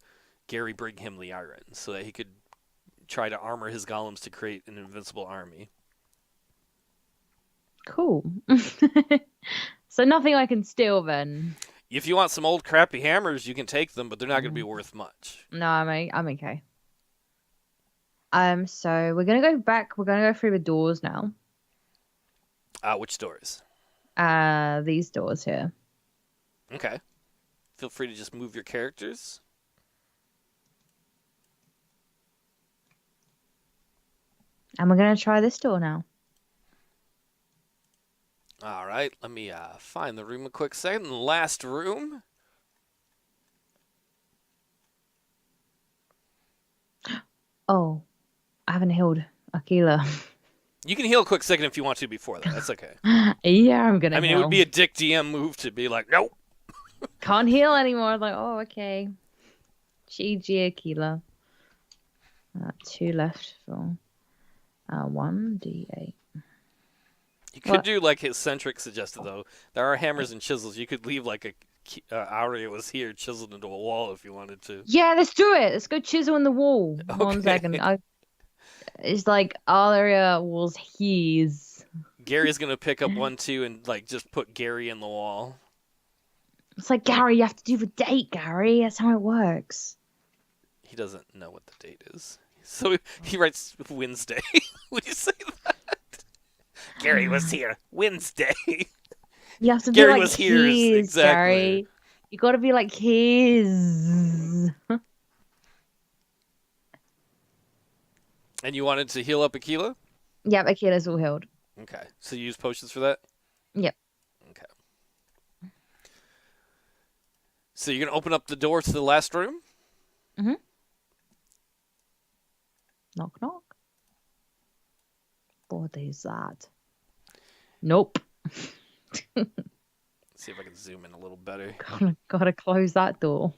Gary bring him the iron, so that he could try to armor his golems to create an invincible army. Cool. So nothing I can steal then. If you want some old crappy hammers, you can take them, but they're not going to be worth much. No, I'm okay. So we're gonna go back. We're gonna go through the doors now. Which doors? These doors here. Okay. Feel free to just move your characters. And we're gonna try this door now. All right. Let me find the room a quick second. The last room. Oh, I haven't healed Akela. You can heal a quick second if you want to before that. That's okay. Yeah, I'm gonna. I mean, heal. it would be a dick DM move to be like, nope. Can't heal anymore. Like, oh, okay. GG Akela. 2 left for 1d8. You could do like his Centric suggested, though. There are hammers and chisels. You could leave like a Arya was here chiseled into a wall if you wanted to. Yeah, let's do it. Let's go chisel in the wall. Okay. 1 second. It's like Arya was his. Gary's gonna pick up 1, 2, and like just put Gary in the wall. It's like, Gary, you have to do the date, Gary. That's how it works. He doesn't know what the date is, so he writes Wednesday. Would you say that? Gary was here Wednesday. You have to Gary be like was here, his, exactly. Gary. You got to be like his. And you wanted to heal up Akela? Yep, Akela's all healed. Okay, so you use potions for that? Yep. Okay. So you're gonna open up the door to the last room? Mm-hmm. Knock, knock. What is that? Nope. Let's see if I can zoom in a little better. Gotta close that door.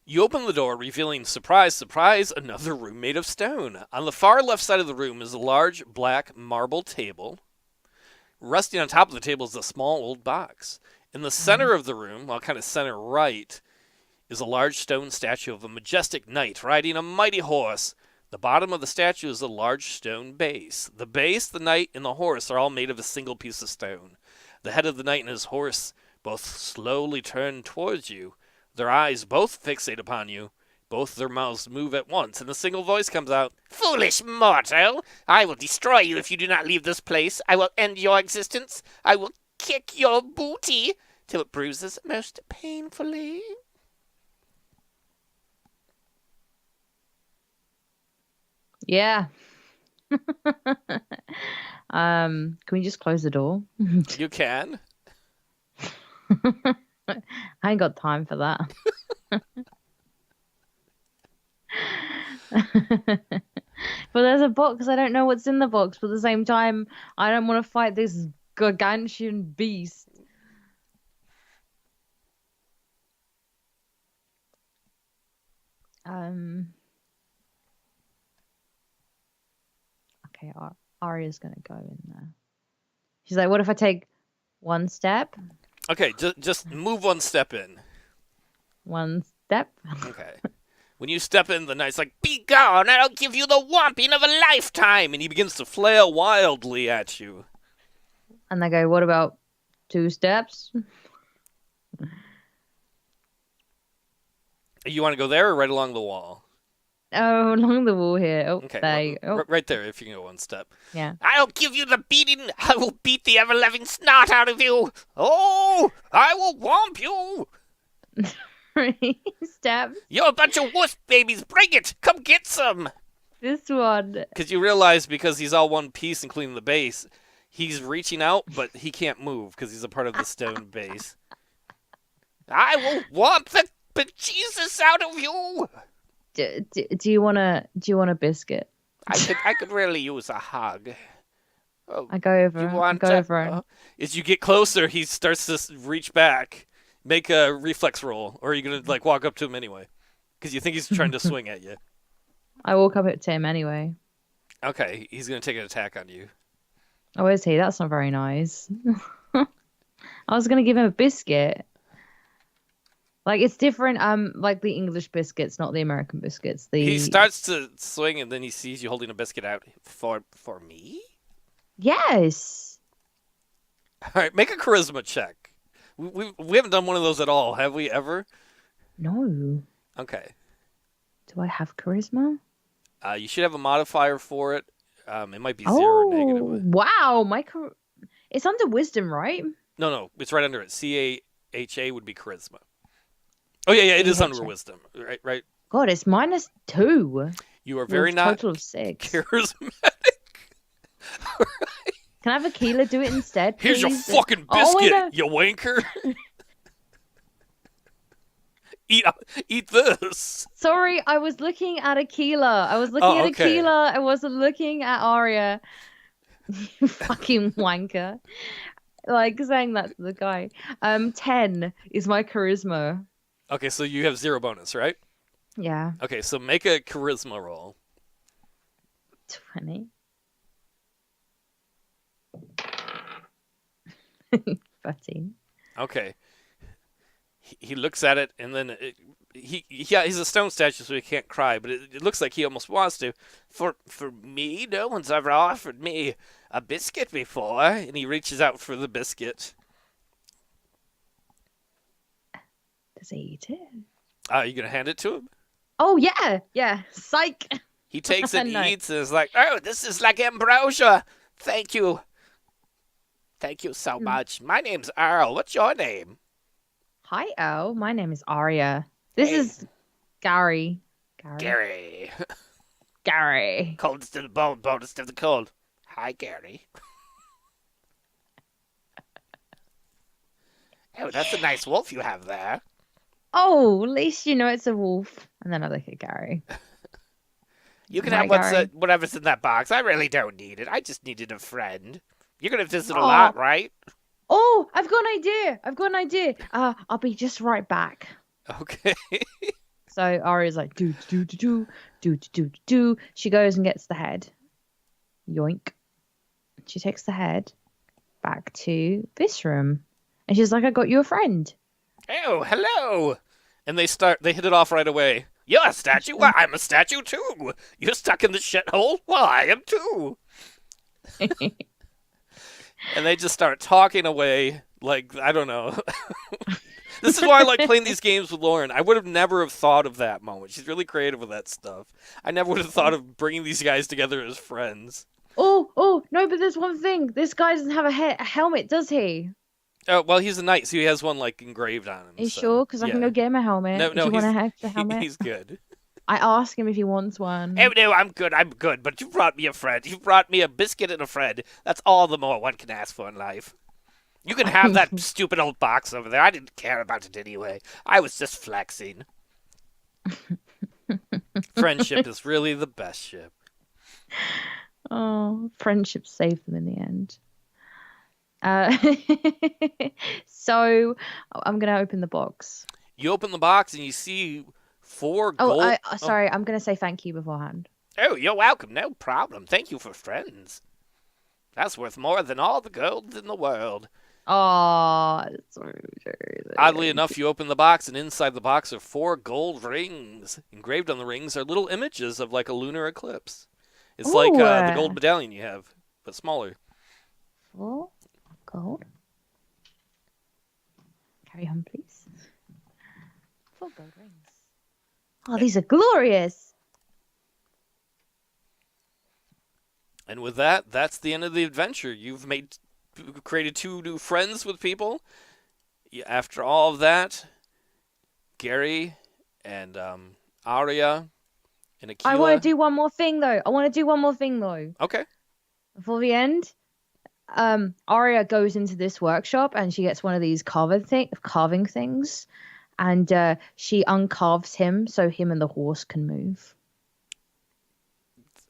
You open the door, revealing, surprise, surprise, another room made of stone. On the far left side of the room is a large black marble table. Resting on top of the table is a small old box. In the center of the room, well, kind of center right, is a large stone statue of a majestic knight riding a mighty horse. The bottom of the statue is a large stone base. The base, the knight, and the horse are all made of a single piece of stone. The head of the knight and his horse both slowly turn towards you. Their eyes both fixate upon you. Both their mouths move at once, and a single voice comes out. Foolish mortal! I will destroy you if you do not leave this place. I will end your existence. I will kick your booty till it bruises most painfully. Yeah. Can we just close the door? You can. I ain't got time for that. But there's a box. I don't know what's in the box, but at the same time, I don't want to fight this gargantuan beast. Okay, Arya's gonna go in there. She's like, "What if I take 1 step?" Okay, just move 1 step in. 1 step. Okay. When you step in, the knight's like, "Be gone, I'll give you the whomping of a lifetime!" And he begins to flail wildly at you. And they go, "What about 2 steps?" You want to go there or right along the wall? Oh, along the wall here. Oh, Okay, right there if you can go 1 step. Yeah. I'll give you the beating. I will beat the ever-loving snot out of you. Oh, I will whomp you. 3 steps. You're a bunch of wuss babies. Bring it. Come get some. This one. Because you realize because he's all one piece, including the base, he's reaching out, but he can't move because he's a part of the stone base. I will whomp the bejesus out of you. Do you want a biscuit? I could really use a hug. Oh, I go over. As you get closer, he starts to reach back. Make a reflex roll, or are you gonna like walk up to him anyway? Because you think he's trying to swing at you. I walk up to him anyway. Okay, he's gonna take an attack on you. Oh, is he? That's not very nice. I was gonna give him a biscuit. Like it's different. Like the English biscuits, not the American biscuits. He The starts to swing, and then he sees you holding a biscuit out. For me? yes. All right, make a charisma check. We haven't done one of those at all, have we ever? No. Okay. Do I have charisma? You should have a modifier for it. It might be zero or Oh, negative. wow. It's under wisdom, right? No, it's right under it. CAHA would be charisma. Oh yeah, it is under CHA. wisdom. Right. God, it's -2 You are very with not total of 6. charismatic. Can I have Akela do it instead, Here's your please? fucking Oh, wait, biscuit, no. you wanker. Eat this. Sorry, I was looking at Akela. I was looking Oh, at okay. Akela. I wasn't looking at Arya. You fucking wanker. Like saying that to the guy. 10 is my charisma. Okay, so you have 0 bonus, right? Yeah, Okay, so make a charisma roll. 20. 13. Okay. He looks at it, and then he's a stone statue, so he can't cry. But it looks like he almost wants to. For me, no one's ever offered me a biscuit before. And he reaches out for the biscuit. Does he eat it? Are you gonna hand it to him? Oh, yeah. Psych. He takes it, and No. eats, and is like, "Oh, this is like ambrosia. Thank you, thank you so Hmm. much. My name's Earl. What's your name?" Hi, Elle. My name is Arya. This Hey, is Gary. Gary. Gary. Gary. Coldest of the bone, bonest of the cold. Hi, Gary. Oh, that's a nice wolf you have there. Oh, at least you know it's a wolf. And then I look at Gary. You can have Right, Gary. whatever's in that box. I really don't need it. I just needed a friend. You're gonna visit a Oh, lot, right? oh, I've got an idea. I've got an idea. I'll be just right back. Okay. So Arya's like, do. She goes and gets the head. Yoink. She takes the head back to this room. And she's like, I got you a friend. Oh, hello. And they hit it off right away. You're a statue? Well, I'm a statue too. You're stuck in the shithole? Well, I am too. And they just start talking away like, I don't know. This is why I like playing these games with Lauren. I would have never have thought of that moment. She's really creative with that stuff. I never would have thought of bringing these guys together as friends. Oh, no, but there's one thing. This guy doesn't have a helmet, does he? Oh, well, he's a knight, so he has one like engraved on him. Are you So sure? Because I can yeah. go get him a helmet. No, Do you want he's a extra helmet? he's good. I ask him if he wants one. Oh no, I'm good. But you brought me a friend. You brought me a biscuit and a friend. That's all the more one can ask for in life. You can have that stupid old box over there. I didn't care about it anyway. I was just flexing. Friendship is really the best ship. Oh, friendship saved them in the end. Uh, so I'm gonna open the box. You open the box and you see 4 Oh, gold. sorry, I'm gonna say thank you beforehand. Oh, you're welcome. No problem. Thank you for friends. That's worth more than all the gold in the world. Oh, Oddly enough, you open the box, and inside the box are 4 gold rings. Engraved on the rings are little images of like a lunar eclipse. It's like the gold medallion you have, but smaller. 4 gold. Carry on, please. 4 gold rings. Oh, these are glorious. And with that, that's the end of the adventure. You've created 2 new friends with people. After all of that, Gary and Arya and Akela. I want to do one more thing though. Okay. Before the end, Arya goes into this workshop and she gets one of these carving things, and she uncarves him so him and the horse can move.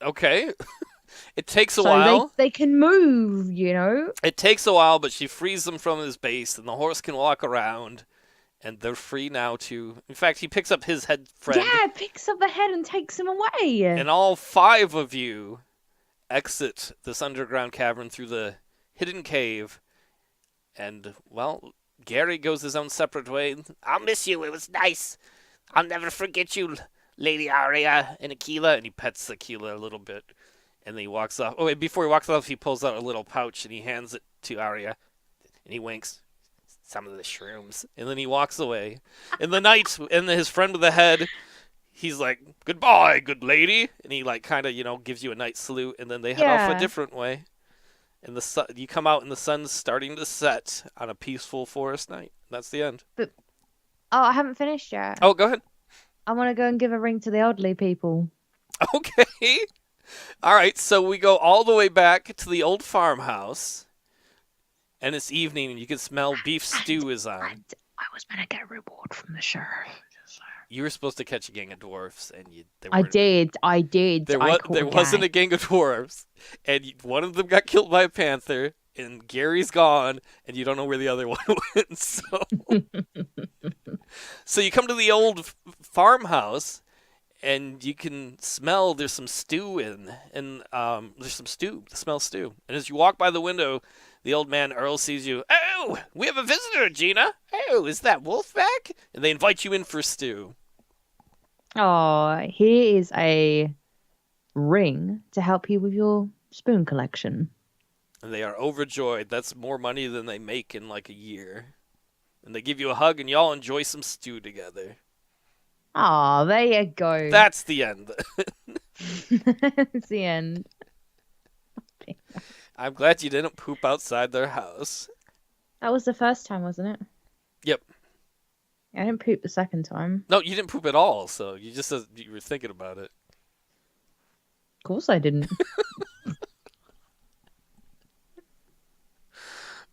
Okay. It takes a So while. they can move, you know? It takes a while, but she frees them from his base, and the horse can walk around, and they're free now to. In fact, he picks up his head friend. Yeah, picks up the head and takes him away. And all 5 of you exit this underground cavern through the hidden cave, and, well, Gary goes his own separate way. I'll miss you. It was nice. I'll never forget you, Lady Arya and Akela. And he pets Akela a little bit. And then he walks off. Oh, wait, before he walks off, he pulls out a little pouch and he hands it to Arya. And he winks. Some of the shrooms. And then he walks away. In the night, and his friend with the head, he's like, goodbye, good lady. And he, like, kind of, gives you a night salute. And then they head off a different way. And you come out and the sun's starting to set on a peaceful forest night. That's the end. But I haven't finished yet. Oh, go ahead. I want to go and give a ring to the elderly people. Okay. All right, so we go all the way back to the old farmhouse. And it's evening and you can smell beef stew is on. And I was going to get a reward from the sheriff. You were supposed to catch a gang of dwarves, and I did. There wasn't a gang of dwarves, and one of them got killed by a panther, and Gary's gone, and you don't know where the other one went. So you come to the old farmhouse, and you can smell there's some stew and there's some stew. Smell stew, and as you walk by the window, the old man Earl sees you. Oh, we have a visitor, Gina. Oh, is that Wolf back? And they invite you in for stew. Oh, here is a ring to help you with your spoon collection. And they are overjoyed. That's more money than they make in like a year. And they give you a hug and y'all enjoy some stew together. Oh, there you go. That's the end. It's the end. I'm glad you didn't poop outside their house. That was the first time, wasn't it? Yep. I didn't poop the second time. No, you didn't poop at all, so you just said you were thinking about it. Of course I didn't.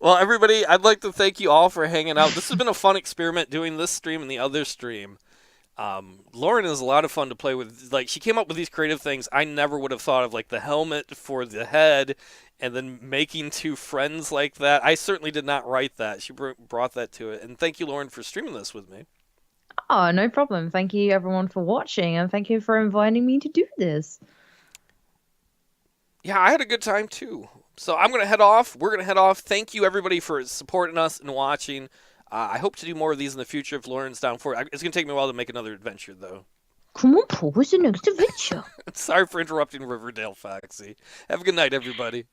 Well, everybody, I'd like to thank you all for hanging out. This has been a fun experiment doing this stream and the other stream. Lauren is a lot of fun to play with. Like, she came up with these creative things I never would have thought of, like the helmet for the head and then making two friends like that. I certainly did not write that. She brought that to it. And thank you, Lauren, for streaming this with me. Oh, no problem. Thank you, everyone, for watching, and thank you for inviting me to do this. Yeah, I had a good time, too. So I'm going to head off. We're going to head off. Thank you, everybody, for supporting us and watching. I hope to do more of these in the future if Lauren's down for it. It's going to take me a while to make another adventure, though. Come on, Paul. What's the next adventure? Sorry for interrupting Riverdale, Foxy. Have a good night, everybody.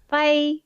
Bye.